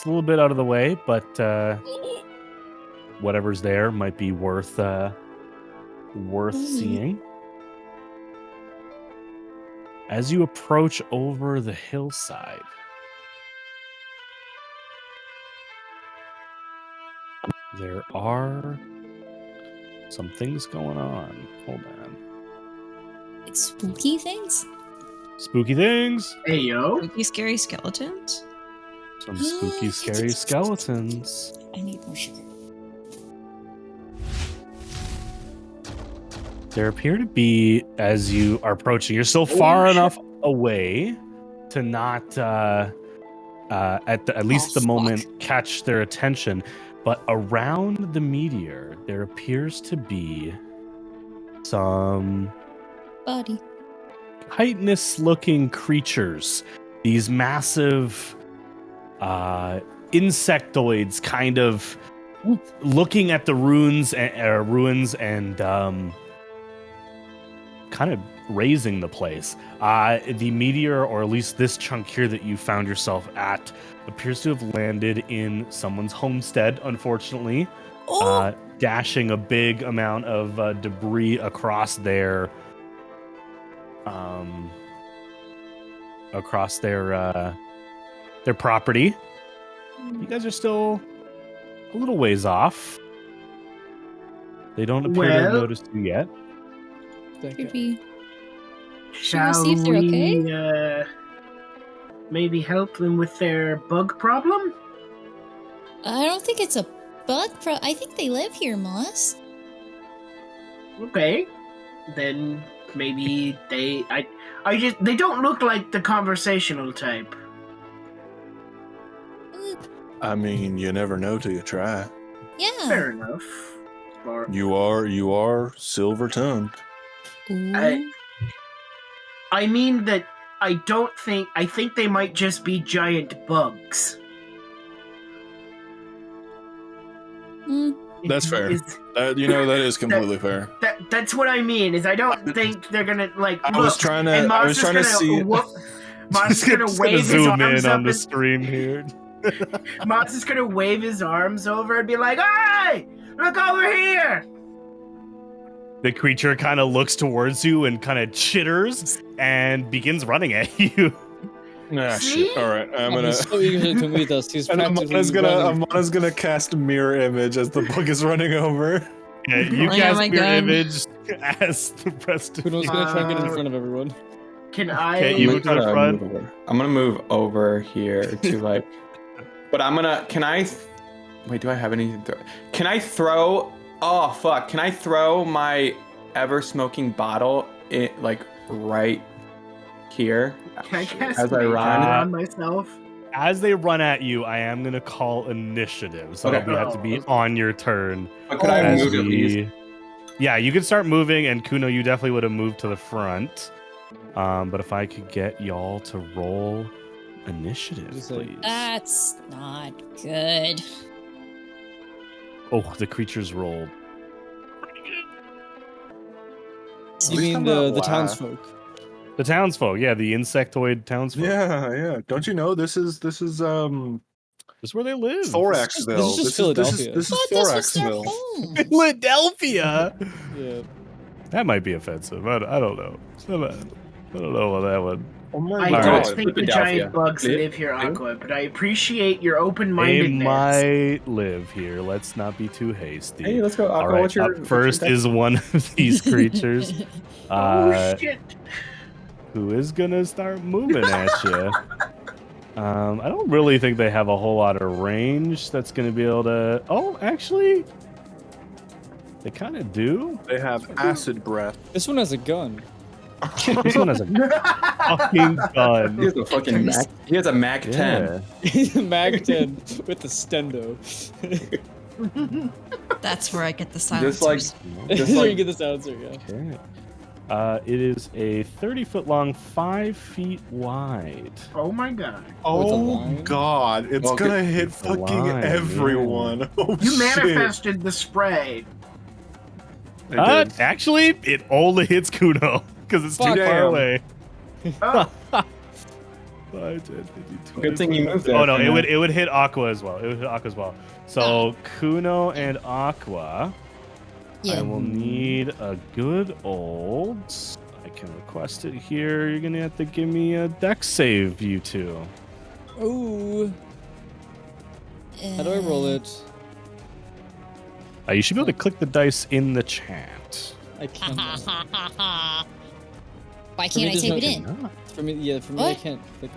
little bit out of the way, but whatever's there might be worth seeing. As you approach over the hillside, there are some things going on. Hold on. Like spooky things? Spooky things. Hey yo. Spooky, scary skeletons. Some spooky, scary skeletons. I need more sugar. There appear to be, as you are approaching, you're still far enough away to not, at least the moment, catch their attention. But around the meteor, there appears to be some Body. chitinous-looking creatures. These massive insectoids, kind of looking at the ruins and kind of raising the place. The meteor, or at least this chunk here that you found yourself at, appears to have landed in someone's homestead, unfortunately. Dashing a big amount of debris across their property. You guys are still a little ways off. They don't appear to have noticed you yet. Could we Shall see if they're we okay? Maybe help them with their bug problem? I don't think it's a bug I think they live here, Moss. Okay. Then maybe they don't look like the conversational type. I mean, you never know till you try. Yeah. Fair enough. Or, You are silver-tongued. Ooh. I mean that I think they might just be giant bugs. Mm. That's fair. Is- That is completely fair. That's what I mean. Is I don't think they're gonna like. I was trying to- I was trying to see- Moss is gonna Just wave his zoom arms in up on the and stream here. Moss is gonna wave his arms over and be like, "Hey, look over here!" The creature kind of looks towards you and kind of chitters and begins running at you. Nah, shit. All right, I'm gonna. He's so eager to meet us. He's And practically running. Amana's gonna cast mirror image as the book is running over. Yeah, you Pulling out cast my your gun. image as the rest of Kuno's you. gonna try and get in front of everyone. Can I? Okay, you move to the front. I'm gonna move over here to like, but can I? Wait, do I have anything? Can I throw? Oh fuck! Can I throw my ever smoking bottle like right here Can I cast as I Mage run? Hand on myself? As they run at you, I am going to call initiative. So Okay. it'll have to be on your turn. But could I as move at least? Yeah, you can start moving, and Kuno, you definitely would have moved to the front. But if I could get y'all to roll initiative, Just say- please. That's not good. Oh, the creatures rolled. You mean the townsfolk? The townsfolk, yeah, the insectoid townsfolk. Yeah. Don't you know this is This is where they live. Thoraxville? This is just Philadelphia. This is But this was their Thoraxville. home. Philadelphia. Yeah. That might be offensive. I don't know. I don't know about that one. Oh my I All don't right. think the Philadelphia. giant bugs Yeah. live here, Aqua, but I appreciate your They open-mindedness. might live here. Let's not be too hasty. Hey, let's go. All Aqua, right, what's your, up first is one of these creatures, Oh shit! who is gonna start moving at you. I don't really think they have a whole lot of range that's gonna be able to. Oh, actually, they kind of do. They have acid breath. This one has a gun. This one has a fucking He gun. has a fucking Mac. He has a Mac 10. Yeah. Mag 10 with the stendo. That's where I get the Just like, silencers. just There you like get the silencer, yeah. Okay. It is a 30-foot long, 5 feet wide. Oh my god! With a Oh line? god, it's Well, gonna good- hit the fucking line, everyone. Oh, You shit. manifested the spray. I did. Actually, it only hits Kuno because it's too Fuck. far Damn. away. Oh, 5, 10, 15, 20, Good thing you moved that. Oh no, thing. it would hit Aqua as well. It would hit Aqua as well. So Kuno and Aqua, I Yeah. will need a good old. I can request it here. You're gonna have to give me a dex save, you two. Ooh. How do I roll it? You should be able to click the dice in the chat. I can't. Why can't I type it in? For me, I What? can't click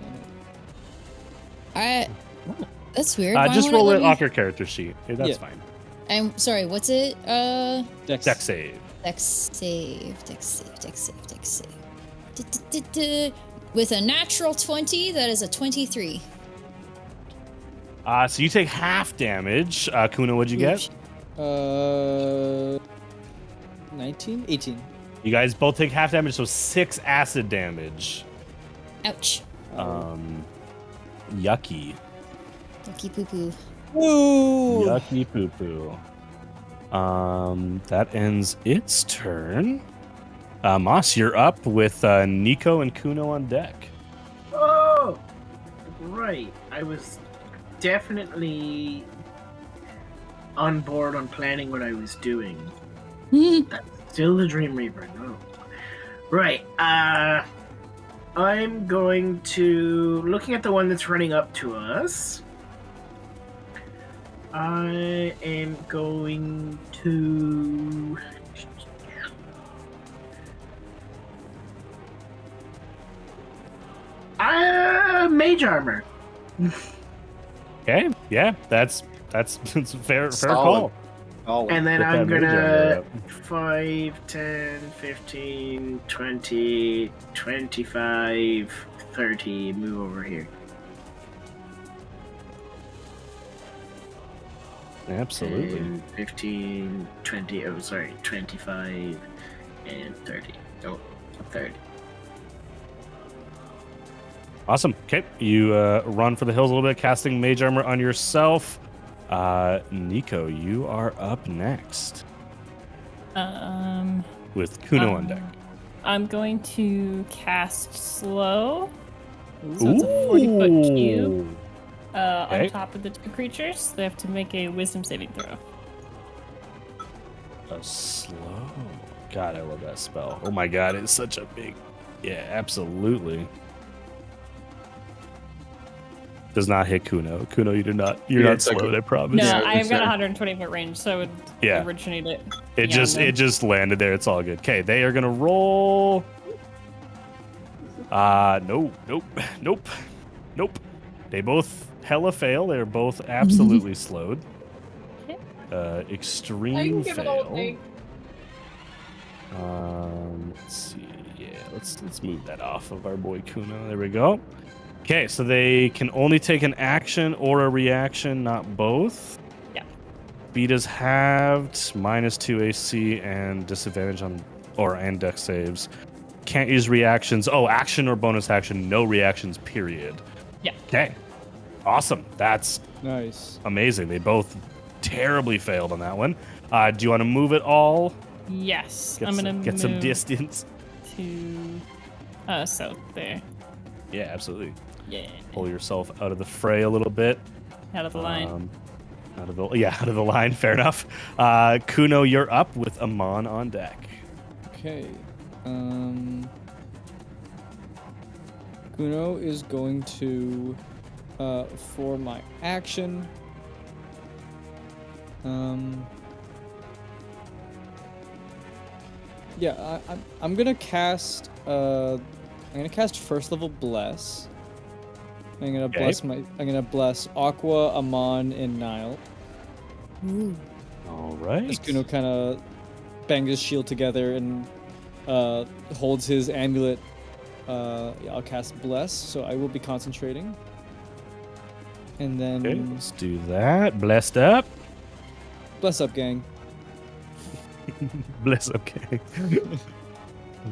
on it. That's weird. Why Just won't roll let it me- off your character sheet. Yeah, that's Yeah. fine. I'm sorry, what's it? Dex. Dex save. Dex save. With a natural 20, that is a 23. So you take half damage. Kuna, what'd you get? 19? 18. You guys both take half damage, so 6 acid damage. Ouch. Yucky. Yucky poo poo. Woo! Yucky poo poo. That ends its turn. Moss, you're up with Nico and Kuno on deck. Oh, right. I was definitely on board on planning what I was doing. That's still the Dream Reaper. No. Right. I'm going to, looking at the one that's running up to us, I am going to mage armor. Okay, yeah, that's a fair Solid. call. And then Put I'm that mage armor gonna up. 5, 10, 15, 20, 25, 30, move over here. Absolutely. 10, 15, 20, 25, and 30. Oh, 30. Awesome. Okay, you run for the hills a little bit, casting mage armor on yourself. Nico, you are up next with Kuno on deck. I'm going to cast slow. So it's a 40-foot cube Okay. on top of the two creatures. They have to make a wisdom saving throw. A slow. God, I love that spell. Oh my god, it's such a big. Yeah, absolutely. Does not hit Kuno. Kuno, you do not. You're not it's like slowed. a- I promise. No, Yeah, I've got sorry. 120 foot range, so I would Yeah. originate it. It beyond them. just landed there. It's all good. Okay, they are gonna roll. Nope. They both hella fail. They're both absolutely slowed. Extreme fail. Let's see. Yeah, let's move that off of our boy Kuno. There we go. Okay, so they can only take an action or a reaction, not both. Yeah. Speed is halved, -2 AC, and disadvantage on and dex saves. Can't use reactions. Oh, action or bonus action, no reactions, period. Yeah. Okay. Awesome. That's Nice. amazing. They both terribly failed on that one. Do you want to move it all? Yes, Get I'm some, gonna get some move distance. to south there. Yeah, absolutely. Yeah, Pull yourself out of the fray a little bit. out of the line. Out of the line. Fair enough. Kuno, you're up with Amon on deck. Okay. Kuno is going to, for my action, yeah, I'm gonna cast, first level bless. I'm gonna bless Aqua, Amon, and Nile. Ooh. All right. As Kuno kind of bangs his shield together and holds his amulet. I'll cast Bless, so I will be concentrating. And then Okay, let's do that. Blessed up. Bless up, gang. Bless up, okay.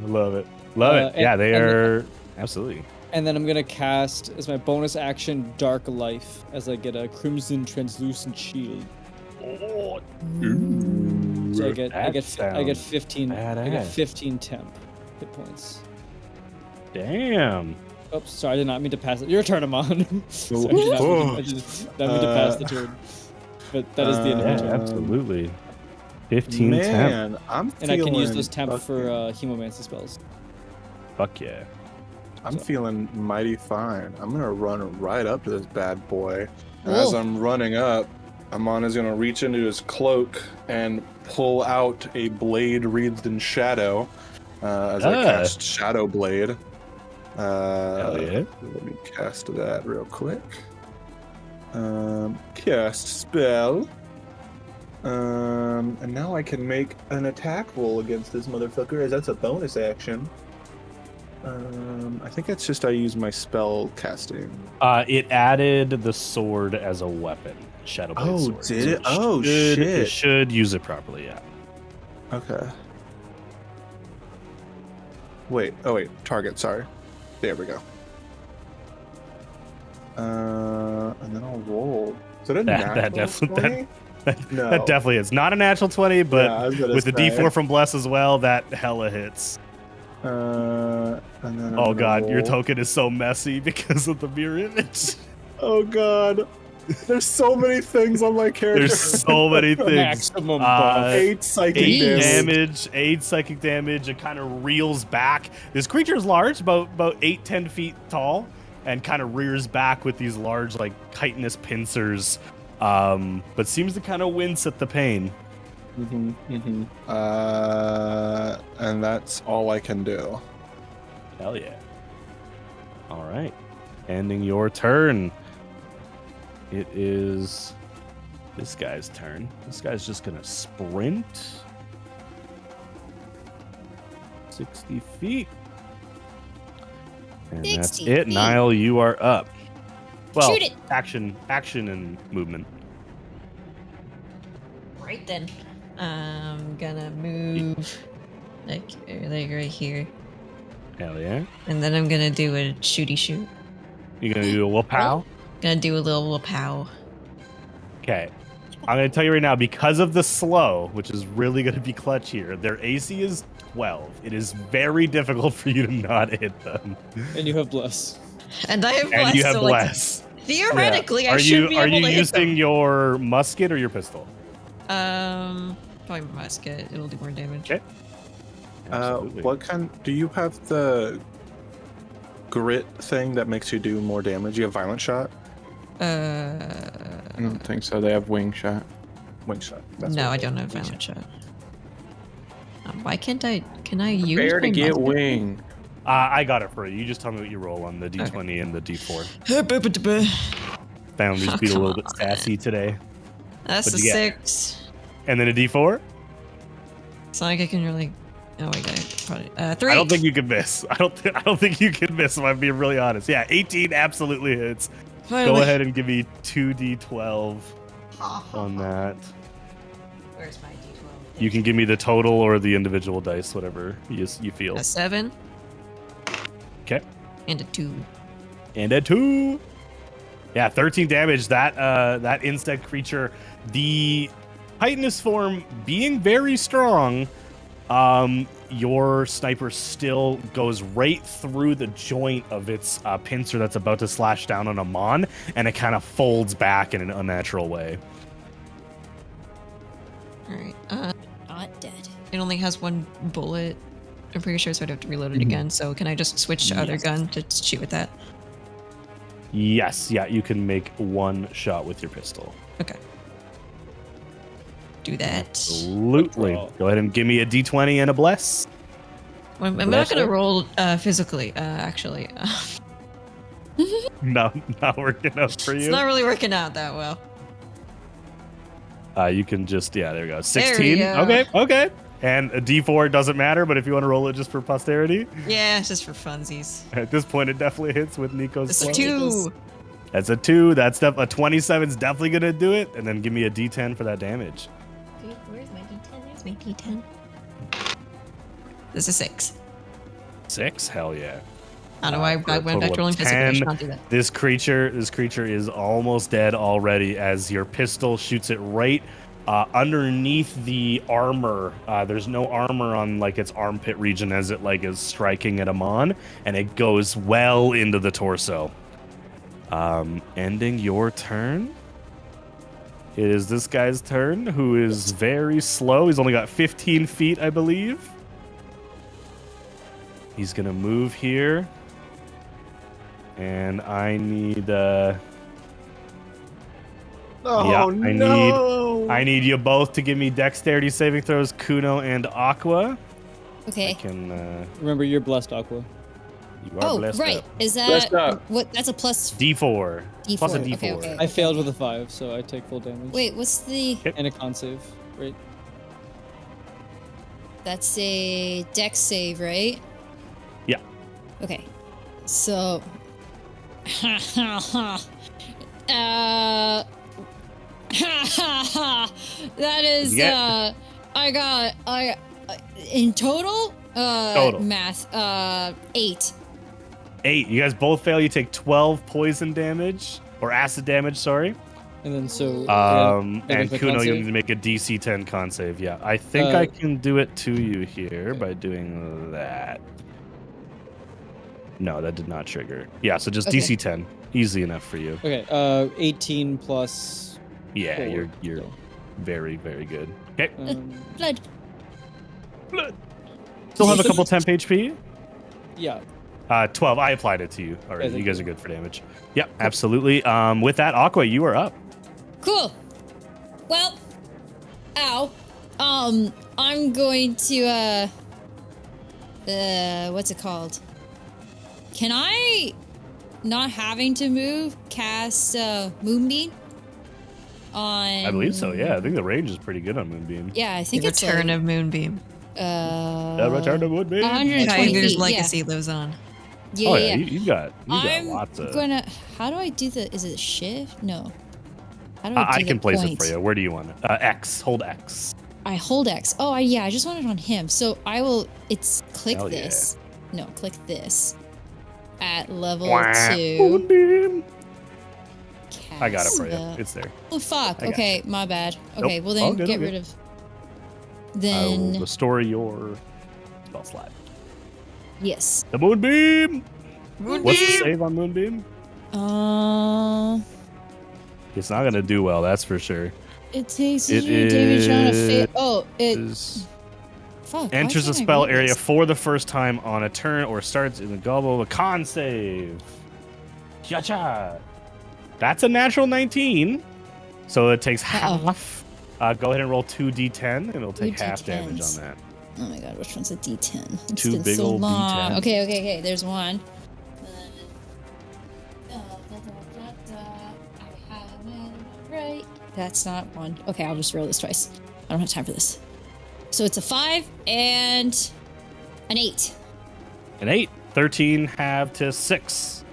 Love it. Love it. Yeah, they are absolutely. And then I'm gonna cast as my bonus action Dark Life as I get a Crimson Translucent Shield. Oh, So I get that 15 badass. 15 temp hit points. damn. Oops, sorry, I did not mean to pass it. Your turn, Amon. Sorry, I did not mean to pass the turn. But that is the end of Yeah, my turn. absolutely. 15 temp. Man, I'm And I can use feeling those temp for fucking- hemomancy spells. Fuck yeah. I'm feeling mighty fine. I'm gonna run right up to this bad boy. And as Whoa. I'm running up, Amon is going to reach into his cloak and pull out a blade wreathed in shadow as I cast Shadow Blade. Hell yeah. Let me cast that real quick. Cast spell. And now I can make an attack roll against this motherfucker, as that's a bonus action. I think it's just I use my spell casting. It added the sword as a weapon. Shadow Blade sword. Did it? Shit. Shit. It should use it properly, yeah. Okay. Wait. Oh, wait. Target. Sorry. There we go. And then I'll roll. Is that a natural 20? No. That definitely is. Not a natural 20, but Yeah, with the D4 from Bless as well, that hella hits. And then Oh god, your token is so messy because of the mirror image. Oh god. There's so many things on my character. There's so many things. Maximum buff. 8 psychic 8 damage. 8 psychic damage. It kind of reels back. This creature is large, about 8-10 feet tall, and kind of rears back with these large, like, chitinous pincers, but seems to kind of wince at the pain. And that's all I can do. Hell yeah. All right. Ending your turn. It is this guy's turn. This guy's just going to sprint 60 feet. And that's 60 it. feet. Niall, you are up. Well, Shoot it. action and movement. Right then. I'm gonna move like right here. Hell yeah. And then I'm gonna do a shooty shoot. You're going to do a little pow? Gonna do a little pow. Okay. I'm going to tell you right now, because of the slow, which is really going to be clutch here, their AC is 12. It is very difficult for you to not hit them. And you have bless. And I have bless. And you have so, like, bless. theoretically, I Are should you be able to hit using your musket or your pistol? them. Probably my musket. It'll do more damage. Okay. Absolutely. What kind? Do you have the grit thing that makes you do more damage? You have violent shot? I don't think so. They have wing shot. Wing shot. No, I don't have violent shot. Why can't I? Can I use Prepare my to get musket? wing. I got it for you. You just tell me what you roll on the D20 and the D4. Found these Oh, beat a come little bit on. sassy today. That's a What'd you get? 6. And then a D4? It's not like I can really. Oh wait, probably 3. I don't think you can miss. I don't think you can miss, if I'm being really honest. Yeah, 18 absolutely hits. Finally. Go ahead and give me 2d12 on that. Where's my D12? You can give me the total or the individual dice, whatever you feel. A 7 Okay. and a 2. And a 2. Yeah, 13 damage. That insect creature, the chitinous form being very strong, your sniper still goes right through the joint of its pincer that's about to slash down on Amon, and it kind of folds back in an unnatural way. All right. Not dead. It only has 1 bullet. I'm pretty sure, so I'd have to reload it again. So can I just switch to other Yes. gun to shoot with that? Yes, yeah, you can make 1 shot with your pistol. Okay. Do that. Absolutely. Go ahead and give me a d20 and a bless. I'm not Bless gonna it. roll physically. Actually, No, not working out for it's you. not really working out that well. You can just, yeah, there we go. There 16. we go. Okay. And a d4 doesn't matter, but if you want to roll it just for posterity, Yeah, it's just for funsies. at this point it definitely hits with Nico's It's a blow. 2. That's a 2. That's a 27 is definitely gonna do it. And then give me a d10 for that damage. Dude, where's my D10? There's my D10. This is 6. 6? Hell yeah. I don't know why For I a went total back to rolling of physically. I 10. should not do that. This creature is almost dead already as your pistol shoots it right underneath the armor. There's no armor on like its armpit region as it like is striking at Amon, and it goes well into the torso. Ending your turn. It is this guy's turn, who is very slow. He's only got 15 feet, I believe. He's gonna move here. And I need Yeah, I need you both to give me dexterity saving throws, Kuno and Aqua. Okay. I can. Remember, you're blessed, Aqua. You are blessed right. up. Is Blessed that up. what? That's a plus D4. D4. Plus a D4. Okay. I failed with a 5, so I take full damage. Wait, what's the? And a con save, right? That's a dex save, right? Yeah. Okay. So. Ha ha ha. That is I in total math 8. 8. You guys both fail. You take 12 poison damage or acid damage. Sorry. And then so. And Kuno, you need to make a DC 10 con save. Yeah, I think I can do it to you here by doing that. No, that did not trigger. Yeah, so just DC 10, easy enough for you. Okay. 18 plus. Yeah, 4, you're so. very good. Okay. Blood. Still have a couple temp HP. Yeah. 12. I applied it to you already. Yeah, You guys are good for damage. Yep, absolutely. With that, Aqua, you are up. Cool. Well, ow. I'm going to what's it called? Can I, not having to move, cast Moonbeam on? I believe so. Yeah, I think the range is pretty good on Moonbeam. Yeah, I think The it's return of Moonbeam. The return of Moonbeam. 120 Tiger's feet. legacy lives on. Yeah, Oh yeah, yeah, yeah. you got I'm lots of. gonna. How do I do the? Is it shift? No. How do I do I can the place point? it for you. Where do you want it? X. Hold X. I hold X. Oh, I just want it on him. So I will. It's click Hell yeah. this. No, click this. At level Wah. 2. Moonbeam. I got it cast for you. the- It's there. Oh fuck. I got Okay, my bad. Okay, Nope. well then All good, get all good. rid of. I will Then restore your spell slot. yes. The Moonbeam. Moonbeam! What's the save on Moonbeam? It's not gonna do well, that's for sure. It takes It damage on a fail. is- Oh, it. Is Fuck. why enters the can't I spell read area this? for the first time on a turn or starts in the gobble of a con save. Cha-cha. That's a natural 19. So it takes half. Go ahead and roll 2d10 and it'll take half damage on that. Oh my god, which one's a D10? It's Two been big so old long. D10s. Okay. There's one. I have it right. That's not one. Okay, I'll just roll this twice. I don't have time for this. So it's a 5 and an 8. An 8. 13 half to 6.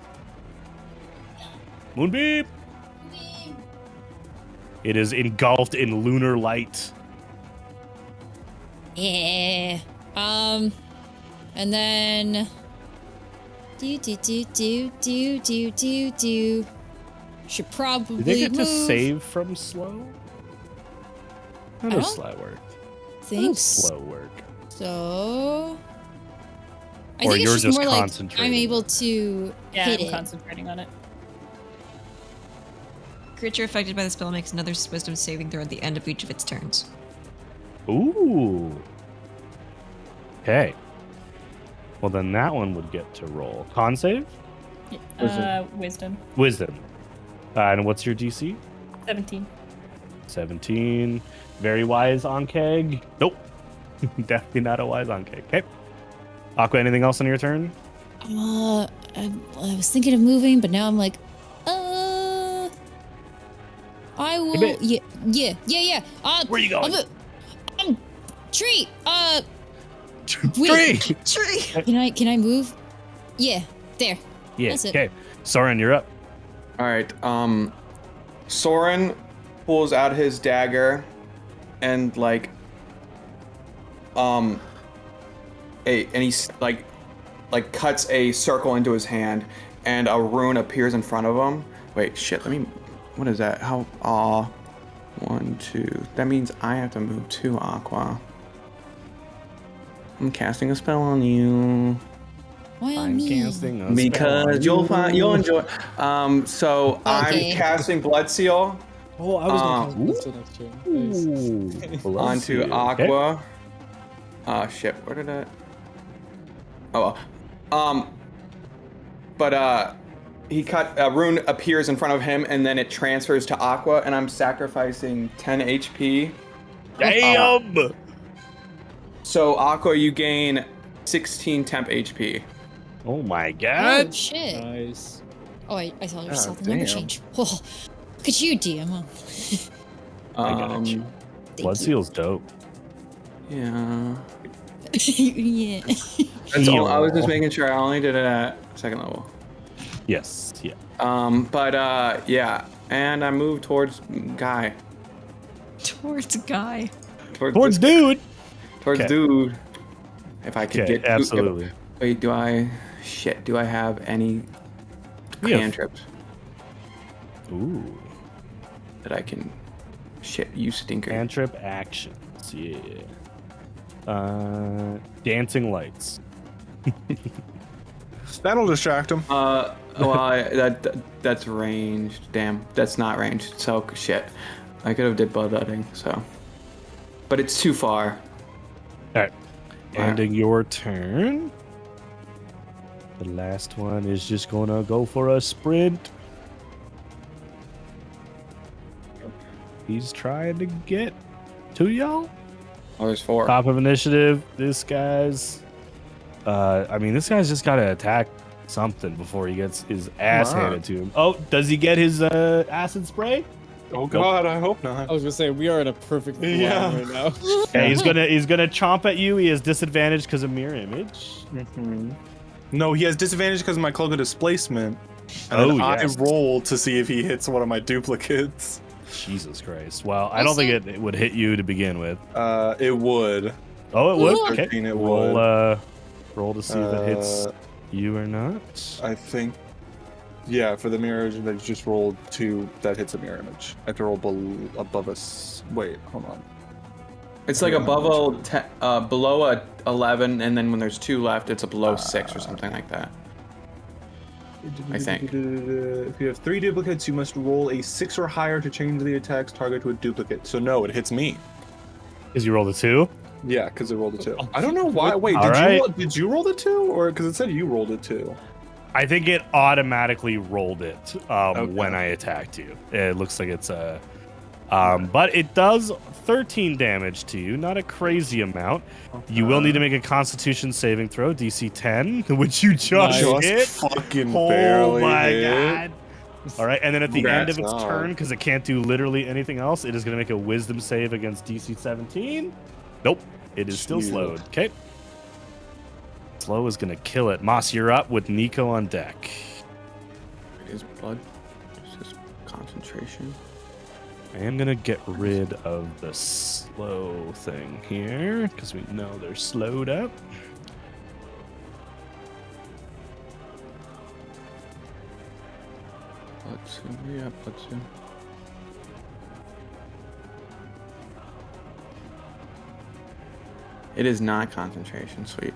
Moonbeam. It is engulfed in lunar light. Yeah. And then do. Should probably Did they get to move. save from slow? How I does don't slow work? How Think does slow work? so. I Or think you're it's just more like concentrating. I'm able to Yeah, hit I'm it. concentrating on it. Creature affected by the spell makes another wisdom saving throw at the end of each of its turns. Ooh. Okay. Well, then that one would get to roll. Con save? Wisdom. Wisdom. And what's your DC? 17. 17. Very wise on keg. Nope. Definitely not a wise on keg. Okay. Aqua, anything else on your turn? I was thinking of moving, but now I'm like, I will. bit. Yeah. Where you going? Tree. Tree. Tree! Can I move? Yeah, there. Yeah. That's it. Okay. Soren, you're up. All right. Soren pulls out his dagger and and he's like cuts a circle into his hand, and a rune appears in front of him. Wait, shit. What is that? How? 1, 2. That means I have to move 2, Aqua. I'm casting a spell on you. Why on I'm me? casting a Because spell. you'll enjoy. So Okay. I'm casting Blood Seal Oh, I was going to cast next turn. Nice. Ooh. onto Okay. Aqua. Shit. Where did I? Oh, well. But a rune appears in front of him, and then it transfers to Aqua, and I'm sacrificing 10 HP. Damn! So Aqua, you gain 16 temp HP. Oh my Oh god! shit! Nice. Oh, I saw God the number damn. change. Oh, look at you, DM. I got you. Blood Seal's dope. Yeah. Yeah. That's all, I was just making sure I only did it at 2nd level. Yes, yeah. Yeah, and I moved towards Guy. Towards a guy. Towards dude! Towards Okay. dude. If I could Okay, get absolutely. Wait, do I have any We have- cantrips Ooh. that I can you stinker. Cantrip actions, yeah. Dancing lights. That'll distract him. That's ranged. Damn, that's not ranged. So shit. I could have did bloodletting, so. But it's too far. Alright. Ending your turn. The last one is just gonna go for a sprint. He's trying to get to y'all. Oh, there's 4. Top of initiative. This guy's this guy's just gotta attack something before he gets his ass Come on. handed to him. Oh, does he get his acid spray? Oh god, I hope not. I was gonna say we are in a perfect line Yeah. right now. Okay, he's gonna chomp at you. He has disadvantage because of mirror image. No, he has disadvantage because of my cloak of displacement. And Oh, then yes. I roll to see if he hits one of my duplicates. Jesus Christ. Well, I don't think it would hit you to begin with. It would. Oh, it would? 13 Okay. it Roll, would. roll to see if it hits you or not. I think. Yeah, for the mirror image, I just rolled 2. That hits a mirror image. I have to roll above us. Wait, hold on. It's like below a 11, and then when there's 2 left, it's a below 6 or something like that. I think. If you have 3 duplicates, you must roll a 6 or higher to change the attack's target to a duplicate. So no, it hits me. Because you rolled a 2? Yeah, because it rolled a 2. I don't know why. Wait, All did you roll the 2, or because it said you rolled it 2? I think it automatically rolled it Okay. when I attacked you. It looks like it's a... but it does 13 damage to you, not a crazy amount. You will need to make a Constitution saving throw, DC 10, which you just Just hit. fucking Oh barely my hit. god. All right, and then at the end of its Congrats, turn, because it can't do literally anything else, it is going to make a Wisdom save against DC 17. Nope, it is still Shield. slowed. Okay. Slow is going to kill it. Moss, you're up with Nico on deck. It is blood. This is concentration. I am going to get rid of the slow thing here, because we know they're slowed up. Blood 2. Yeah, blood 2. It is not concentration, sweet.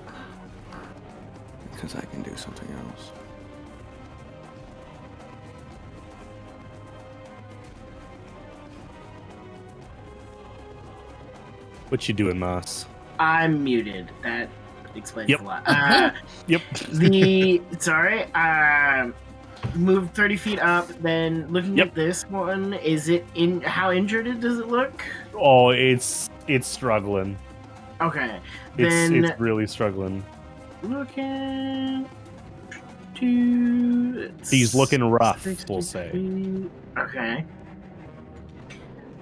Because I can do something else. What you doing, Moss? I'm muted. That explains Yep. a lot. Yep. Move 30 feet up. Then looking Yep. at this one, is it in? How injured does it look? Oh, it's struggling. Okay. It's really struggling. Looking to. He's looking rough, we'll say. Okay.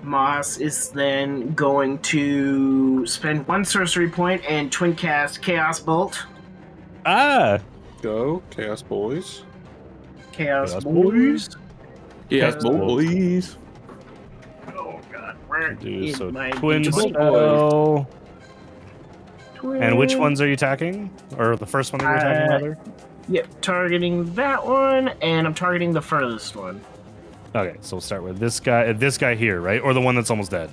Moss is then going to spend 1 sorcery point and twin cast Chaos Bolt. Ah! Go, Chaos Boys. Chaos Chaos Boys. Yes, Chaos boys. Oh god, where Do is so my twin D20? spell. Twin. And which ones are you attacking? Or the first one that you're attacking, rather? Yep, targeting that one, and I'm targeting the furthest one. Okay, so we'll start with this guy here, right? Or the one that's almost dead?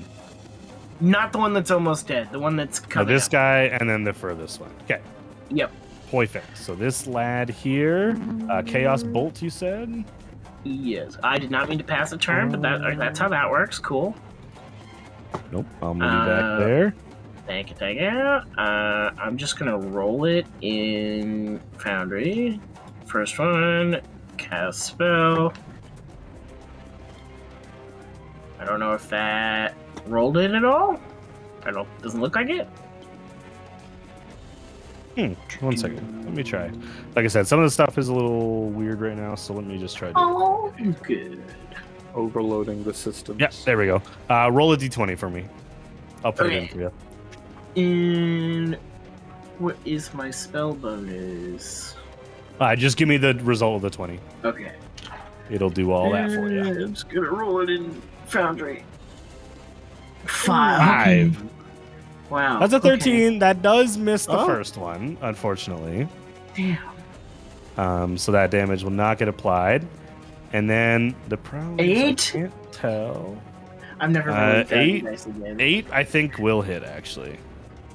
Not the one that's almost dead, the one that's No, coming this up. guy and then the furthest one. Okay, Yep. perfect. So this lad here, Chaos Bolt, you said? Yes. I did not mean to pass a turn, but that's how that works. Cool. Nope, I'll move you back there. Thank you. I'm just gonna roll it in Foundry. First one, cast spell. I don't know if that rolled it at all. Doesn't look like it. 1 second. Let me try. Like I said, some of the stuff is a little weird right now, so let me just try. Oh, good. Overloading the system. Yeah, there we go. Roll a d20 for me. I'll put it in for you. And what is my spell bonus? Just give me the result of the 20. Okay. It'll do all that for you. I'm just gonna roll it in Foundry. 5. 5. Wow. That's a 13. Okay. That does miss the first one, unfortunately. Damn. So that damage will not get applied. And then the problem is 8? I can't tell. I've never rolled 8. dice again. 8, I think, will hit, actually.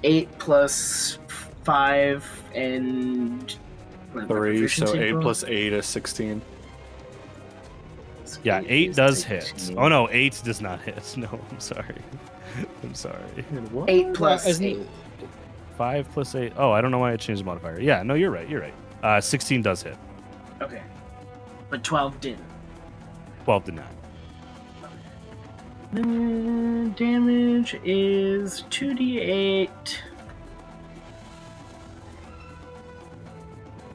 8 plus 5 and... 3, so 8 roll? plus 8 is 16. Yeah, 8 is does 16. hit. Oh, no, 8 does not hit. No, I'm sorry. I'm sorry. 8 plus Isn't 8. it- 5 plus 8. Oh, I don't know why I changed the modifier. Yeah, no, you're right. You're right. 16 does hit. Okay. But 12 didn't. 12 did not. Damage is 2d8.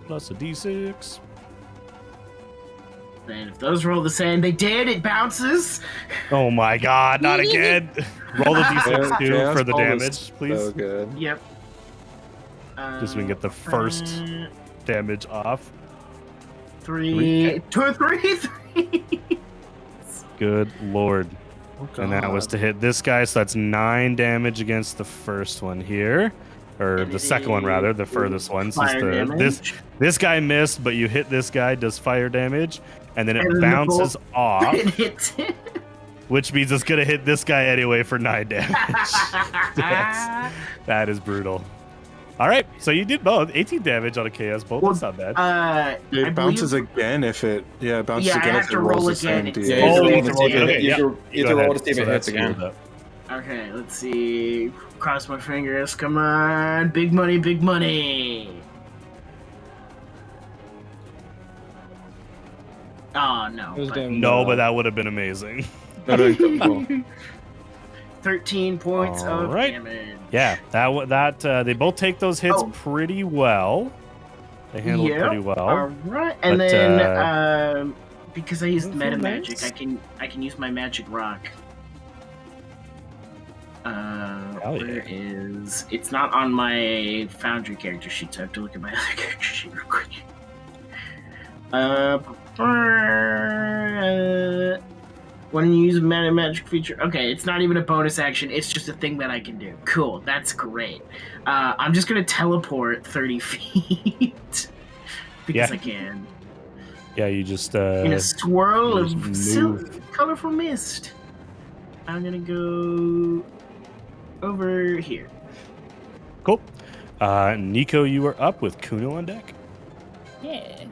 Plus a d6. And if those roll the same, they did. It bounces. Oh my god, not again. Roll the d6 too Chaos for the Ball is damage, please. So good. Yep. Just so we can get the first damage off. 3. 2, 3. Good lord. Oh, And that was to hit this guy, so that's 9 damage against the first one here. Or the second one, rather, the furthest one. Since Fire damage. this guy missed, but you hit this guy, does fire damage, and then it And then the bounces bolt- off, It hits it. which means it's going to hit this guy anyway for 9 damage. That is brutal. All right, so you did both. 18 damage on a chaos bolt. That's not bad. It I bounces believe- again if it. Yeah, it bounces Yeah, I again have if to it rolls roll the same again. d8. Yeah, Oh, you you have to roll again. Okay, yeah. You have to Go roll ahead. to see if So it hits that's again. screwed up. Okay, let's see. Cross my fingers. Come on. Big money, big money. Oh, no. It was but damn No, well. but that would have been amazing. Cool. 13 points All of right. damage. Yeah, they both take those hits Oh. pretty well. They handle it pretty well. All right, and But, then because I used Doesn't meta feel magic, nice. I can use my magic rock. Where is it's not on my Foundry character sheet, so I have to look at my other character sheet real quick. When you use a meta magic feature, okay, it's not even a bonus action. It's just a thing that I can do. Cool, that's great. I'm just gonna teleport 30 feet because Yeah. I can. Yeah, you just In a swirl just of move. colorful mist. I'm gonna go over here. cool. Nico, you are up with Kuno on deck. Yeah.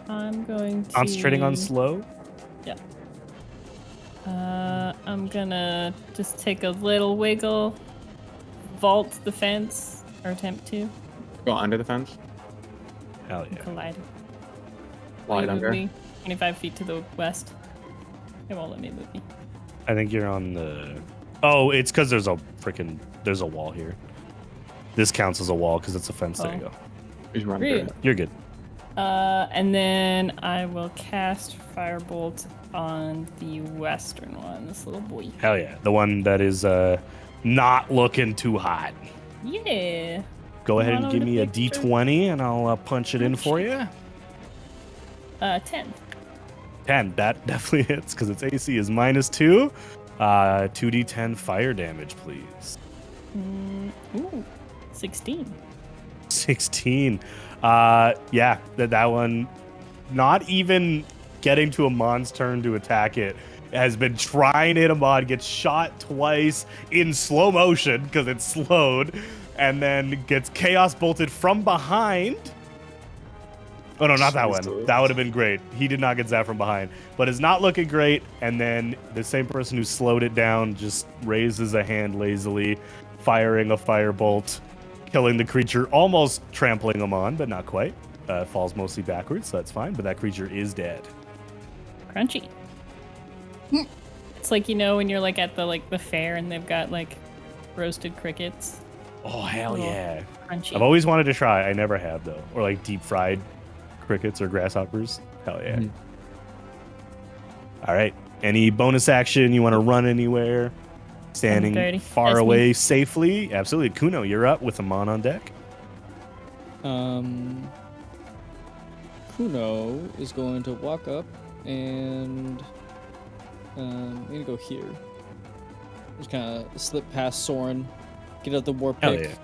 I'm going to Concentrating on slow. I'm gonna just take a little wiggle, vault the fence, or attempt to Go under the fence. Hell yeah. collide. Slide Will you move under. me 25 feet to the west. It won't let me move me. I think you're on the. Oh, it's because there's a wall here. This counts as a wall because it's a fence. There you Oh. go. Just run Really? through it. You're good. And then I will cast Firebolt on the western one, this little boy. Hell yeah. The one that is not looking too hot. Yeah. Go ahead One and on give the me a picture. d20 and I'll punch it in for you. 10. 10. That definitely hits because its AC is -2. 2d10 fire damage, please. Ooh, 16. 16. Yeah, that one, not even getting to a mon's turn to attack it, has been trying to hit a mod, gets shot twice in slow motion because it's slowed, and then gets chaos bolted from behind. Oh no, not that one. That would have been great. He did not get zapped from behind, but it's not looking great. And then the same person who slowed it down just raises a hand lazily, firing a firebolt, killing the creature, almost trampling him on, but not quite. falls mostly backwards, so that's fine. But that creature is dead. Crunchy. It's like, when you're like at the fair and they've got like roasted crickets. Oh hell yeah! Crunchy. I've always wanted to try. I never have though, or like deep fried crickets or grasshoppers. Hell yeah! All right. Any bonus action you want to run anywhere? Standing 30. far That's me. away safely? Absolutely. Kuno, you're up with a mon on deck. Kuno is going to walk up and I'm gonna go here. Just kind of slip past Soren, get out the war Hell pick, yeah.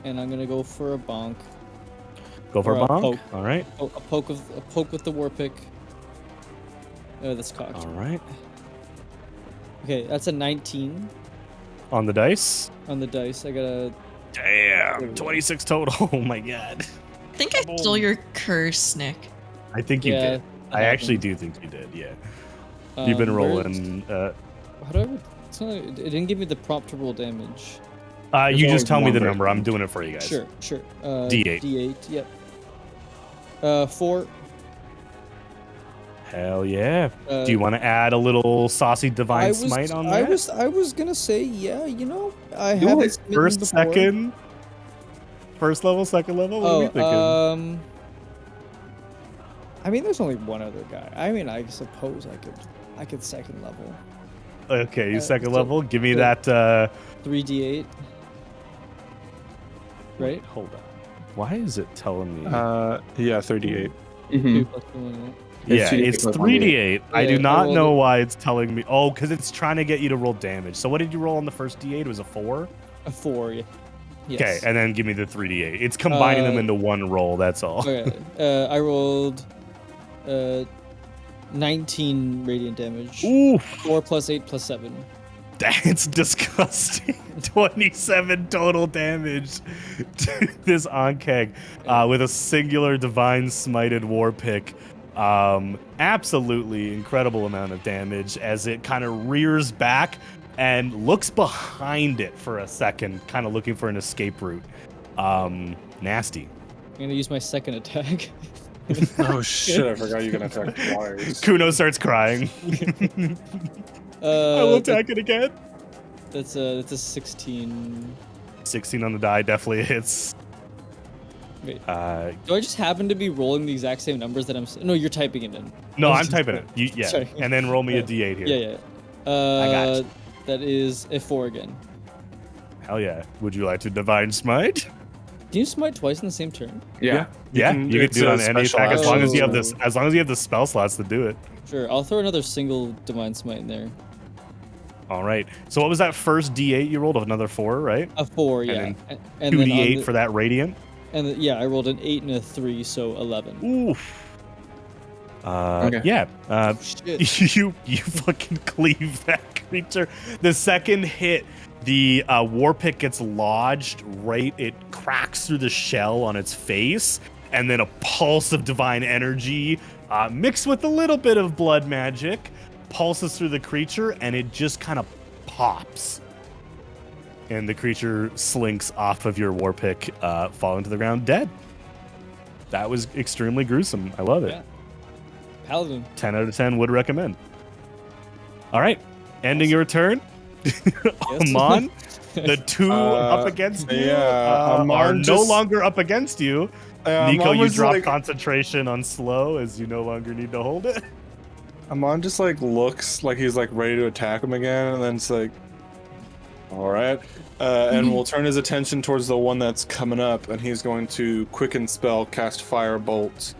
and I'm gonna go for a bonk. Go for Or a a bonk. poke. All right. A poke with the war pick. Oh, that's cocked. All right. Okay, that's a 19 On the dice. on the dice. I got a Damn. 26 total. Oh my god. I think I stole your curse, Nick. I think you Yeah, did. that I actually happened. do think you did. Yeah. You've been where's- rolling. How do I? It's not, it didn't give me the prompt to roll damage. You There's just always tell me one the break number. I'm point. doing it for you guys. Sure. D8. D8. Yep. 4. Hell yeah. Uh, Do you want to add a little saucy divine smite on that? I was gonna say yeah. I Do haven't it. smitten First, before. second, first level, second level. What are we thinking? I mean, there's only one other guy. I mean, I suppose I could second level. Okay, you second so- level. Give me so- that. 3d8. Right? Hold on. Why is it telling me? Yeah, 38. Mm-hmm. 2 plus 1, yeah, it's 2d8 it's plus 3d8. I Yeah, do I not rolled know it. why it's telling me. Oh, because it's trying to get you to roll damage. So what did you roll on the first d8? It was a 4? a 4. Yeah. Yes. Okay, and then give me the 3d8. It's combining them into one roll. That's all. Okay. I rolled 19 radiant damage. Ooh, 4 plus 8 plus 7. that's disgusting. 27 total damage to this Onkeg with a singular divine smited war pick. Absolutely incredible amount of damage as it kind of rears back and looks behind it for a second, kind of looking for an escape route. Nasty. I'm gonna use my second attack. Oh shit! I forgot you can attack twice. Kuno starts crying. I will attack it again. That's a 16. 16 on the die definitely hits. Wait. No, Do I just happen to be rolling the exact same numbers that I'm? No, you're typing it in. I'm typing it. Yeah, Sorry. and then roll me a d8 here. Yeah. I got you. That is a 4 again. Hell yeah. Would you like to divine smite? Can you smite twice in the same turn? Yeah. You can it's do it a on any special attack as long as you have action. this. As long as you have the spell slots to do it. Sure. I'll throw another single divine smite in there. All right. So what was that first d8 you rolled? Another 4, right? A 4, yeah. then And Two then on d8 the- for that radiant. And yeah, I rolled an 8 and a 3, so 11. Oof. Okay. Yeah. Shit. You fucking cleave that creature. The second hit, the war pick gets lodged right. It cracks through the shell on its face, and then a pulse of divine energy mixed with a little bit of blood magic pulses through the creature, and it just kind of pops. And the creature slinks off of your war pick, falling to the ground dead. That was extremely gruesome. I love it. Yeah. Paladin. 10 out of 10 would recommend. All right. Ending your turn. Amon, the two up against you are Amon no just- longer up against you. Nico, Amon you was drop like- concentration on slow as you no longer need to hold it. Amon just like looks like he's like ready to attack him again, and then it's like, all right, and we'll turn his attention towards the one that's coming up, and he's going to quicken spell, cast firebolt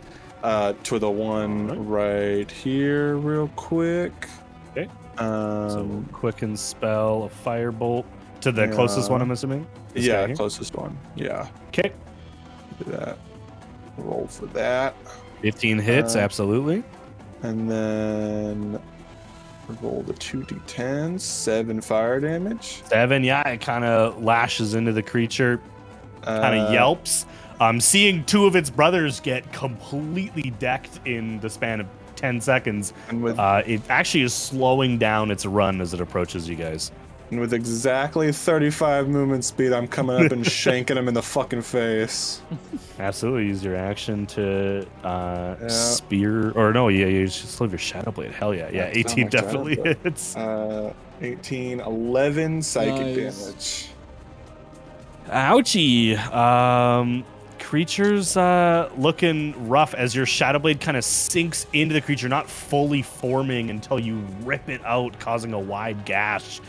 to the one right here, real quick. Okay. So So quicken spell, a firebolt to the closest one, I'm assuming. This guy yeah, here? closest one. Yeah, Okay. do that. Roll for that, 15 hits, absolutely. and then roll the 2d10, 7 fire damage. 7, yeah, it kind of lashes into the creature, kind of Uh, yelps. Seeing two of its brothers get completely decked in the span of 10 seconds, And with it actually is slowing down its run as it approaches you guys. And with exactly 35 movement speed, I'm coming up and shanking him in the fucking face. Absolutely. Use your action to spear. Or no, yeah, you just leave your Shadow Blade. Hell yeah. Yeah, 18 definitely hits. 18, 11 psychic Nice. damage. Ouchie. Creature's looking rough as your Shadow Blade kind of sinks into the creature, not fully forming until you rip it out, causing a wide gash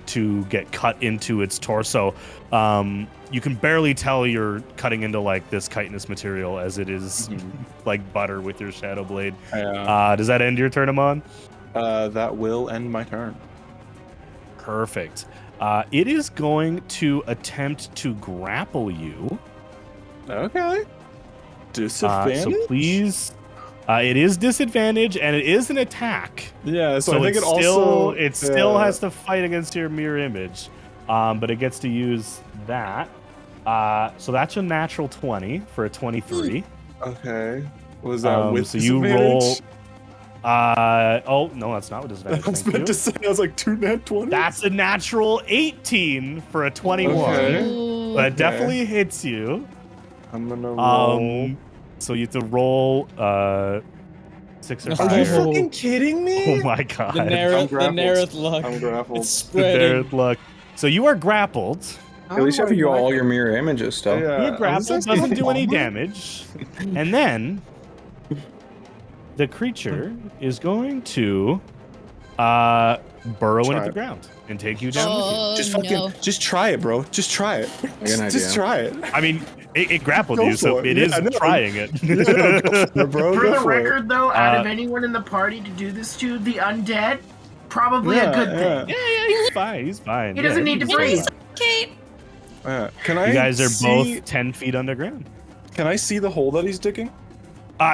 to get cut into its torso. You can barely tell you're cutting into like this chitinous material as it is like butter with your Shadow Blade. Does that end your turn, Amon? That will end my turn. Perfect. It is going to attempt to grapple you. Okay. Disadvantage? So please, it is disadvantage and it is an attack. Yeah, so I think it still has to fight against your mirror image, but it gets to use that. So that's a natural 20 for a 23. Okay. Was that with so disadvantage? you roll? Oh no, that's not with disadvantage. I was meant to say, I was like 2 nat 20. That's a natural 18 for a 21. Okay. But it definitely hits you. I'm gonna roll. So you have to roll 6 or 5. Are you fucking kidding me? Oh my god. The Nerith luck. I'm grappled. It's spreading. Nerith luck. So you are grappled. At least have you all your mirror images still. Yeah. You're grappled, doesn't do any damage. And then the creature is going to burrow into the ground and take you down with you. Just try it, bro. Just try it. Just try it. I mean, it grappled Go you, so for it it. is Yeah, I know. trying it. Bro, For go the for it. record, though, out of anyone in the party to do this to, the undead, probably a good thing. Yeah, he's fine. He's fine. He doesn't need to breathe. Kate. Can I? You guys are see, both 10 feet underground. Can I see the hole that he's digging?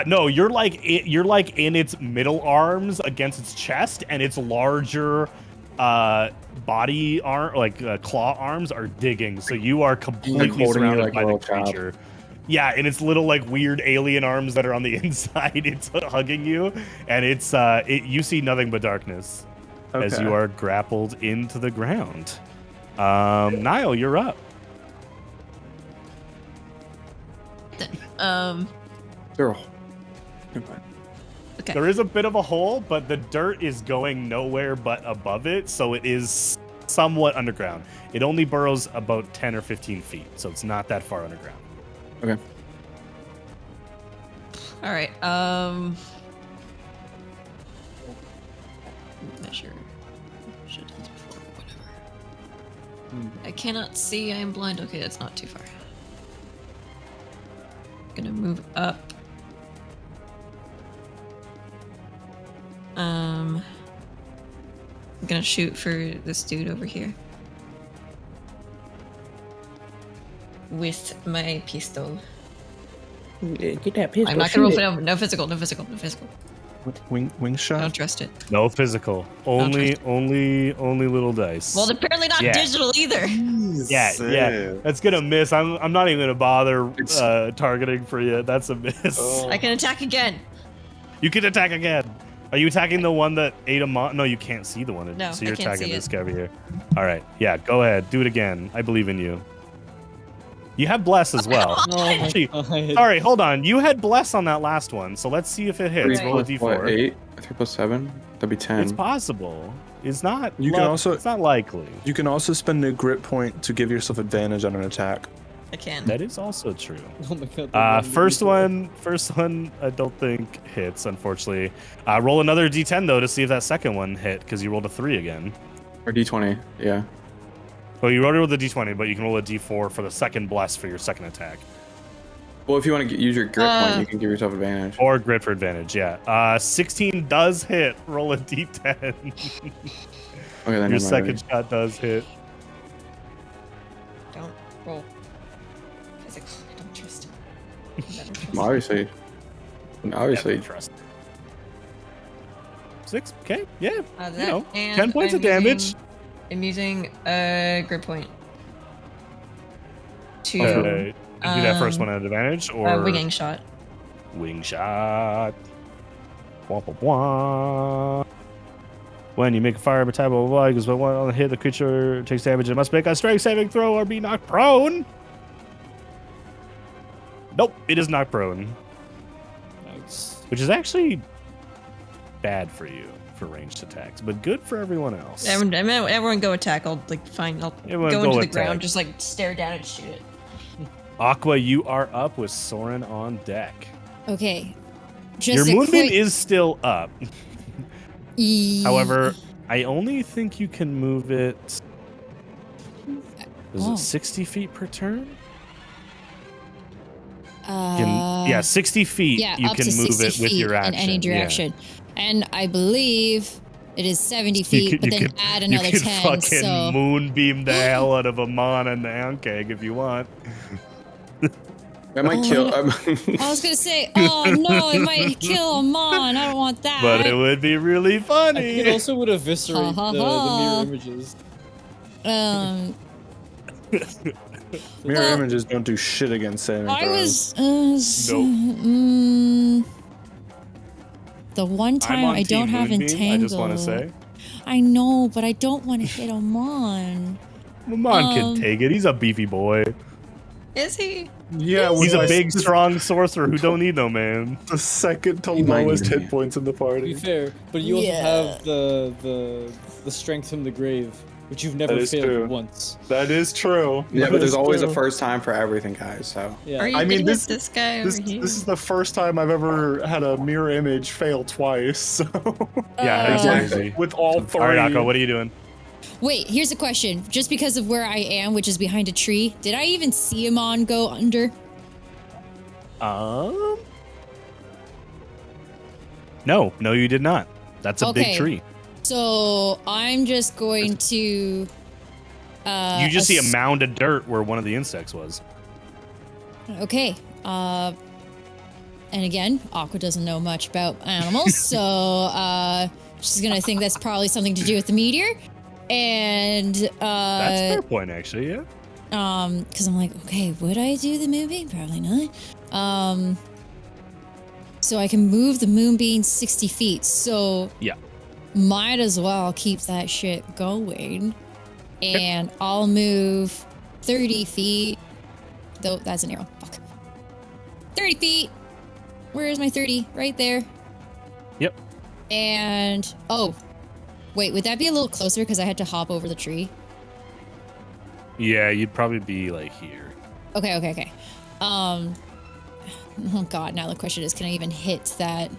No, you're like in its middle arms against its chest, and its larger body arm, like claw arms, are digging. So you are completely holding you surrounded like by a the little child. creature. Yeah, and its little like weird alien arms that are on the inside, it's hugging you, and it's you see nothing but darkness as you are grappled into the ground. Niall, you're up. Girl. Okay. There is a bit of a hole, but the dirt is going nowhere but above it, so it is somewhat underground. It only burrows about 10 or 15 feet, so it's not that far underground. Okay. All right. Measure. Should have done this before. Whatever. I cannot see. I am blind. Okay, that's not too far. Gonna move up. I'm gonna shoot for this dude over here with my pistol. Get that pistol. I'm not gonna roll for no physical. Wing shot. I don't trust it. No physical. Only little dice. Well, apparently not Yeah. digital either. Yeah. That's gonna miss. I'm not even gonna bother targeting for you. That's a miss. I can attack again. You can attack again. Are you attacking the one that ate a No, you can't see the one. No, so you're I can't attacking see this it. guy over here. All right. Yeah, go ahead. Do it again. I believe in you. You have bless as well. Oh my Actually, God. sorry, hold on. You had bless on that last one, so let's see if it hits. Right. Roll a d4. 8? 3 plus 7? That'd be 10. It's possible. It's not. You can also- It's not likely. You can also spend a grit point to give yourself advantage on an attack. I can. That is also true. Oh my God. First one, I don't think hits, unfortunately. Roll another d10 though to see if that second one hit, because you rolled a 3 again. Or D20, yeah. Well, you already rolled a d20, but you can roll a d4 for the second bless for your second attack. Well, if you want to use your grit point, you can give yourself advantage. Or grit for advantage, yeah. 16 does hit. Roll a d10. Okay, then Your second shot does hit. Don't roll. Physical. I don't trust it. Never trust Well, obviously. Never trust. 6? Okay, yeah. that. You know, And 10 points of damage. I'm using a grit point. To Do that first one at advantage, or winging shot. Wing shot. Wah, wah, wah. When you make a fire type of blah, because when one hit the creature takes damage, it must make a strength saving throw or be knocked prone. Nope, it is knocked prone. Nice. Which is actually bad for you for ranged attacks, but good for everyone else. Everyone go attack. I'll fine. I'll Everyone go go into the attack. ground, just stare down and shoot it. Aqua, you are up with Soren on deck. Okay. Your Just moonbeam is still up. E- However, I only think you can move it. Is it 60 feet per turn? Yeah, 60 feet. Yeah, you up can to move 60 it with feet your action in any direction. And I believe it is 70 You feet, could- but you then could- add another you could 10. fucking So moonbeam the hell out of a Mon and the Ankeg if you want. I might kill. I was gonna say, oh no, it might kill Amon. I don't want that. But it would be really I funny. think it also would eviscerate Ha, ha, the ha. mirror images. Mirror Well, images don't do shit against saving I throws. was the one I'm time on I don't Team have Moonbeam, entangle. I just want to say. I know, but I don't want to hit Amon. Mon can take it. He's a beefy boy. Is he? Yeah, He's a with big, strong sorcerer who don't need no man. the second to He might lowest need hit me. points in the To be party. fair, but you also Yeah. have the strength from the grave, which you've never That is failed true. once. That is true. Yeah, That but there's is always a true. first time for everything, guys. So Yeah. Are you I mean, getting this- this guy over This here? is the first time I've ever had a mirror image fail twice. So Yeah, that's Uh, crazy. with all three. All right, Aqua, what are you doing? Wait, here's a question. Just because of where I am, which is behind a tree, did I even see Amon go under? No, you did not. That's a big Okay. tree. So I'm just going to. You just see a mound of dirt where one of the insects was. Okay. And again, Aqua doesn't know much about animals, so she's gonna think that's probably something to do with the meteor. And That's a fair point, actually. Yeah. because I'm like, okay, would I do the moonbeam? Probably not. So I can move the moonbeam 60 feet. So Yeah. might as well keep that shit going. And I'll move 30 feet. Though that's an arrow. Fuck. 30 feet. Where is my 30? Right there. Yep. And oh, wait, would that be a little closer because I had to hop over the tree? Yeah, you'd probably be like here. Okay. Oh god, now the question is, can I even hit that?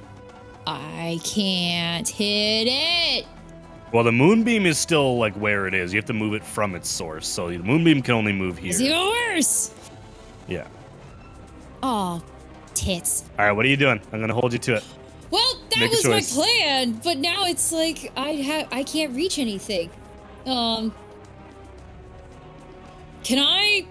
I can't hit it. Well, the moonbeam is still like where it is. You have to move it from its source. So the moonbeam can only move here. It's even worse. Yeah. Oh, tits. All right, what are you doing? I'm gonna hold you to it. Well, that Make a was my choice. plan, but now it's like I can't reach anything. Can I?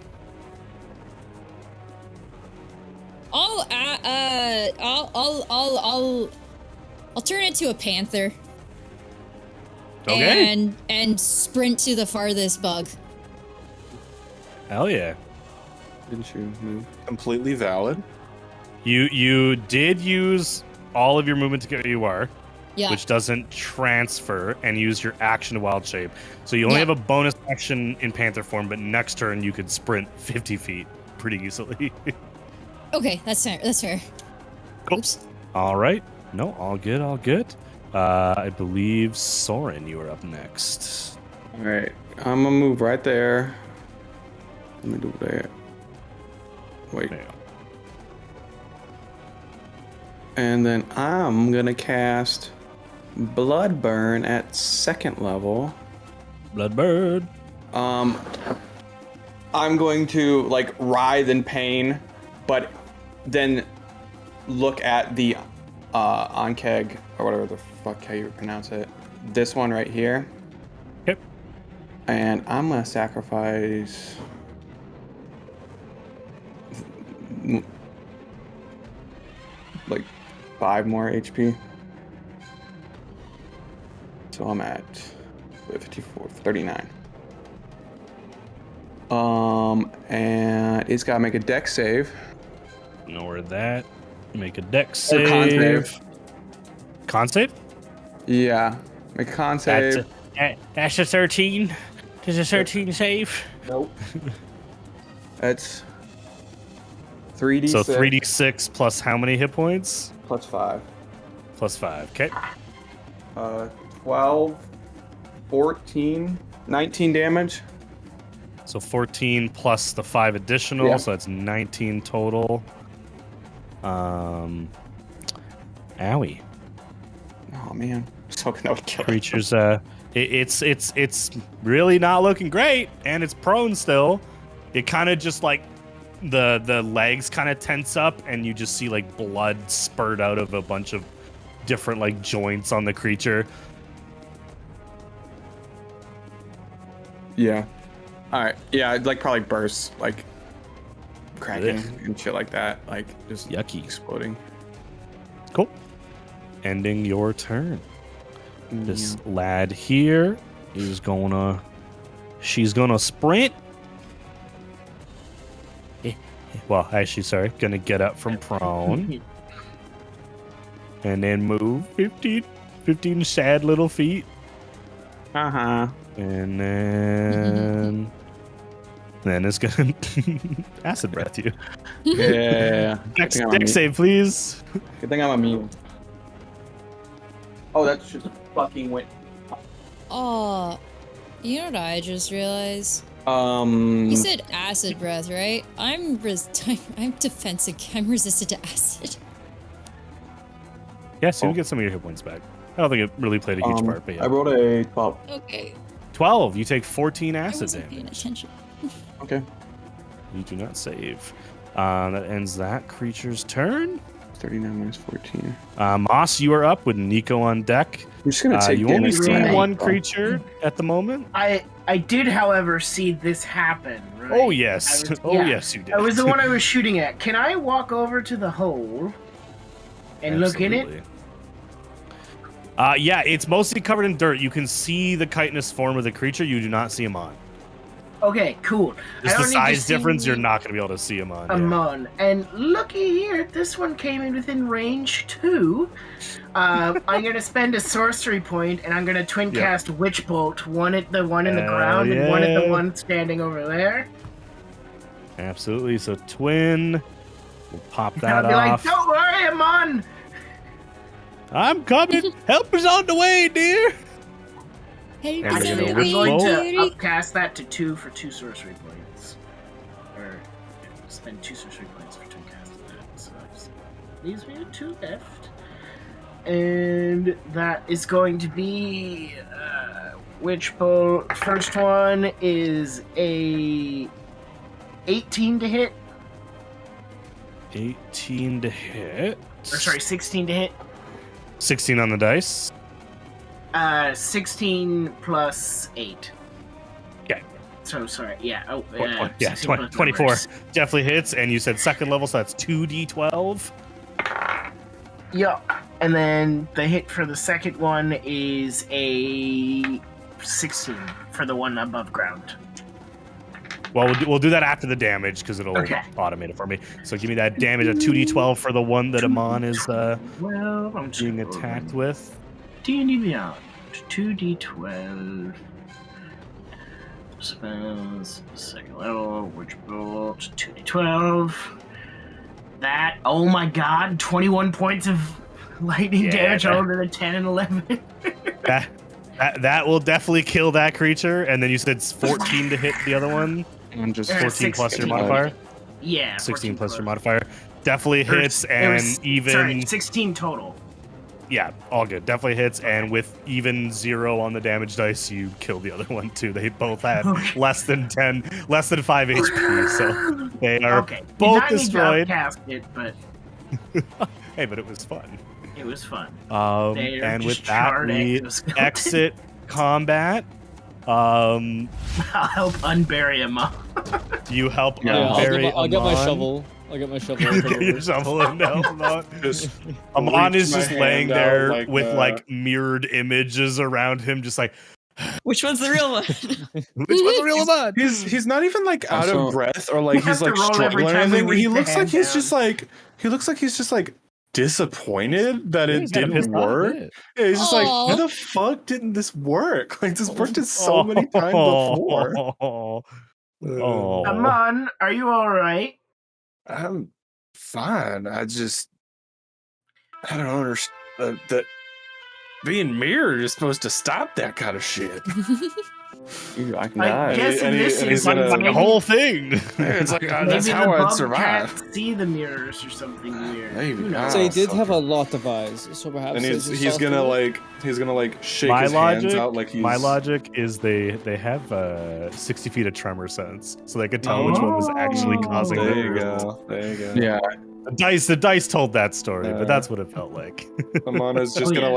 I'll turn into a panther. Okay. And sprint to the farthest bug. Hell yeah. didn't you move? Completely valid. You did use all of your movement to get where you are, Yeah. which doesn't transfer, and use your action to wild shape. So you only Yeah. have a bonus action in panther form, but next turn you could sprint 50 feet pretty easily. Okay, that's fair. That's fair. Cool. Oops. All right. No, all good, all good. I believe Soren, you are up next. All right, I'm gonna move right there. Let me do that. Wait. Yeah. And then I'm gonna cast Bloodburn at 2nd level. Bloodbird. I'm going to like writhe in pain, but then look at the Ankeg or whatever the fuck how you pronounce it. This one right here. Yep. And I'm gonna sacrifice like 5 more HP. So I'm at 54, 39. And it's gotta make a dex save. Ignore that. Make a dex Or save. con save. Con save? Yeah. Make a con save. That's a 13. Does a 13 save? Nope. That's 3d6. So 3d6 plus how many hit points? Plus 5. Plus 5. Okay. 12, 14, 19 damage. So 14 plus the 5 additional, Yeah. so that's 19 total. Owie. Oh man, so that would kill it. Creatures, it's really not looking great, and it's prone still. It kind of just like the legs kind of tense up, and you just see like blood spurt out of a bunch of different like joints on the creature. Yeah. All right. Yeah, I'd like probably bursts, like cracking and shit like that, like just Yucky. exploding. Cool. Ending your turn. This lad here is she's gonna sprint. Well, actually, sorry, gonna get up from prone. And then move 15 sad little feet. Uh-huh. And then it's gonna acid breath you. Yeah. Next deck save, please. Good thing I'm immune. Oh, that just fucking went. Oh, you know what I just realized? You You said acid breath, right? I'm defensive. I'm resistant to acid. Yeah, so you get some of your hit points back. I don't think it really played a huge part, but yeah. I rolled a 12. Okay. 12. You take 14 I acid wasn't paying damage. attention. Okay. You do not save. That ends that creature's turn. 39 minus 14. Moss, you are up with Nico on deck. I'm just gonna take You only damage see from one that. creature at the moment. I did, however, see this happen. Right? Oh yes, yes, you did. That was the one I was shooting at. Can I walk over to the hole and look in it? Absolutely. Yeah, it's mostly covered in dirt. You can see the chitinous form of the creature. You do not see him on. Okay, cool. Just I the don't need to size see difference, you're not going to be able to see him on. I'm yeah. on. And looky here, this one came in within range too. I'm gonna spend a sorcery point, and I'm gonna twin Yep. cast Witch Bolt, one at the one in the Hell ground, and one at the yeah. one standing over there. Absolutely. So twin. We'll pop And that I'll be off. like, "Don't worry, I'm on." I'm coming. Help is on the way, dear. Hey, And Actually, we're I'm gonna going to Witch upcast that to 2 for 2 sorcery points. Or spend 2 sorcery points for twin casting that. So that just leaves me with 2 left. And that is going to be Witch Bolt. First one is a 18 to hit. 18 to hit. Or sorry, 16 to hit. 16 on the dice. 16 plus 8. Okay. So sorry, yeah. Oh, Yeah, 16 plus 24 numbers. definitely hits. And you said second level, so that's 2d12. Yeah, and then the hit for the second one is a 16 for the one above ground. Well, we'll do that after the damage because it'll Okay. automate it for me. So give me that damage at 2d12 for the one that Amon is Well, I'm just being gonna roll attacked with. D&D Beyond 2d12 spells second level, Witch Bolt 2d12. That, oh my god, 21 points of lightning Yeah, damage that- over the 10 and 11. That will definitely kill that creature. And then you said it's 14 to hit the other one. And just 14 plus your 16. modifier. Yeah, 16 14 plus your modifier. Definitely Or hits it and was- even. Sorry, 16 total. Yeah, all good. Definitely hits, and with even 0 on the damage dice, you kill the other one too. They both had Okay. less than 5 HP, so they are Okay. both Did not need to destroyed. upcast it, but Hey, but it was fun. it was fun. They are And with just that, charred we exoskeletons. exit combat. I'll help unbury him up. You help Yeah, unbury I'll get my Amon. shovel. I'll get my shovel. You get your shovel and help Amon. Just Amon reach is my just hand laying out there with like mirrored images around him, just like, Which one's the real one? which one's the real Amon? He's not even like out Also- of breath or like You have he's like to roll every struggling or time we anything. He reach the looks like hand he's down. just like disappointed that Yeah, it he's kinda didn't pissed off, work. yeah. Yeah, he's just like, Aw. why the fuck didn't this work? Like, this worked so many times before. Aman, are you all right? I'm fine. I don't understand that being mirrored is supposed to stop that kind of shit. Ooh, I can I die. guess in And he- this and he's instance, gonna- The maybe, whole thing. It's like, maybe that's the how I'd bug survive. can't see the mirrors or something weird. Maybe. Who knows? So he Oh, did have sucker. a lot of eyes, so perhaps And they he's just he's saw gonna through it. like shake his hands out like he's. My logic is they have 60 feet of tremor sense, so they could tell which one was actually causing There the you mirrors. go. There you go. Yeah. The dice told that story, but that's what it felt like. Amana's just Oh, gonna yeah.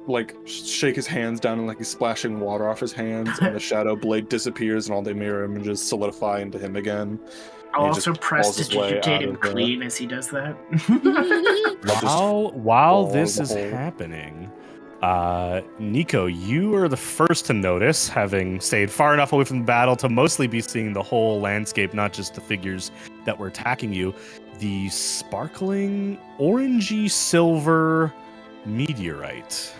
like shake his hands down and like he's splashing water off his hands, and the shadow blade disappears, and all the mirror images solidify into him again. I'll He just also press falls to his way digitate out him of the- clean as he does that. While fall this in is the hole. happening, Nico, you are the first to notice, having stayed far enough away from the battle to mostly be seeing the whole landscape, not just the figures that were attacking you. The sparkling orangey silver meteorite.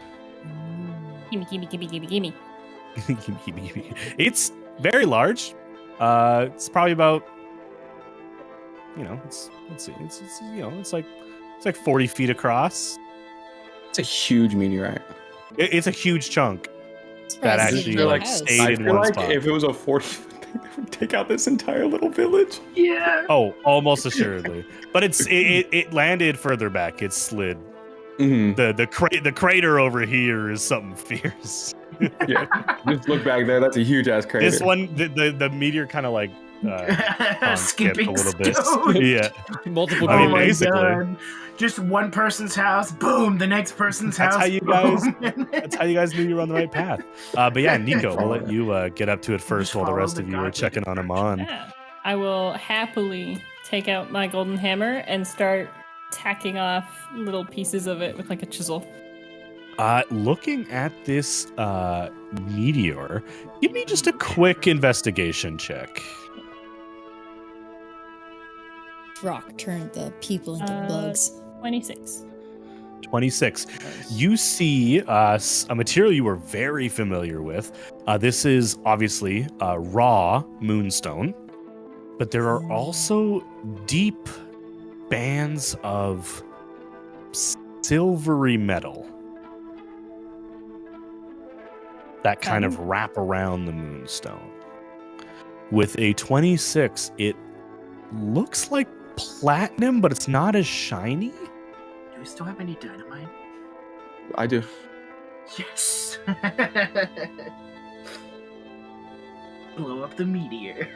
Gimme. It's very large. It's probably about, it's like 40 feet across. It's a huge meteorite. It's a huge chunk that Surprised it actually didn't like house. stayed I in feel one like spot. if it was a 40, it would take out this entire little village. Yeah. Oh, almost assuredly. But it landed further back. It slid. Mm-hmm. The crater over here is something fierce. Yeah. Just look back there. That's a huge ass crater. This one, the meteor kind of like skipped Skipping a little bit. stone. Yeah. Multiple I mean, Oh my basically. god. Just one person's house, boom, the next person's That's house. how you guys- boom. That's how you guys knew you were on the right path. But yeah, Nico, we'll let you get up to it first Just while the follow rest the of you are god checking on Amon. Yeah. I will happily take out my golden hammer and start tacking off little pieces of it with like a chisel. Looking at this meteor, give me just a quick investigation check. Rock turned the people into bugs. 26. 26. You see a material you were very familiar with. This is obviously raw moonstone, but there are also deep bands of silvery metal that kind of wrap around the moonstone. With a 26, it looks like platinum, but it's not as shiny. Do we still have any dynamite? I do. Yes. Blow up the meteor.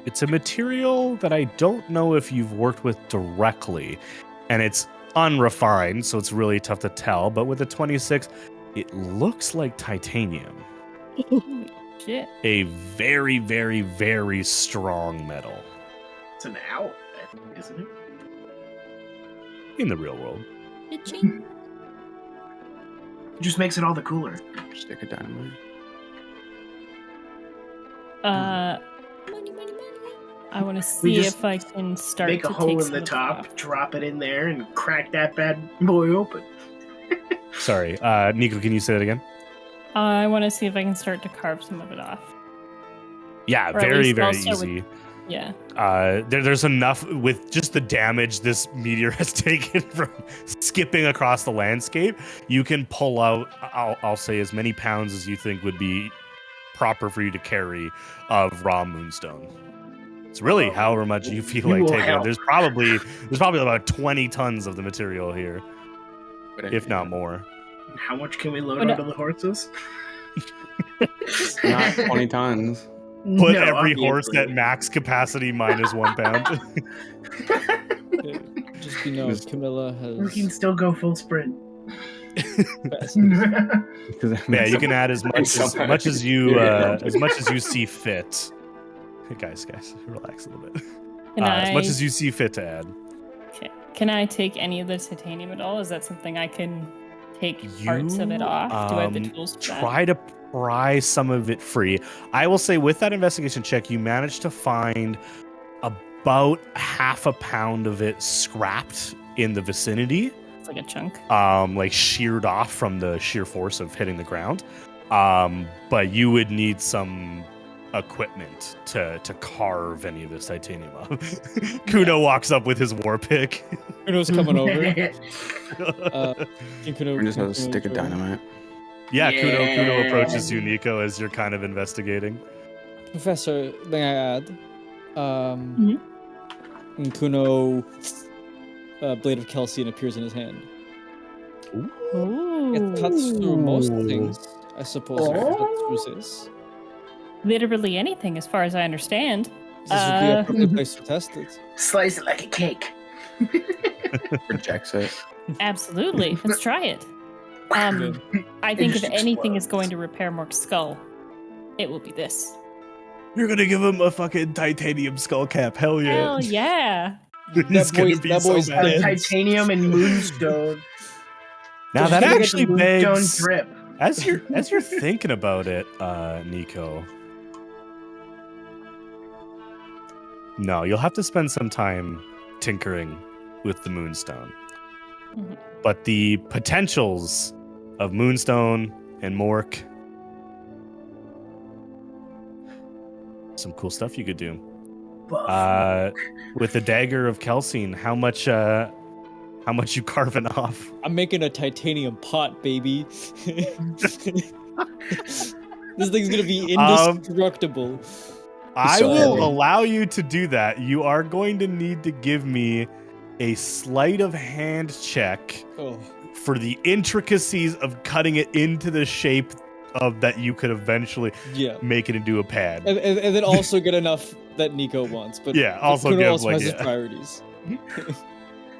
It's a material that I don't know if you've worked with directly, and it's unrefined, so it's really tough to tell. But with a 26, it looks like titanium. Shit. A very, very, very strong metal It's an owl, I think, isn't it? in the real world. Itching. It just makes it all the cooler. Stick of dynamite. Uh, Money, money, money. I want to see just if I can start Make a to hole take in some the of it top, off. drop it in there, and crack that bad boy open. Sorry, Nico, can you say that again? I want to see if I can start to carve some of it off. Yeah, Or at very, least very I'll start with- easy. Yeah. There's enough with just the damage this meteor has taken from skipping across the landscape. You can pull out, I'll say, as many pounds as you think would be proper for you to carry of raw moonstone. It's really however much you feel You like will taking. help. There's probably about 20 tons of the material here, But if not more. How much can we load Oh, no. onto the horses? Not 20 tons. Put No, every horse obviously. at max capacity minus 1 pound. Just Camilla We can has. still go full sprint. Yeah, you can add as much as you see fit. Hey, guys, relax a little bit. As much as you see fit to add. Okay. Can I take any of the titanium at all? Is that something I can take parts of it off? Do I have the tools for that? Try to pry some of it free. I will say with that investigation check, you managed to find about half a pound of it scrapped in the vicinity, It's like a chunk. like sheared off from the sheer force of hitting the ground. But you would need some equipment to carve any of this titanium up. Kuno walks up with his war pick. Kuno's coming over. Or just has a stick of dynamite. Yeah, Kuno approaches you, Nico, as you're kind of investigating. Professor, may I add? And Kuno, Blade of Calcium appears in his hand. Ooh. It cuts through most things, I suppose. It cuts through this. Literally anything, as far as I understand. This would be a perfect place to test it. Slice it like a cake. Rejects it. Absolutely. Let's try it. I think if anything is going to repair Mork's skull, it will be this. You're gonna give him a fucking titanium skull cap. Hell yeah. Hell yeah. He's gonna be so bad. Titanium and moonstone. Now that actually begs, drip. as you're thinking about it, Nico. No, you'll have to spend some time tinkering with the moonstone. Mm-hmm. But the potentials of moonstone and Mork, some cool stuff you could do. With the dagger of Kelsine, how much you carving off? I'm making a titanium pot, baby. This thing's gonna be indestructible. I will allow you to do that. You are going to need to give me a sleight of hand check for the intricacies of cutting it into the shape of that you could eventually make it into a pad. And then also get enough that Nico wants. But yeah, also Kuno give also like has his priorities.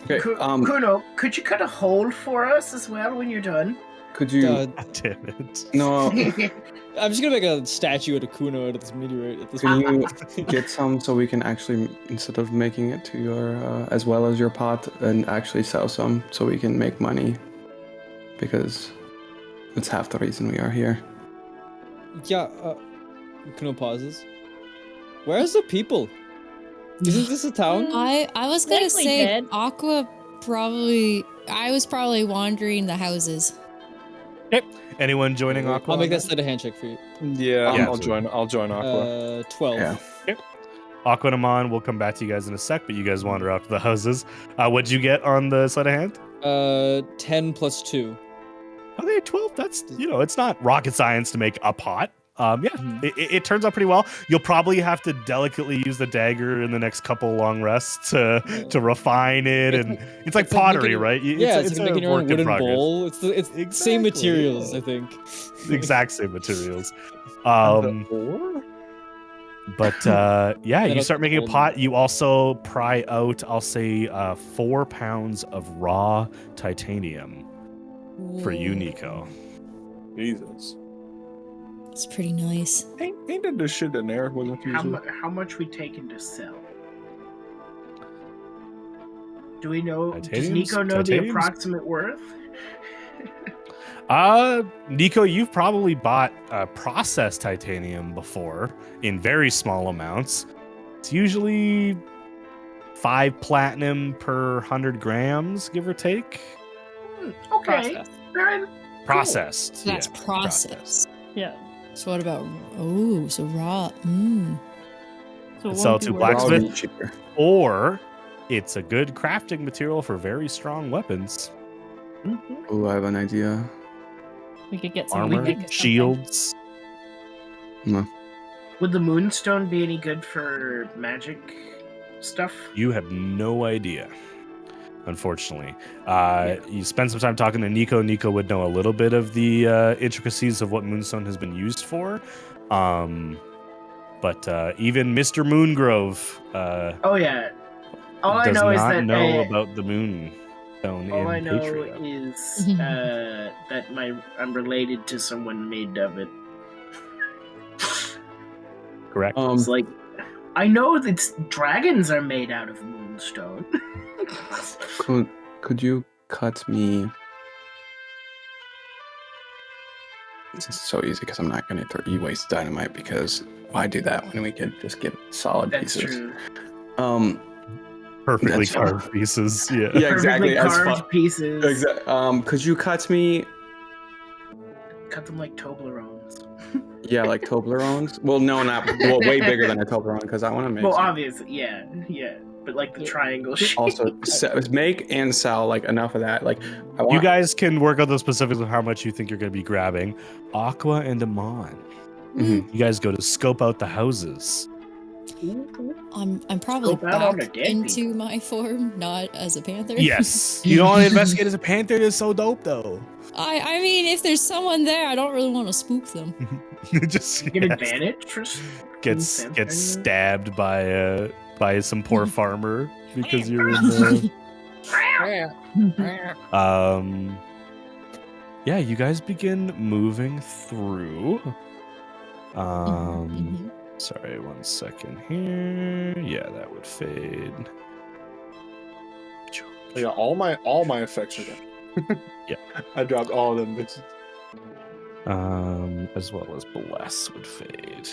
Okay, Kuno, could you cut a hole for us as well when you're done? Could you? God damn it! No. I'm just gonna make a statue out of Kuno out of this meteorite at this Can point. you get some so we can actually, instead of making it to your, as well as your pot, and actually sell some so we can make money? Because it's half the reason we are here. Yeah, Kuno pauses. Where's the people? Isn't this a town? I was gonna Likely say dead. Aqua probably. I was probably wandering the houses. Yep. Anyone joining Aqua? I'll make that sleight of hand check for you. Yeah, Yeah, I'll join Aqua. 12. Yeah. Yep. Aqua and Amon, we'll come back to you guys in a sec, but you guys wander out to the houses. What'd you get on the sleight of hand? 10 plus 2. Okay, 12. That's, it's not rocket science to make a pot. It turns out pretty well. You'll probably have to delicately use the dagger in the next couple long rests to refine it, and it's like pottery, right? It's like making your own wooden progress. bowl. It's the same materials, I think. The exact same materials. But you start making a pot. You also pry out, I'll say, 4 pounds of raw titanium for you, Nico. Jesus. It's pretty nice. Ain't that the shit in there with How much we taking to sell? Do we know? Does Nico know the approximate worth? Nico, you've probably bought processed titanium before in very small amounts. It's usually 5 platinum per 100 grams, give or take. Okay. Processed. So that's processed. Yeah. So what about? So raw. So Sell it to blacksmith, cheaper. or it's a good crafting material for very strong weapons. Oh, I have an idea. We could get some Armor, magic or something. shields. Would the moonstone be any good for magic stuff? You have no idea, unfortunately. You spend some time talking to Nico. Nico would know a little bit of the intricacies of what moonstone has been used for. But even Mr. Moongrove All I does know is not that know about the moonstone all I in know Patria. is that I'm related to someone made of it. Correct. It's like I know that dragons are made out of moonstone. Could you cut me? This is so easy because I'm not going to waste dynamite, because why do that when we could just get solid That's pieces? true. perfectly That's fine. carved pieces. Yeah. Yeah, exactly. Perfectly carved pieces. Exactly. Could you cut me? Cut them like Toblerones. Yeah, like Toblerones. Well, no, not way bigger than a Toblerone because I want to make. Well, some. obviously, yeah. But like the triangle shape. Also, make and sell like enough of that. Like, I want. You guys can work out the specifics of how much you think you're going to be grabbing. Aqua and Amon. Mhm. You guys go to scope out the houses. I'm probably Scope out all the back dead into my form, not as a panther. Yes. You don't want to investigate as a panther. It's so dope, though. I mean, if there's someone there, I don't really want to spook them. Just Get yes, advantage for gets stabbed by some poor farmer because you're in the. Yeah, you guys begin moving through. Sorry, 1 second here. Yeah, that would fade. Yeah, all my effects are done. Yeah. I dropped all of them bitches. As well as bless would fade.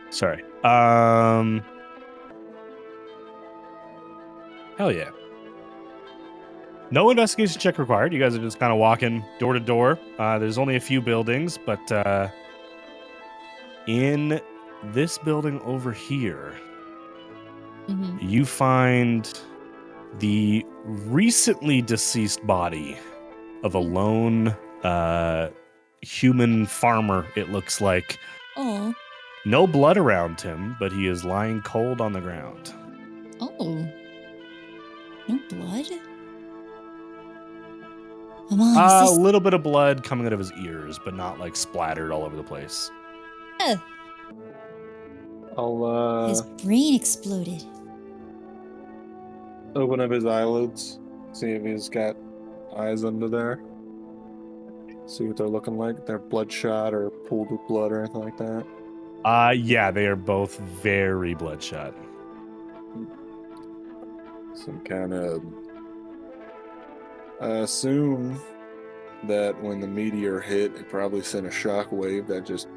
Sorry. Hell yeah. No investigation check required. You guys are just kind of walking door to door. There's only a few buildings, but in this building over here, you find the recently deceased body of a lone human farmer, it looks like. Oh. No blood around him, but he is lying cold on the ground. Oh. No blood? Amon, A little bit of blood coming out of his ears, but not like splattered all over the place. I'll his brain exploded. open up his eyelids, see if he's got eyes under there. See what they're looking like. They're bloodshot or pooled with blood or anything like that. Yeah, they are both very bloodshot. Some kind of. I assume that when the meteor hit, it probably sent a shock wave that just,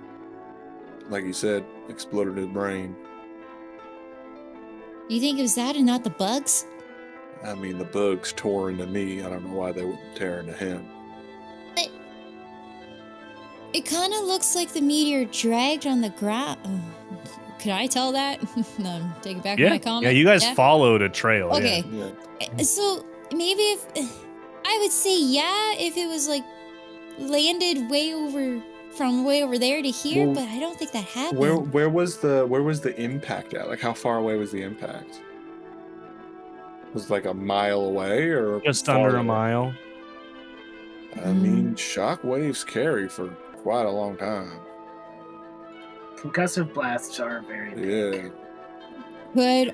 like you said, exploded his brain. You think it was that and not the bugs? I mean, the bugs tore into me. I don't know why they wouldn't tear into him. It kind of looks like the meteor dragged on the ground. Oh, could I tell that? No, take it back to my comment. Yeah, you guys followed a trail. Okay. Yeah. So maybe if I would say if it was like landed way over there to here, Well, but I don't think that happened. Where was the impact at? Like, how far away was the impact? Was it like a mile away or Just under a mile. I mean, shock waves carry for quite a long time. Concussive blasts are very big. Yeah.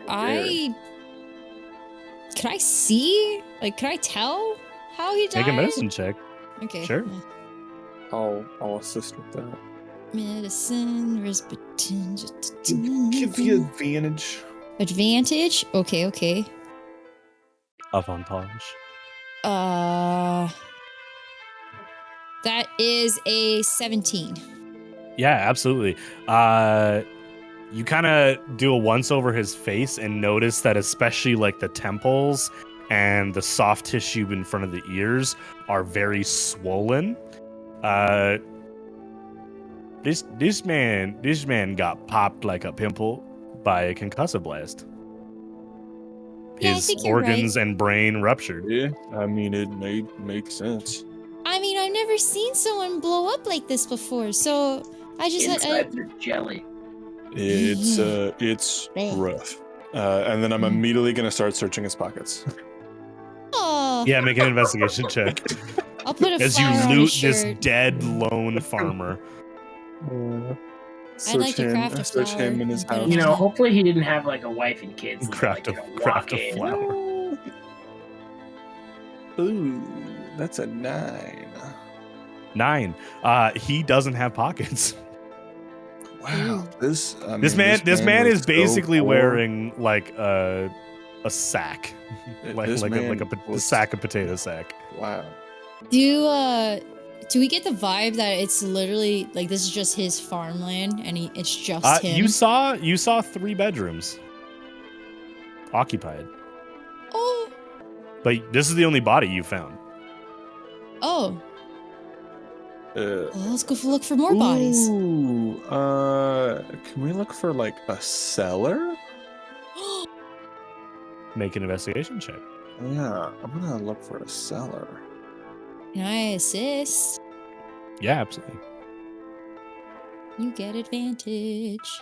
Could I see? Like, could I tell how he died? Make a medicine check. Okay. Sure. I'll assist with that. Medicine, respiratory. Give you advantage. Advantage? Okay. Avantage. That is a 17. Yeah, absolutely. You kind of do a once over his face and notice that especially like the temples and the soft tissue in front of the ears are very swollen. This man got popped like a pimple by a concussive blast. Yeah, I His think you're organs right. and brain ruptured. Yeah, I mean, it make sense. I mean, I've never seen someone blow up like this before, so I just Inside they're jelly. It's rough. And then I'm immediately gonna start searching his pockets. Oh. Yeah, make an investigation check. I'll put a as you flower on loot his this shirt. dead lone farmer. I'd like to craft a search flower him in his and put it house. on You know, it. hopefully he didn't have like a wife and kids. Craft like, a flower. Ooh, that's a 9. 9. He doesn't have pockets. Wow, this man is so basically poor. wearing like a sack, This man a sack of potato sack. Wow. Do do we get the vibe that it's literally like this is just his farmland and it's just him? You saw 3 bedrooms occupied, Oh. but this is the only body you found. Oh. Well, let's go look for more bodies. Ooh, can we look for like a cellar? Make an investigation check. Yeah, I'm gonna look for a cellar. Can I assist? Yeah, absolutely. You get advantage.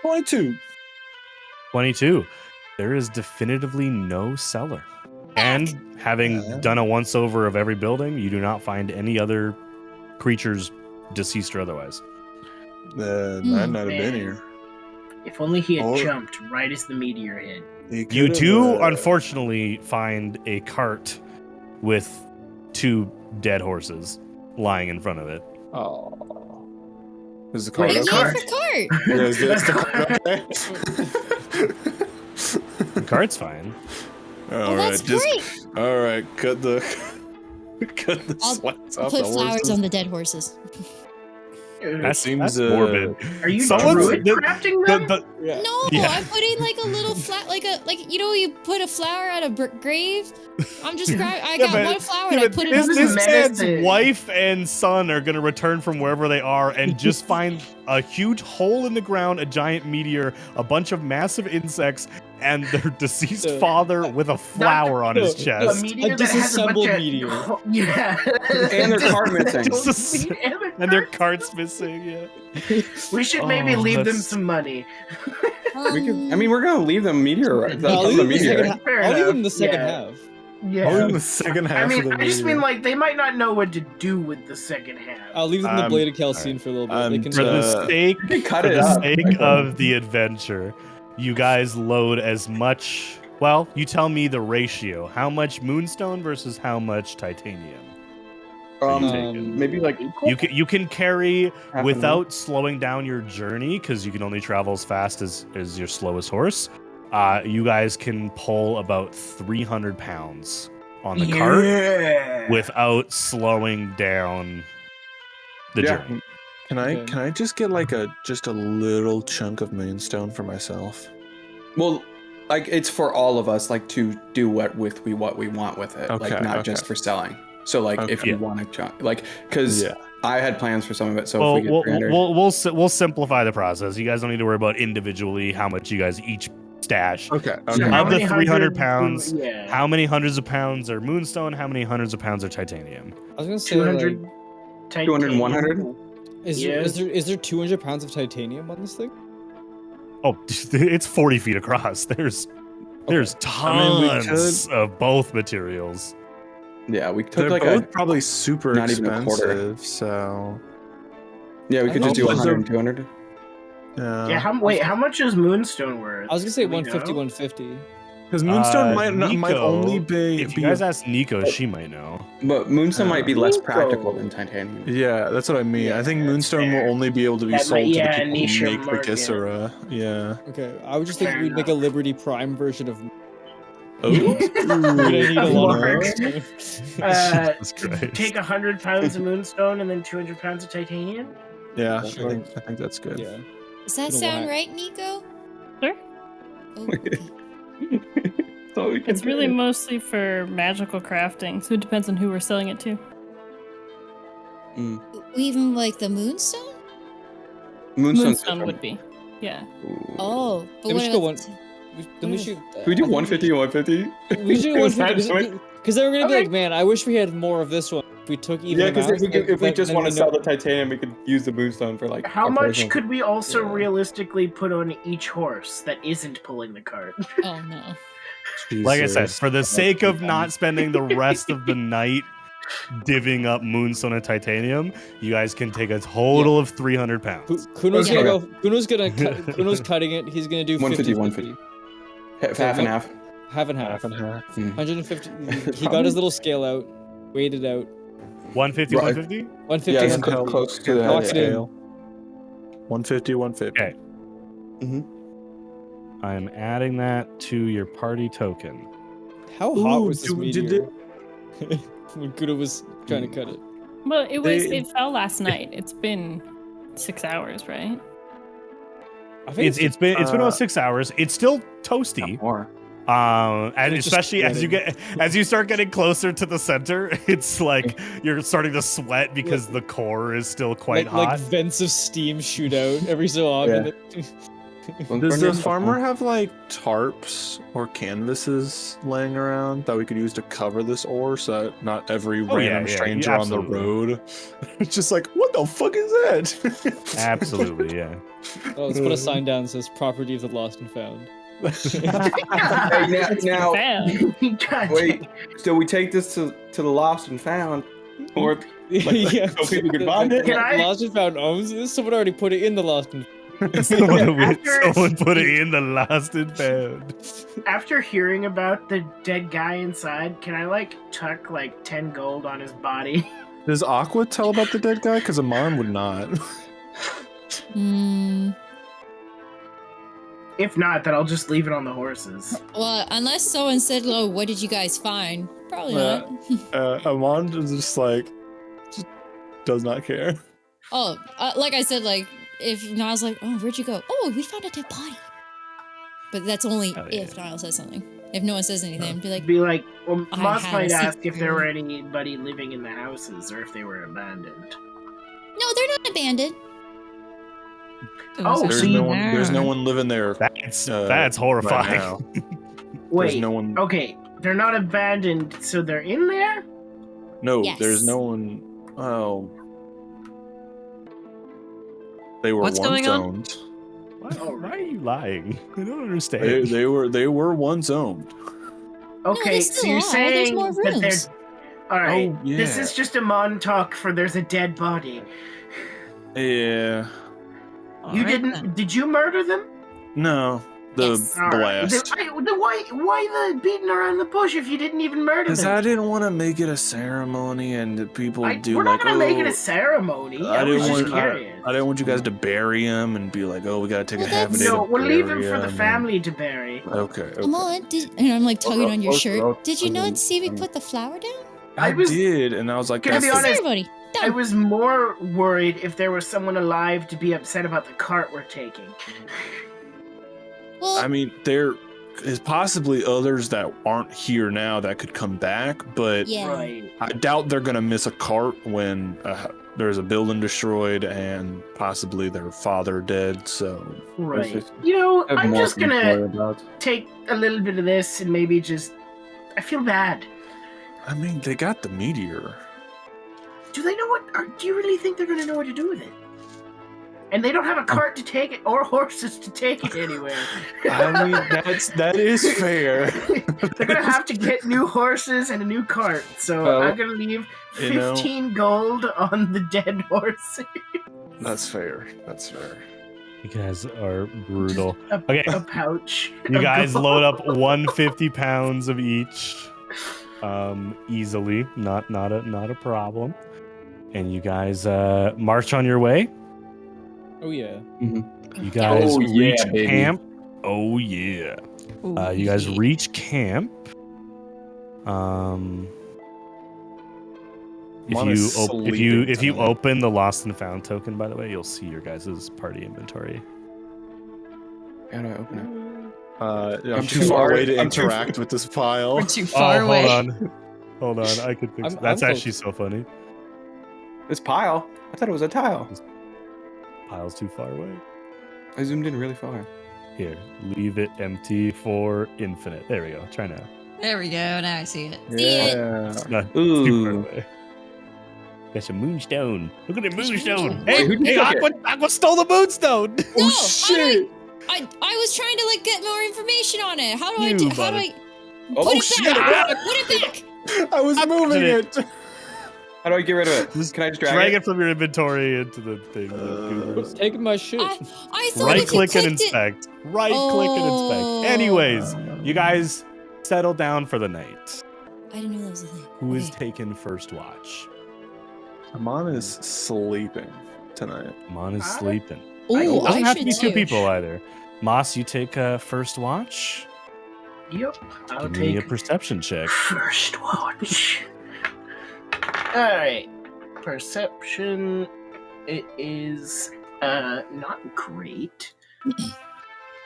22. 22. There is definitively no cellar. And having done a once over of every building, you do not find any other creatures, deceased or otherwise. Might not have been Man. here. If only he had Or- jumped right as the meteor hit. You do, unfortunately, find a cart with 2 dead horses lying in front of it. Oh. Is the Wait, cart Hey, a okay? man cart. for cart. Yeah, is the cart okay? The cart's fine. Oh, that's great. All right, cut the I'll sweats I'll off put the flowers horses. on the dead horses. That's seems, that's morbid. Are you Someone's- druid crafting them? Yeah. No, Yeah. I'm putting like a little you know, you put a flower at a grave. I'm just I got but- one flower Yeah, and I but put it this, on this the man's medicine. wife and son are going to return from wherever they are and just find a huge hole in the ground, a giant meteor, a bunch of massive insects, and their deceased So- father with a flower on his no, A chest. meteor A that has a bunch disassembled of meteor. Yeah, And their cart missing. And their cart's missing, yeah. We should maybe Oh, leave them that's- some money. We could. I mean, we're gonna leave them meteor. No, I'll the leave them the meteor. second half. Fair I'll leave them enough, the second yeah. half. Yeah. Oh, in the second half I of mean, the I just meeting. mean like they might not know what to do with the second half. I'll leave them the Um, bladed calcine for a little bit. They can For the Uh, sake, You can cut for it the up. sake of the adventure, you guys load as much. Well, you tell me the ratio. How much moonstone versus how much titanium? Maybe like You can carry half without slowing down your journey because you can only travel as fast as your slowest horse. You guys can pull about 300 pounds on the cart without slowing down the Yeah. journey. Can Okay. I just get like just a little chunk of moonstone for myself? Well, like it's for all of us, like to do what we want with it, like Okay, not okay. just for selling. So like if Okay. you want to chunk, like because Yeah. I had plans for some of it. So Well, if we get 300, we'll simplify the process. You guys don't need to worry about individually how much you guys each stash. Okay. So Okay. how Of the many 300 pounds, Yeah. How many hundreds of pounds are moonstone? How many hundreds of pounds are titanium? I was gonna say 200 like, 200 and 100? is there 200 pounds of titanium on this thing? Oh, it's 40 feet across. There's I mean, we tons of both materials. yeah, we took They're like both a probably super not even a quarter. expensive, so yeah, we could I just do hope 100 and 200. Yeah, how much is moonstone worth? I was gonna say Do we 150, know? 150. because moonstone might Nico, only be. If you guys ask Nico, she might know. But moonstone might be less Nico. practical than titanium. Yeah, that's what I mean. Yeah, I think that's moonstone fair. will only be able to be That sold might- to yeah, the people niche who make market. the Gissera. Yeah. Okay, I would just think Fair we'd make a enough. Liberty Prime version of. Oh. We're gonna need a lot of Mark. moonstone. Jesus Christ. Take 100 pounds of moonstone and then 200 pounds of titanium. Yeah, Sure. I think that's good. Yeah. Does that Gonna sound whack. right, Nico? Sure. Oh, okay. So we can It's really do. mostly for magical crafting, so it depends on who we're selling it to. Even like the moonstone? Moonstone would be. Yeah. Oh, but Then we what should go about one. the- Then we should. Can we do 150 and 150? We should do Is that 150 what- because then we're gonna be Okay. like, man, I wish we had more of this one. If we took even. Yeah, because if amounts, we then- just then want we to sell know- the titanium, we could use the moonstone for like. How a much person. could we also Yeah. realistically put on each horse that isn't pulling the cart? Oh no. Like I said, Jesus. for the sake of not spending the rest of the night divvying up moonstone and titanium, you guys can take a total of 300 pounds. Kuno's Okay. gonna go. Kuno's gonna cut. Kuno's cutting it. He's gonna do 150, 50, 150. Half and half. half and half. half and half. 150. He got his little scale out, weighed it out. 150, Right. 150? 150. Yeah, it's and close, how- close to that. Lock it in. Scale. 150, 150. Okay. I'm adding that to your party token. How hot Ooh, was this did meteor? When Kuno was trying to cut it. Well, it fell last night. It's been 6 hours, right? I think It's been about 6 hours. It's still toasty. More. And It's just especially as you start getting closer to the center, it's like you're starting to sweat because the core is still quite hot. Like vents of steam shoot out every so often. Does the farmer have like tarps or canvases laying around that we could use to cover this ore so that not every random stranger on the road it's just like, what the fuck is that? Absolutely, yeah. Oh, let's put a sign down that says property of the lost and found. Hey, now wait. So we take this to the lost and found, or Yeah. so people can find it. Lost and found owns this. Someone already put it in the lost and Someone put it in the lost and found. After hearing about the dead guy inside, can I like tuck like 10 gold on his body? Does Aqua tell about the dead guy? Because Amon would not. If not, then I'll just leave it on the horses. Well, unless someone said, "Oh, what did you guys find?" Probably not. Amon is just like, just does not care. Oh, like I said, like if Niles like, "Oh, where'd you go?" "Oh, we found a dead body." But that's only if Niles says something. If no one says anything, be like, well, I Moss had a might ask secret. if there were anybody living in the houses or if they were abandoned. No, they're not abandoned. Oh, There's no one living there. That's horrifying. Right now. Wait, There's no one. okay, they're not abandoned, so they're in there? No, Yes. there's no one. Oh, they were What's once going on? owned. Why are you lying? I don't understand. They were once owned. Okay, they so still you're are. There's saying more that rooms. Alright, Oh, yeah. this is just a Montauk for there's a dead body. Yeah. You Alright didn't? then. Did you murder them? No, the Yes. Alright. blast. Why the beating around the bush if you didn't even murder Because them? I didn't want to make it a ceremony and the people do we're like, not gonna make it "Oh, a ceremony. I I was didn't just want. curious. I didn't want you guys to bury him and be like, "Oh, we gotta take Well, a half a day." No, to we'll leave him bury for the him," family to bury. and- Okay. Come on, and I'm like tugging on your shirt. I'll- Did you not I'll- see we put the flower down? I was- did, and I was like, Can I "That's be the- honest? Ceremony. I Done. was more worried if there was someone alive to be upset about the cart we're taking. Well, I mean, there is possibly others that aren't here now that could come back, but yeah. Right. I doubt they're gonna miss a cart when there's a building destroyed and possibly their father dead. So Right. just- You know, have I'm more just things to gonna worry about. take a little bit of this and maybe just. I feel bad. I mean, they got the meteor. Do they know what? Do you really think they're gonna know what to do with it? And they don't have a cart to take it or horses to take it anywhere. I mean, that is fair. They're gonna have to get new horses and a new cart. So Well, I'm gonna leave you know- 15 gold on the dead horse. That's fair. That's fair. You guys are brutal. a, Okay. a pouch. You of guys gold. load up 150 pounds of each, easily. Not a problem. And you guys march on your way. Oh yeah. You guys Oh, yeah, reach baby. camp. Oh yeah. Ooh, You guys yeah. reach camp. If you open the lost and found token, by the way, you'll see your guys' party inventory. How do I open it? I'm too too far far- away to I'm too- interact with this pile. We're too far away. Hold on. I could fix I'm- it. That's I'm actually so funny. This pile? I thought it was a tile. Pile's too far away. I zoomed in really far. Here, leave it empty for infinite. There we go. Try now. There we go. Now I see it. Yeah. It's not it's too far Ooh. away. That's a moonstone. Look at the There's moonstone. moonstone. Hey, Wait, who hey, took it? Aqua stole the moonstone. No, Oh how shit! do I was trying to like get more information on it. How do I You do? How do buddy. I Oh, put it shit. back? Put it back. I was moving it. it. How do I get rid of it? Can I just drag it? from your inventory into the thing. the goobers. Taking my shit. I thought Right if you click and clicked it. inspect. Right click and Oh. inspect. Anyways, you guys settle down for the night. I didn't know that was a thing. Who is Okay. taking first watch? Amon is sleeping tonight. Mon is I- sleeping. Ooh, Doesn't I have to should be two too. people either. Moss, you take first watch. Yep. I'll Give me a take perception check. first watch. Alright. Perception, it is not great.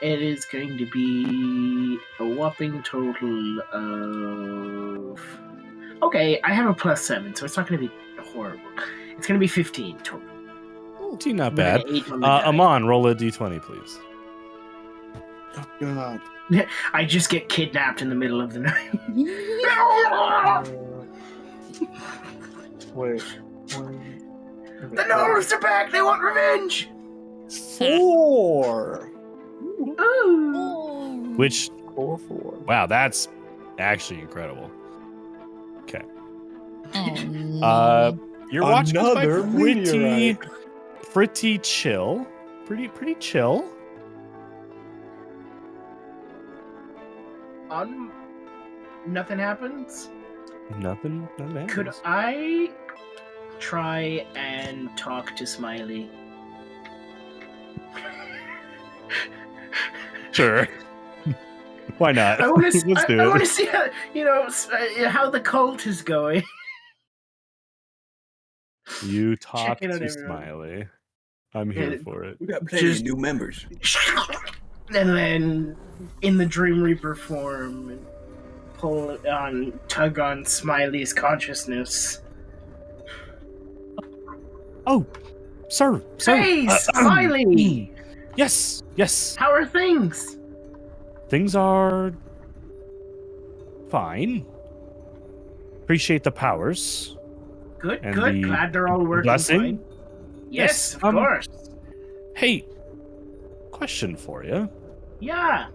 It is going to be a whopping total of... Okay, I have a +7, so it's not going to be horrible. It's going to be 15 total. Gee, not With an bad. 8 on the die. Amon, roll a d20, please. Oh, God. I just get kidnapped in the middle of the night. Wait. The Gnomes are back! They want revenge! 4. Ooh. Which, 4. wow, that's actually incredible. Okay. Oh, You're watching this by Another meteorite. pretty chill. Pretty chill. Nothing happens? Nothing happens. Could I try and talk to Smiley? Sure. Why not? I want to. Let's do I it. want to see how the cult is going. You talk Checking on to everyone. Smiley. I'm here Yeah. for it. We got plenty Just- of new members. And then, in the Dream Reaper form, tug on Smiley's consciousness. Oh, sir. Hey, Smiley! Yes. How are things? Things are fine. Appreciate the powers. Good, And good. the Glad they're all working blessing? fine. Yes, Yes, of course. Hey, question for you. Yeah.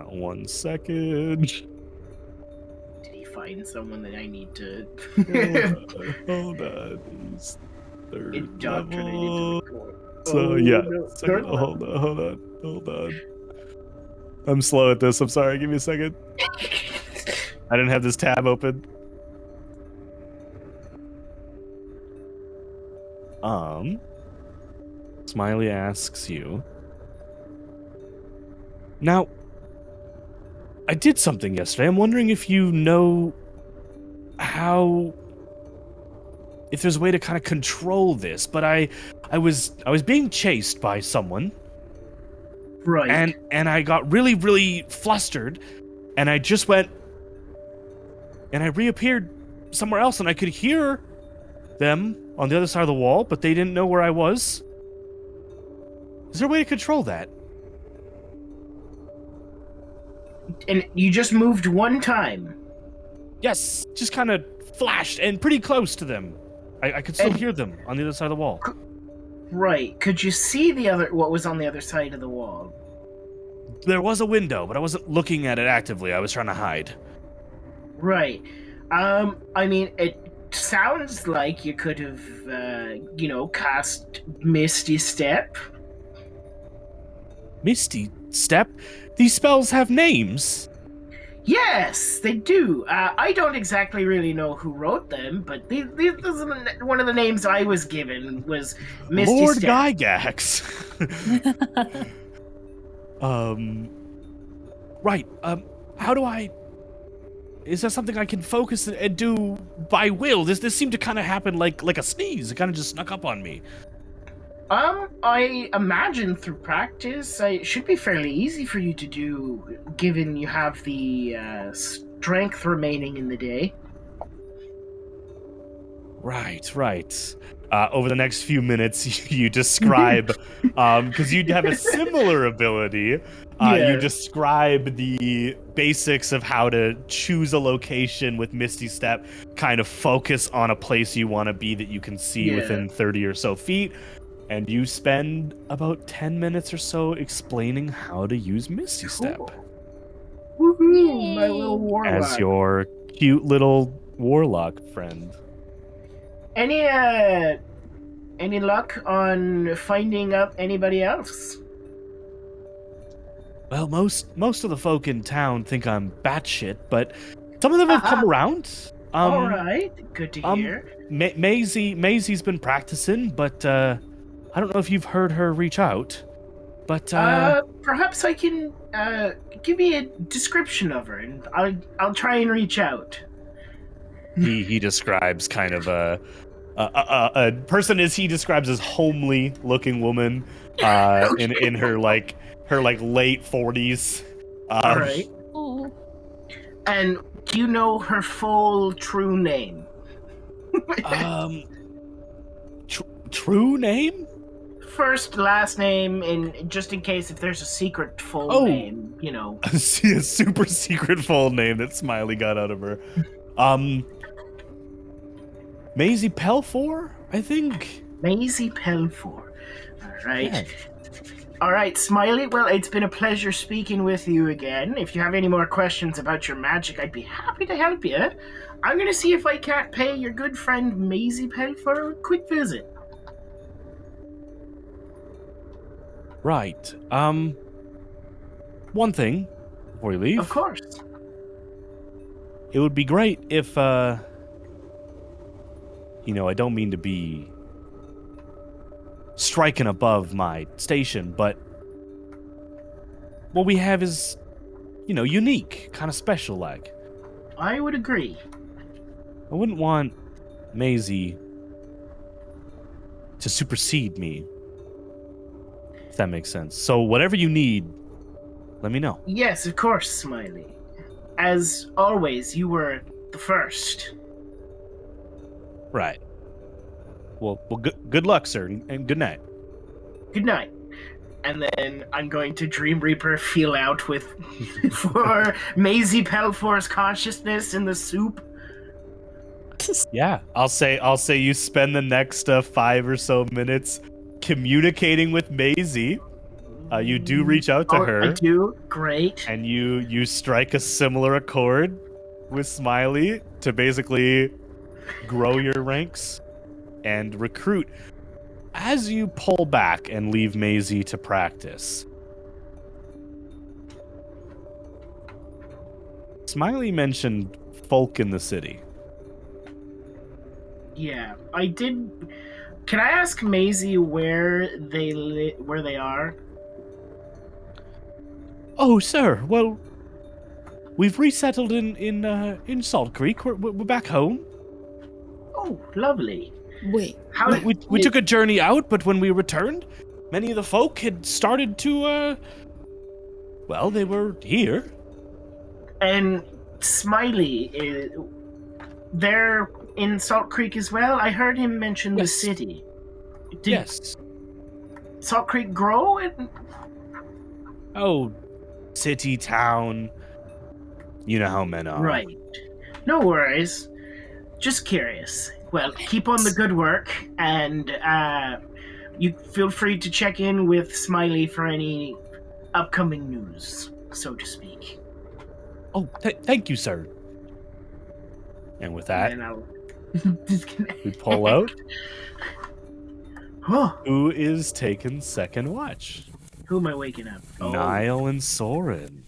1 second. Did he find someone that I need to Hold on. He's third indoctrinate level. into the core? So yeah, no, second, third level. hold on. I'm slow at this. I'm sorry. Give me a second. I didn't have this tab open. Smiley asks you. Now, I did something yesterday. I'm wondering if you know if there's a way to kind of control this, but I was being chased by someone. Right. And I got really, really flustered, and I just went, and I reappeared somewhere else, and I could hear them on the other side of the wall, but they didn't know where I was. Is there a way to control that? And you just moved one time. Yes, just kind of flashed and pretty close to them. I could still And- hear them on the other side of the wall. Right. Could you see what was on the other side of the wall? There was a window, but I wasn't looking at it actively. I was trying to hide. Right. I mean, it sounds like you could have, cast Misty Step. Misty Step? These spells have names. Yes, they do. I don't exactly really know who wrote them, but this is one of the names I was given was Misty Lord Step. Gygax. Right. How do I... Is that something I can focus and do by will? This seemed to kind of happen like a sneeze. It kind of just snuck up on me. I imagine through practice, it should be fairly easy for you to do, given you have the strength remaining in the day. Right. Over the next few minutes, you describe, because you have a similar ability. You describe the basics of how to choose a location with Misty Step, kind of focus on a place you want to be that you can see within 30 or so feet. And you spend about 10 minutes or so explaining how to use Misty Step. Woohoo! My little warlock. As your cute little warlock friend. Any luck on finding out anybody else? Well, most of the folk in town think I'm batshit, but some of them have come around. All right, good to hear. Maisie's been practicing, but I don't know if you've heard her reach out. But perhaps I can give me a description of her, and I'll try and reach out. he describes kind of a person as he describes as homely looking woman in her late 40s. All right. Oh. And do you know her full true name? True name? First, last name, and just in case if there's a secret full name, you know. A super secret full name that Smiley got out of her. Maisie Pelfor, I think. Maisie Pelfor. All right. Yeah. All right, Smiley. Well, it's been a pleasure speaking with you again. If you have any more questions about your magic, I'd be happy to help you. I'm going to see if I can't pay your good friend Maisie Pelfor a quick visit. Right. One thing before you leave. Of course. It would be great if, I don't mean to be striking above my station, but what we have is, unique, kind of special like. I would agree. I wouldn't want Maisie to supersede me, if that makes sense. So whatever you need, let me know. Yes, of course, Smiley. As always, you were the first. Right. Well, good luck, sir, and good night. Good night. And then I'm going to Dream Reaper feel out for Maisie Pelfor's consciousness in the soup. Yeah, I'll say you spend the next 5 or so minutes communicating with Maisie. You do reach out to her. I do. Great. And you strike a similar accord with Smiley to basically grow your ranks and recruit. As you pull back and leave Maisie to practice, Smiley mentioned folk in the city. Yeah, I did. Can I ask Maisie where they are? Oh, sir. Well, we've resettled in Salt Creek. We're back home. Oh, lovely. Wait. How We took a journey out, but when we returned, many of the folk had started to, they were here. And Smiley, they're in Salt Creek as well? I heard him mention the city. Yes. Salt Creek grow? Oh, city, town. You know how men are. Right. No worries. Just curious. Well, keep on the good work, and you feel free to check in with Smiley for any upcoming news, so to speak. Oh, thank you, sir. And with that, And I'll disconnect. we pull out. Oh, Who is taking second watch? who am I waking up? Oh, Niall and Soren.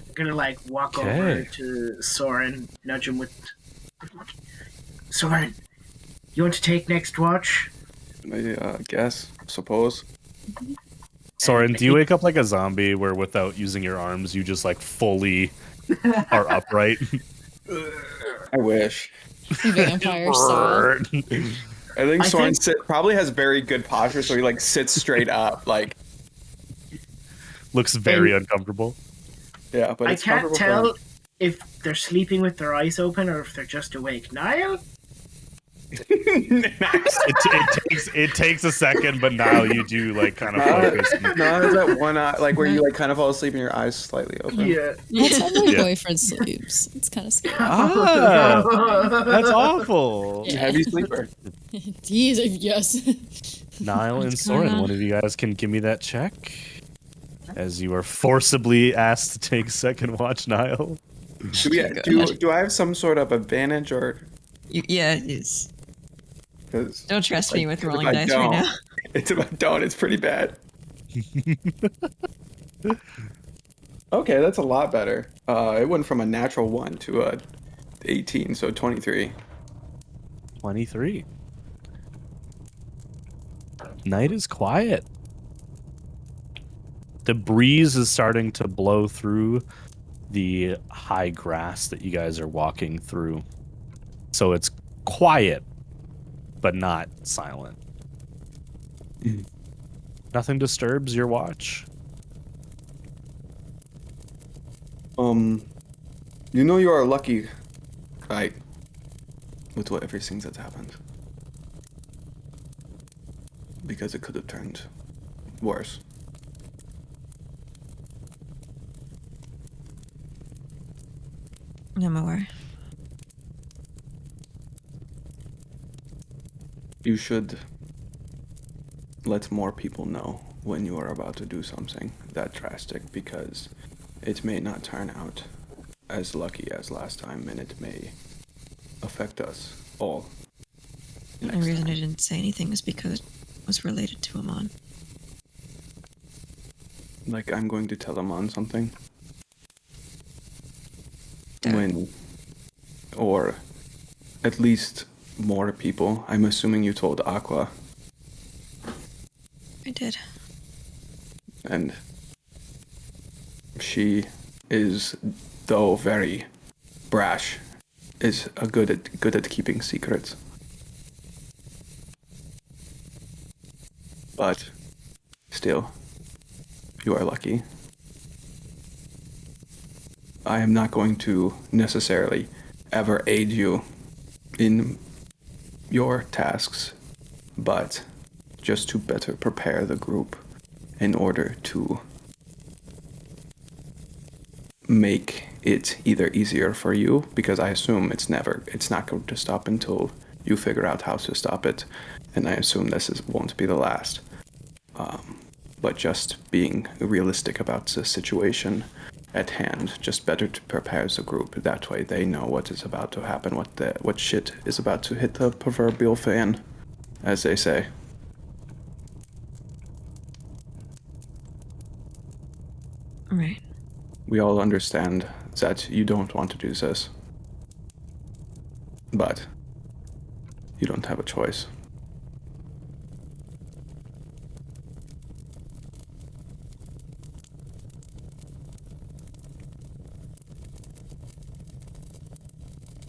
I'm gonna walk Okay. over to Soren, nudge him with. Soren, you want to take next watch? I guess, suppose. Soren, do you wake up like a zombie where without using your arms, you just fully are upright? I wish. Vampire style. I think I Soren think- probably has very good posture, so he sits straight up, Looks very uncomfortable. yeah. But I it's can't comfortable tell for him. if they're sleeping with their eyes open or if they're just awake. Niall? It takes a second, but now you do kind of focus. No, there's that one eye, where you kind of fall asleep and your eyes slightly open. Yeah. That's how my Yeah. boyfriend sleeps. It's kind of scary. Ah, that's awful. Yeah. Heavy sleeper. He's yes. Niall and What's going Soren, on? one of you guys can give me that check as you are forcibly asked to take second watch, Niall. Do I have some sort of advantage or? Yeah, it's. Cause, Don't trust me with 'cause if rolling I dice don't- right now. If I don't, it's pretty bad. Okay, that's a lot better. It went from a natural 1 to a 18, so 23. 23. Night is quiet. The breeze is starting to blow through the high grass that you guys are walking through. So it's quiet, but not silent. Nothing disturbs your watch. You know you are lucky, right? With what everything that's happened. Because it could have turned worse. I'm aware. You should let more people know when you are about to do something that drastic, because it may not turn out as lucky as last time, and it may affect us all. The only reason I didn't say anything is because it was related to Amon. Like, I'm going to tell Amon something. Don't. Or at least more people. I'm assuming you told Aqua. I did. And she is, though very brash, is good at keeping secrets. But still, you are lucky. I am not going to necessarily ever aid you in your tasks, but just to better prepare the group in order to make it either easier for you, because I assume it's not going to stop until you figure out how to stop it, and I assume won't be the last. But just being realistic about the situation at hand, just better to prepare the group. That way they know what is about to happen, what shit is about to hit the proverbial fan, as they say. Right. We all understand that you don't want to do this, but you don't have a choice.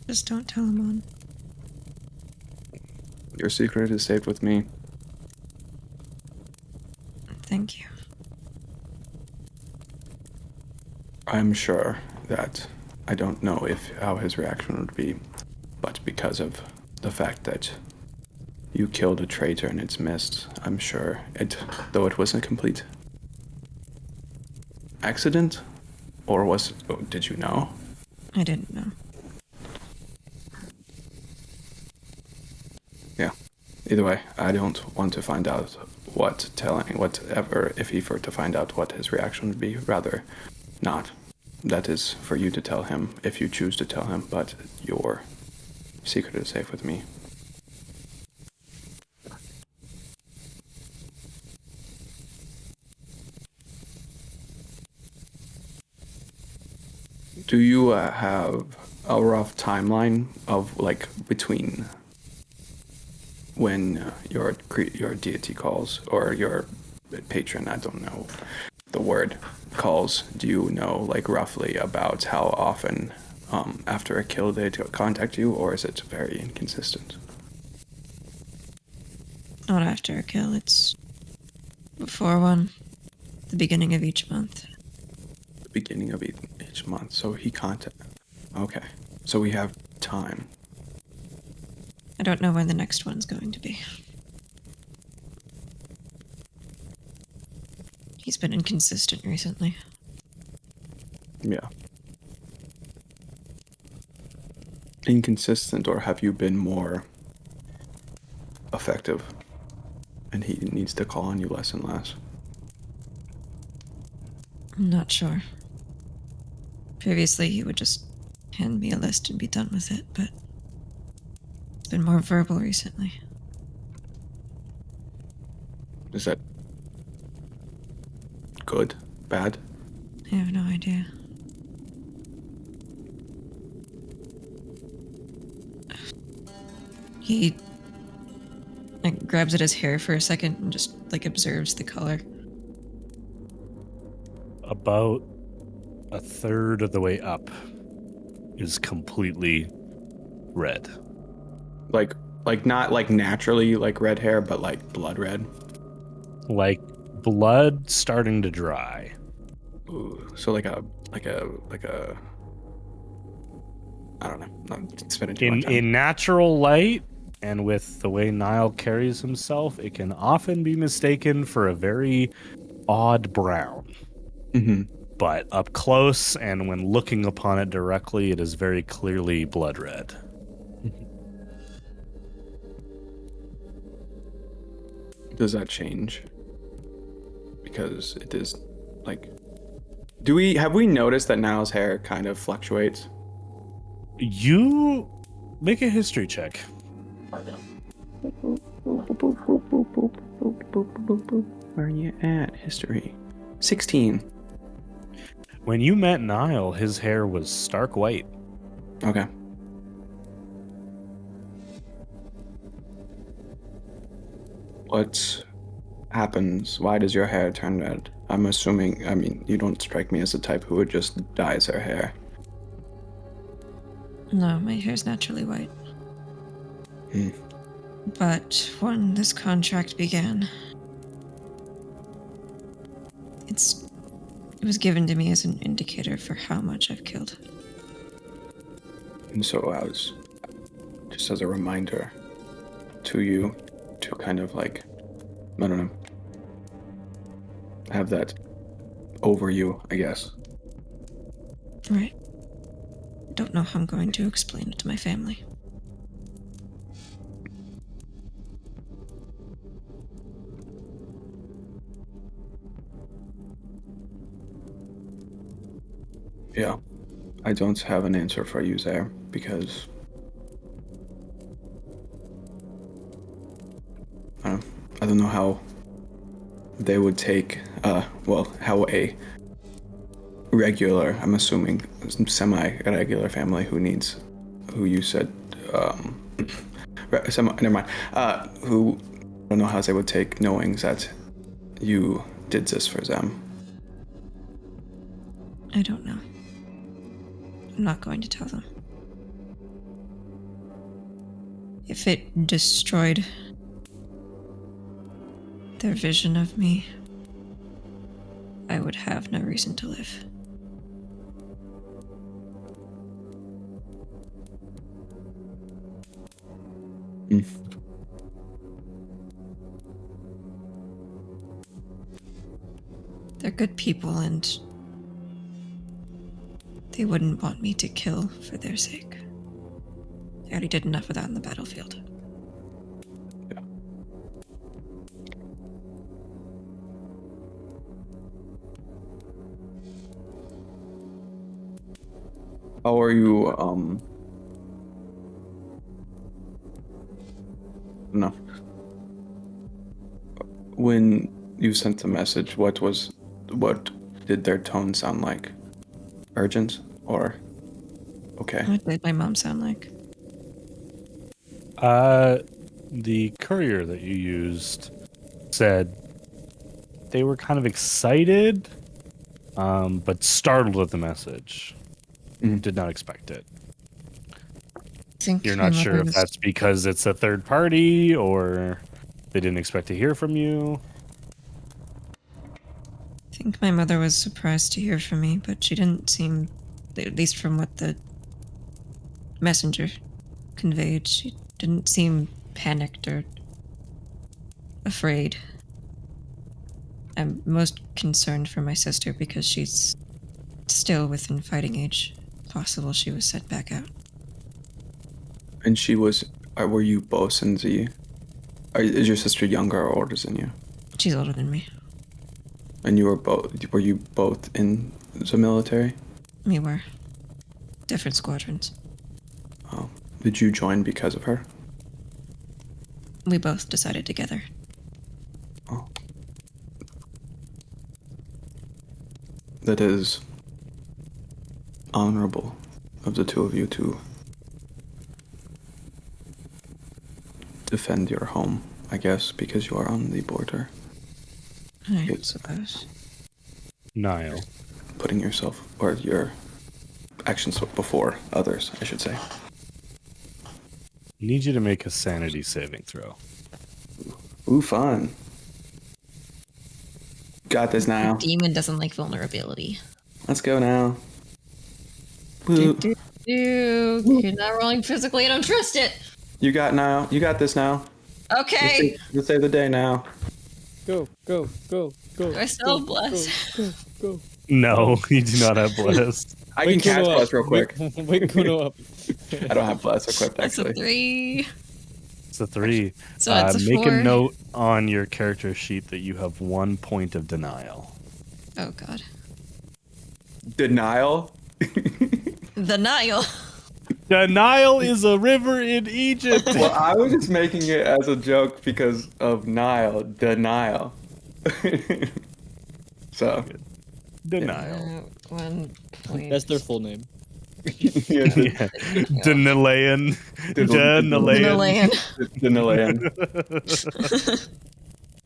Just don't tell Amon. Your secret is safe with me. Thank you. I'm sure that I don't know how his reaction would be, but because of the fact that you killed a traitor in its midst, I'm sure though it was a complete accident, or did you know? I didn't know. Yeah. Either way, I don't want to find out whatever, if he were to find out what his reaction would be, rather not. That is for you to tell him, if you choose to tell him, but your secret is safe with me. Do you have a rough timeline of, like, between when your deity calls, or your patron, I don't know the word, calls? Do you know, like, roughly about how often after a kill they contact you, or is it very inconsistent? Not after a kill, it's before one. The beginning of each month. The beginning of each month. So he Okay. So we have time. I don't know when the next one's going to be. He's been inconsistent recently. Yeah. Inconsistent, or have you been more effective and he needs to call on you less and less? I'm not sure. Previously, he would just hand me a list and be done with it, but it's been more verbal recently. Is that good? Bad? I have no idea. He grabs at his hair for a second and just observes the color. About a third of the way up is completely red. Like not like naturally like red hair, but like blood red. Like blood starting to dry. Ooh, so like a I don't know. I'm spending too much time. In natural light and with the way Niall carries himself, it can often be mistaken for a very odd brown. Mm-hmm. But up close and when looking upon it directly, it is very clearly blood red. Does that change? Because it is like, have we noticed that Niall's hair kind of fluctuates? You make a history check. Where are you at? History. 16. When you met Niall, his hair was stark white. Okay. What happens? Why does your hair turn red? I'm assuming, you don't strike me as the type who would just dyes her hair. No, my hair's naturally white. Hmm. But when this contract began, it was given to me as an indicator for how much I've killed. And so I was, just as a reminder to you, to kind of like, I don't know, have that over you, I guess. Right. Don't know how I'm going to explain it to my family. Yeah, I don't have an answer for you there because I don't know how they would take, how a regular, I'm assuming, semi-regular family who you said, never mind, who, I don't know how they would take knowing that you did this for them. I don't know. I'm not going to tell them. If it destroyed their vision of me, I would have no reason to live. Mm. They're good people, and they wouldn't want me to kill for their sake. I already did enough of that on the battlefield. Yeah. How are you, no. When you sent the message, what did their tone sound like? Urgent or okay? What did my mom sound like? The courier that you used said they were kind of excited, but startled at the message. Mhm. Did not expect it. I think You're my not sure mother if was- that's because it's a third party or they didn't expect to hear from you. I think my mother was surprised to hear from me, but she didn't seem, at least from what the messenger conveyed, she didn't seem panicked or afraid. I'm most concerned for my sister because she's still within fighting age. Possible she was sent back out. And she was. Were you both in the? Is your sister younger or older than you? She's older than me. And you were both. Were you both in the military? We were. Different squadrons. Oh, did you join because of her? We both decided together. Oh, that is honorable of the two of you to defend your home, I guess, because you are on the border. I Yes. suppose. Niall. Putting yourself, or your actions before others, I should say. Need you to make a sanity saving throw. Ooh, fun. Got this now. Demon doesn't like vulnerability. Let's go now. Do, Woo. You're not rolling physically. I don't trust it. You got now. You got this now. Okay. Let's save the day now. Go. Do I still have bless? Go. No, you do not have bless. I can cast bless real quick. Wake Kuno up. I don't have bless equipped, That's a actually. 3. It's a 3. So that's a Make 4. a note on your character sheet that you have 1 point of denial. Oh, God. Denial? The Nile. Denial is a river in Egypt. Well, I was just making it as a joke because of Nile. Denial. So. Denial. 1 point. That's their full name. Yeah, Denalayan. Denilan. Denilan.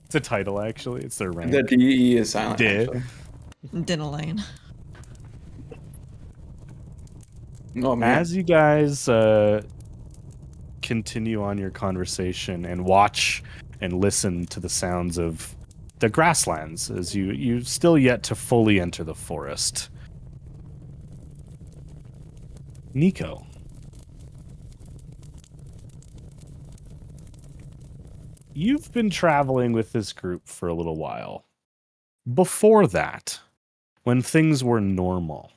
It's a title, actually. It's their rank. The DE is silent. De. actually. Denilan. Oh, man. As you guys continue on your conversation and watch and listen to the sounds of the grasslands, as you still yet to fully enter the forest, Nico, you've been traveling with this group for a little while. Before that, when things were normal,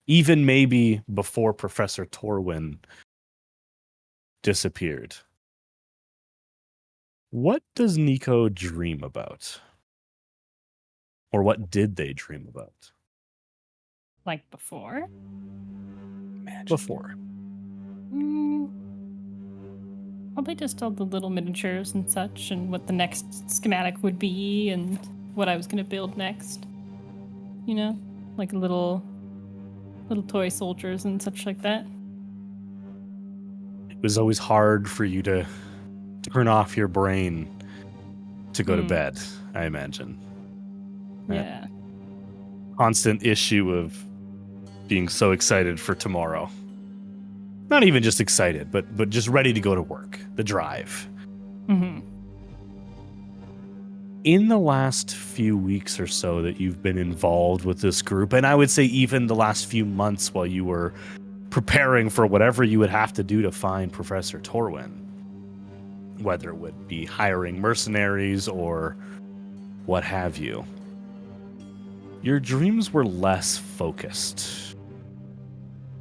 even maybe before Professor Torwin disappeared, what does Nico dream about? Or what did they dream about? Like before? Before. Probably just all the little miniatures and such, and what the next schematic would be, and what I was going to build next. You know? Like little toy soldiers and such like that. It was always hard for you to turn off your brain to go to bed, I imagine. Yeah. Constant issue of being so excited for tomorrow. Not even just excited, but just ready to go to work. The drive. Mm-hmm. In the last few weeks or so that you've been involved with this group, and I would say even the last few months while you were preparing for whatever you would have to do to find Professor Torwin, whether it would be hiring mercenaries or what have you, your dreams were less focused,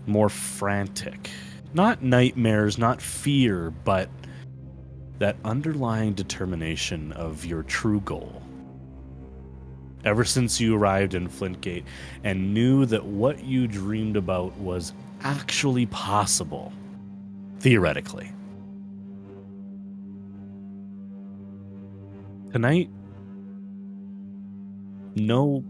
more frantic. Not nightmares, not fear, but that underlying determination of your true goal. Ever since you arrived in Flintgate and knew that what you dreamed about was actually possible, theoretically. Tonight, no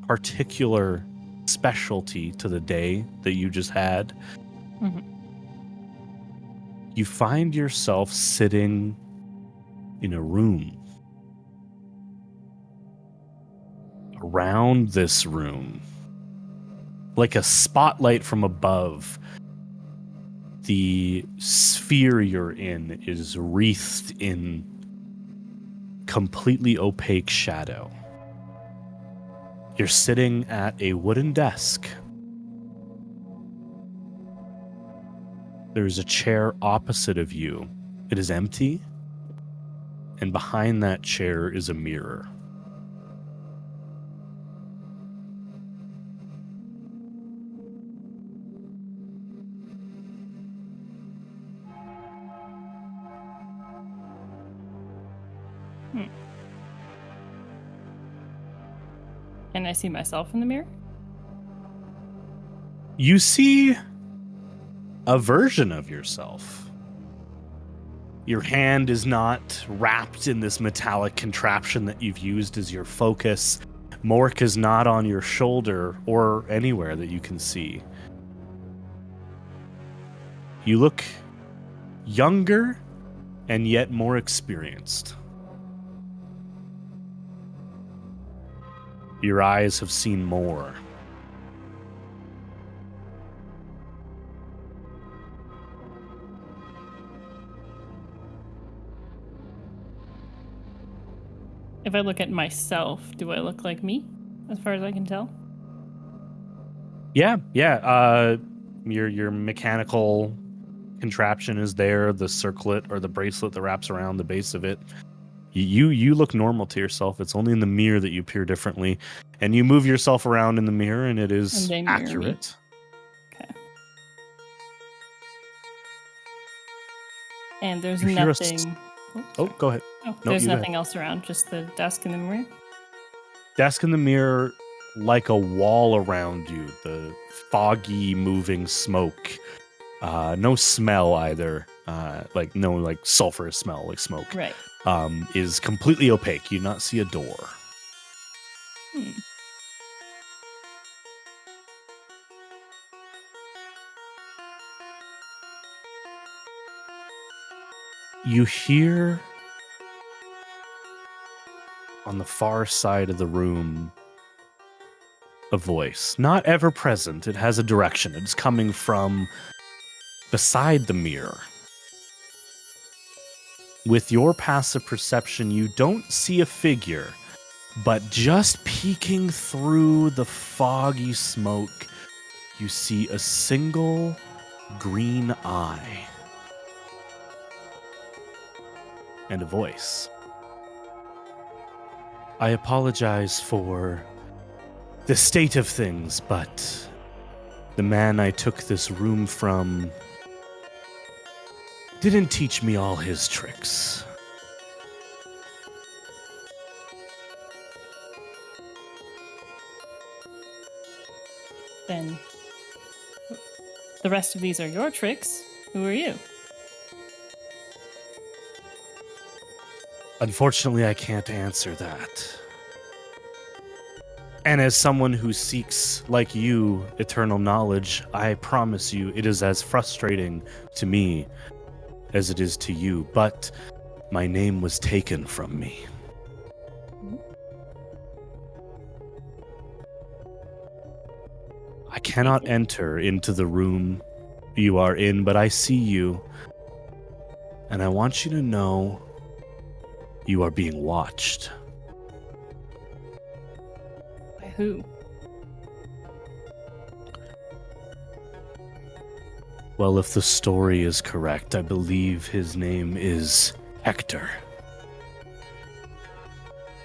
particular specialty to the day that you just had. Mm-hmm. You find yourself sitting in a room. Around this room, like a spotlight from above, the sphere you're in is wreathed in completely opaque shadow. You're sitting at a wooden desk. There's a chair opposite of you. It is empty, and behind that chair is a mirror. Can I see myself in the mirror? You see a version of yourself. Your hand is not wrapped in this metallic contraption that you've used as your focus. Mork is not on your shoulder or anywhere that you can see. You look younger and yet more experienced. Your eyes have seen more. If I look at myself, do I look like me, as far as I can tell? Yeah. Your mechanical contraption is there, the circlet or the bracelet that wraps around the base of it. You look normal to yourself. It's only in the mirror that you appear differently. And you move yourself around in the mirror and it is And they mirror me. accurate. Okay. And there's You hear a nothing... Oh, go ahead. Oh, No, there's you go nothing else around, just the desk in the mirror? Desk in the mirror, like a wall around you. The foggy moving smoke. No smell either. Like no like sulfurous smell like smoke. Right. Is completely opaque. You do not see a door. You hear on the far side of the room a voice, not ever present. It has a direction. It's coming from beside the mirror. With your passive perception, you don't see a figure, but just peeking through the foggy smoke, you see a single green eye and a voice. I apologize for the state of things, but the man I took this room from didn't teach me all his tricks. Then the rest of these are your tricks. Who are you? Unfortunately, I can't answer that. And as someone who seeks, like you, eternal knowledge, I promise you it is as frustrating to me as it is to you, but my name was taken from me. I cannot enter into the room you are in, but I see you, and I want you to know you are being watched. By who? Well, if the story is correct, I believe his name is Hector.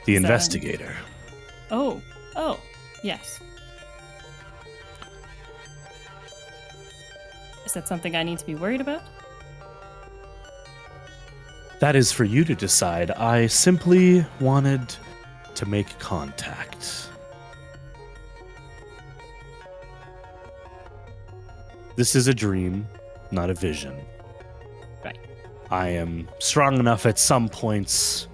The investigator. Oh, yes. Is that something I need to be worried about? That is for you to decide. I simply wanted to make contact. This is a dream, not a vision. Right. I am strong enough at some points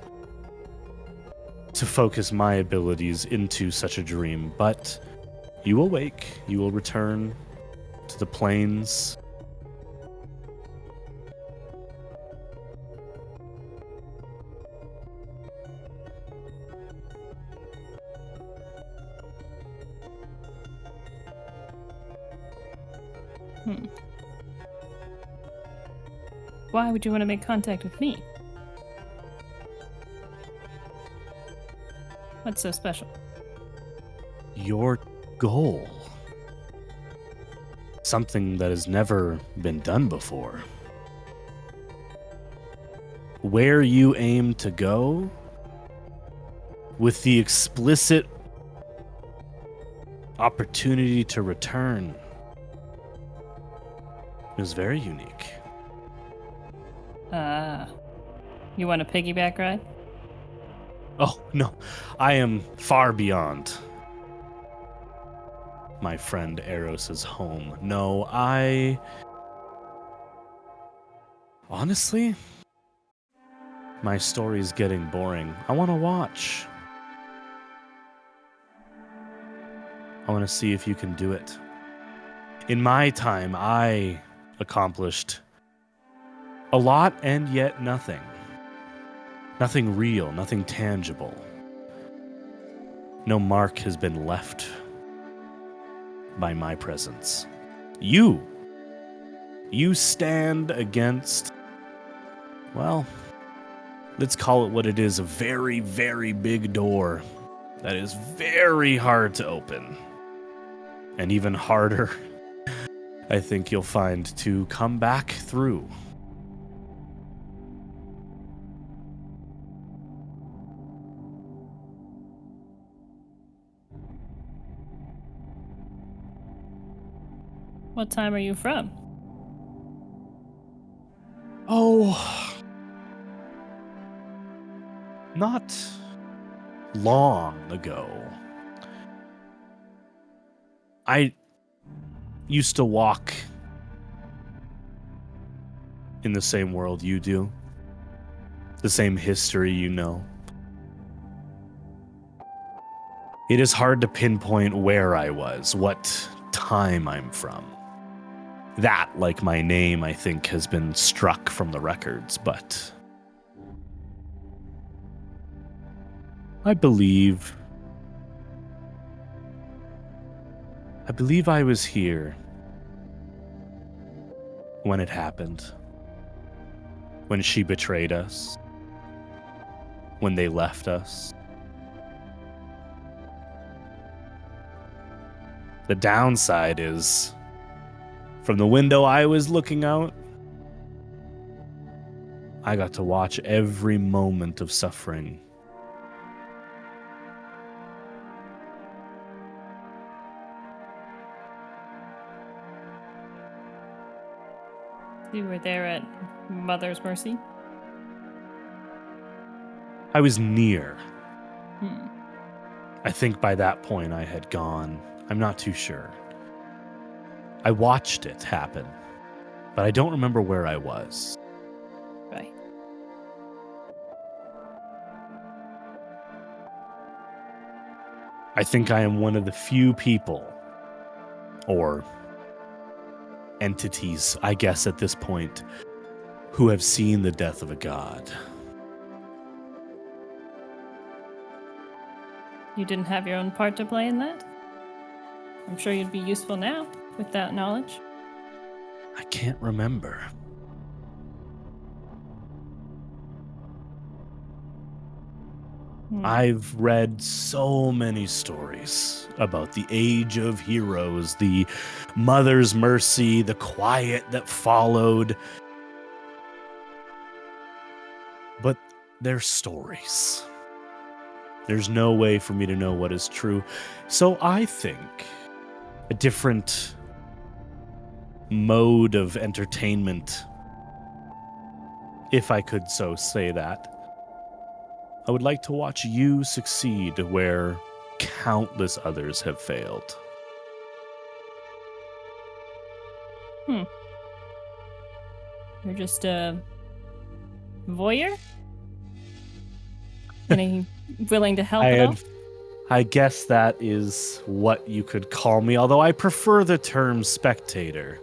to focus my abilities into such a dream, but you will wake, you will return to the plains. Why would you want to make contact with me? What's so special? Your goal. Something that has never been done before. Where you aim to go, with the explicit opportunity to return, is very unique. You want a piggyback ride? Oh, no. I am far beyond my friend Eros's home. No, honestly, my story's getting boring. I want to watch. I want to see if you can do it. In my time, I accomplished a lot and yet nothing. Nothing real, nothing tangible. No mark has been left by my presence. You stand against, well, let's call it what it is, a very, very big door that is very hard to open. And even harder, I think you'll find, to come back through. What time are you from? Oh, not long ago. I used to walk in the same world you do, the same history you know. It is hard to pinpoint where I was, what time I'm from. That, like my name, I think, has been struck from the records, but I believe I was here when it happened. When she betrayed us. When they left us. The downside is, from the window I was looking out, I got to watch every moment of suffering. You were there at Mother's Mercy? I was near. Hmm. I think by that point I had gone. I'm not too sure. I watched it happen, but I don't remember where I was. Right. I think I am one of the few people, or entities, I guess at this point, who have seen the death of a god. You didn't have your own part to play in that? I'm sure you'd be useful now with that knowledge. I can't remember. I've read so many stories about the Age of Heroes, the Mother's Mercy, the quiet that followed. But they're stories. There's no way for me to know what is true. So I think a different mode of entertainment, if I could so say that, I would like to watch you succeed where countless others have failed. You're just a voyeur? Any willing to help at all? I guess that is what you could call me, although I prefer the term spectator,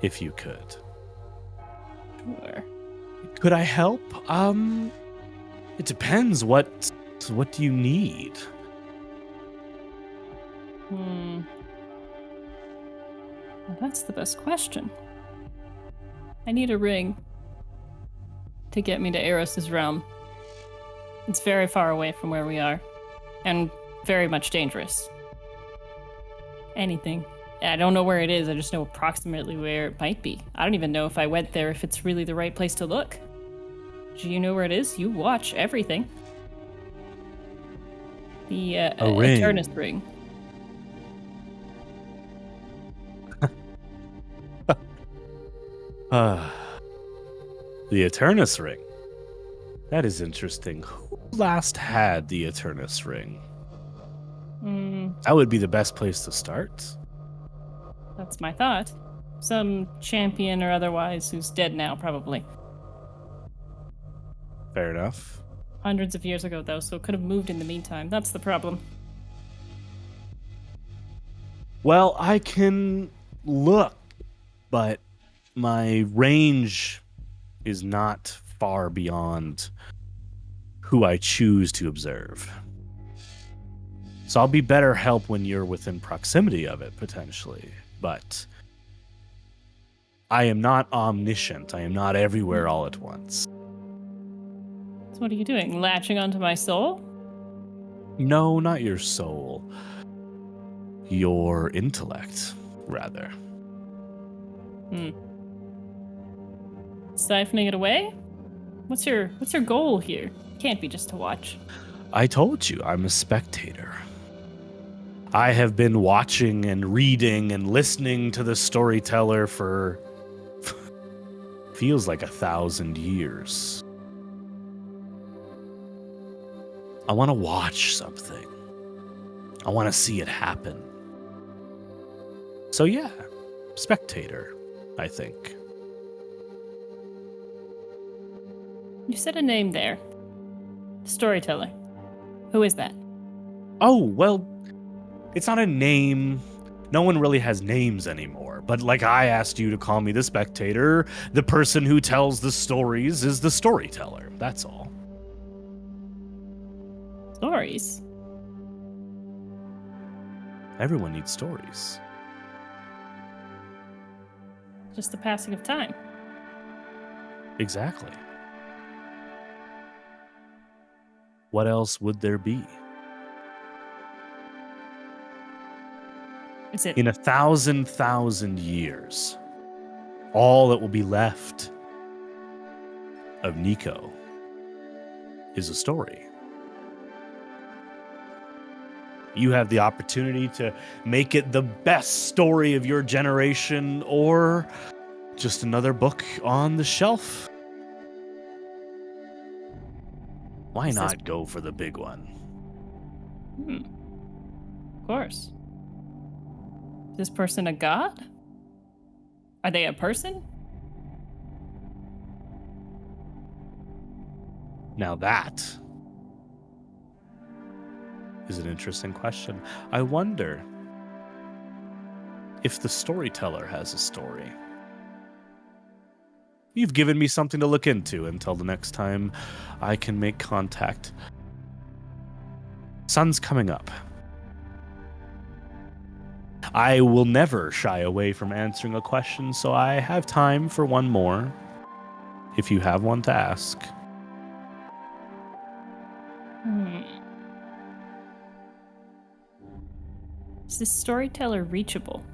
if you could. Sure. Could I help? It depends. What do you need? Well, that's the best question. I need a ring to get me to Eros's realm. It's very far away from where we are, and very much dangerous. Anything. I don't know where it is, I just know approximately where it might be. I don't even know if I went there, if it's really the right place to look. Do you know where it is? You watch everything. The A ring. Eternus ring. The Eternus ring. That is interesting. Who last had the Eternus ring? That would be the best place to start. That's my thought. Some champion or otherwise who's dead now, probably. Fair enough. Hundreds of years ago, though, so it could have moved in the meantime. That's the problem. Well, I can look, but my range is not far beyond who I choose to observe. So I'll be better help when you're within proximity of it, potentially. But I am not omniscient. I am not everywhere all at once. So what are you doing? Latching onto my soul? No, not your soul. Your intellect, rather. Siphoning it away? What's your goal here? Can't be just to watch. I told you, I'm a spectator. I have been watching and reading and listening to the storyteller for feels like 1,000 years. I want to watch something. I want to see it happen. So yeah, spectator, I think. You said a name there. Storyteller. Who is that? Oh, well, it's not a name. No one really has names anymore. But like I asked you to call me the spectator, the person who tells the stories is the storyteller. That's all. Stories. Everyone needs stories. Just the passing of time. Exactly. What else would there be? Is it In 1,000 years, all that will be left of Nico is a story. You have the opportunity to make it the best story of your generation or just another book on the shelf. Why Is this- not go for the big one? Of course. Is this person a god? Are they a person? Now that is an interesting question. I wonder if the storyteller has a story. You've given me something to look into until the next time I can make contact. Sun's coming up. I will never shy away from answering a question, so I have time for one more, if you have one to ask. Is this storyteller reachable?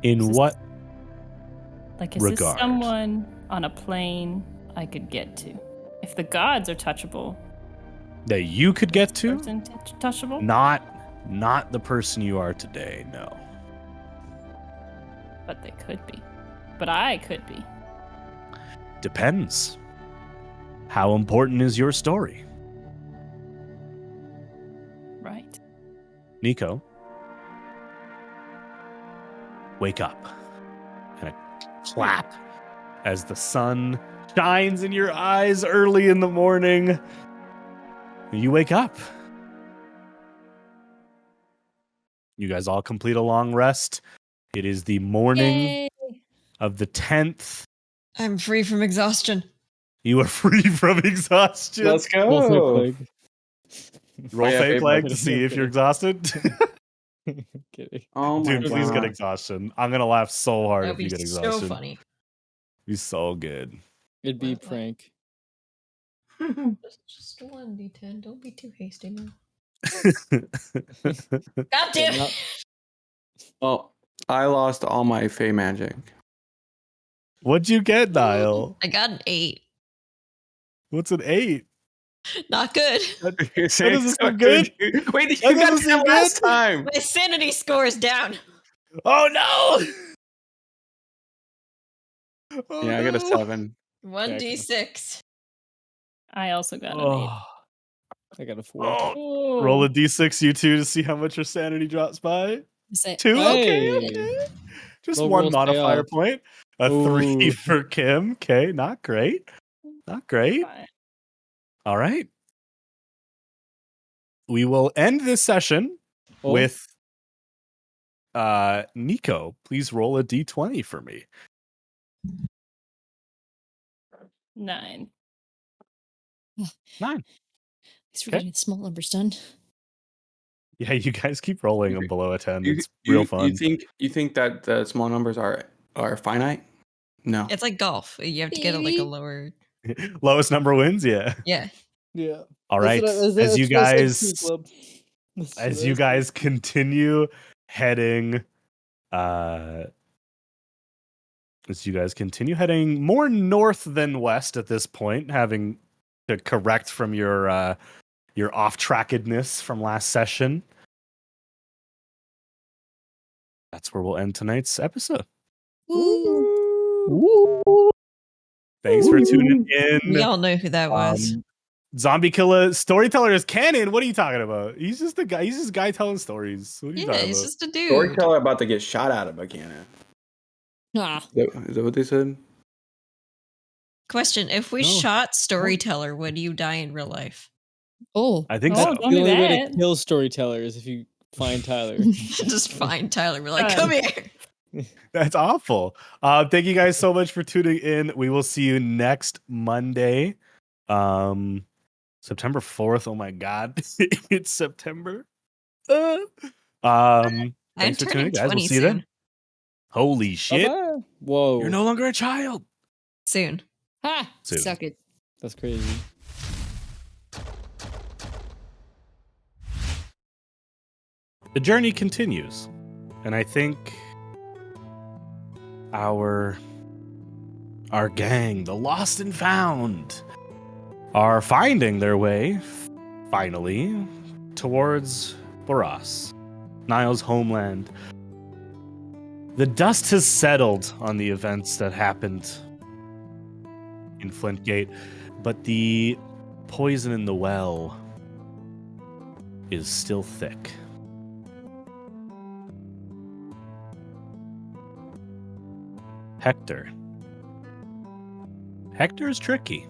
In Is what Like, is regard? this someone on a plane I could get to? If the gods are touchable, that you could get to? person touchable? Not the person you are today, no. But they could be. But I could be. Depends. How important is your story? Right. Nico, wake up. And a clap as the sun shines in your eyes early in the morning. You wake up. You guys all complete a long rest. It is the morning Yay. of the 10th. I'm free from exhaustion. You are free from exhaustion. Let's Roll Fey go. Plague. Roll Oh, yeah, Fey Fey Plague Plague. to see if you're exhausted. Kidding. Oh my Dude, please get god. exhaustion. I'm gonna laugh so hard That if would you be get exhaustion. so funny. Be so good. It'd be What? prank. Just 1d10. Don't be too hasty now. What'd God damn Not- it! Oh, I lost all my Fey magic. you get, Niall? I got an 8. What's an 8? Not good. That doesn't seem good. Wait, That you got doesn't seem that last good. time. My sanity score is down. Oh no! Oh, Yeah, I got a no. 7. 1d6. I also got an 8. Oh. I got a 4. Oh. Roll a d6, you two, to see how much your sanity drops by. Is that 2? Hey. Okay. Just Low one rolls pay modifier off. point. A 3 Ooh. for Kim. Okay, not great. Not great. Fine. All right. We will end this session Oh. with Nico. Please roll a d20 for me. 9. 9. Thanks for Okay. getting the small numbers done. Yeah, you guys keep rolling them below a 10. You, It's real fun. You think that the small numbers are finite? No. It's like golf. You have to get like a Maybe. lower Lowest number wins. Yeah. Yeah. Yeah. All right. That's As you what I said guys, too, Club. That's what as I you said. guys continue heading, as you guys continue heading more north than west at this point, having to correct from your off-trackedness from last session. That's where we'll end tonight's episode. Woo. Thanks for tuning We in. all know who that was. Zombie Killer Storyteller is canon. What are you talking about? He's just a guy. He's just a guy telling stories. What are you Yeah, talking he's about? just a dude. Storyteller about to get shot out of a cannon. Ah. Is that what they said? Question: if we No. shot Storyteller, would you die in real life? Oh. I think Oh, so. don't The do only way to that. kill storyteller is if you find Tyler. Just find Tyler. We're like, come here. That's awful. Thank you guys so much for tuning in. We will see you next Monday, September 4th. Oh my God, it's September. I'm Thanks for tuning in, turning guys. We'll 20 see you then. soon. Holy shit! Bye-bye. Whoa. You're no longer a child. Soon. Ha! Soon. Suck it. That's crazy. The journey continues, and I think our gang, the lost and found, are finding their way finally towards Boras, Niall's homeland. The dust has settled on the events that happened in Flintgate, but the poison in the well is still thick. Hector is tricky.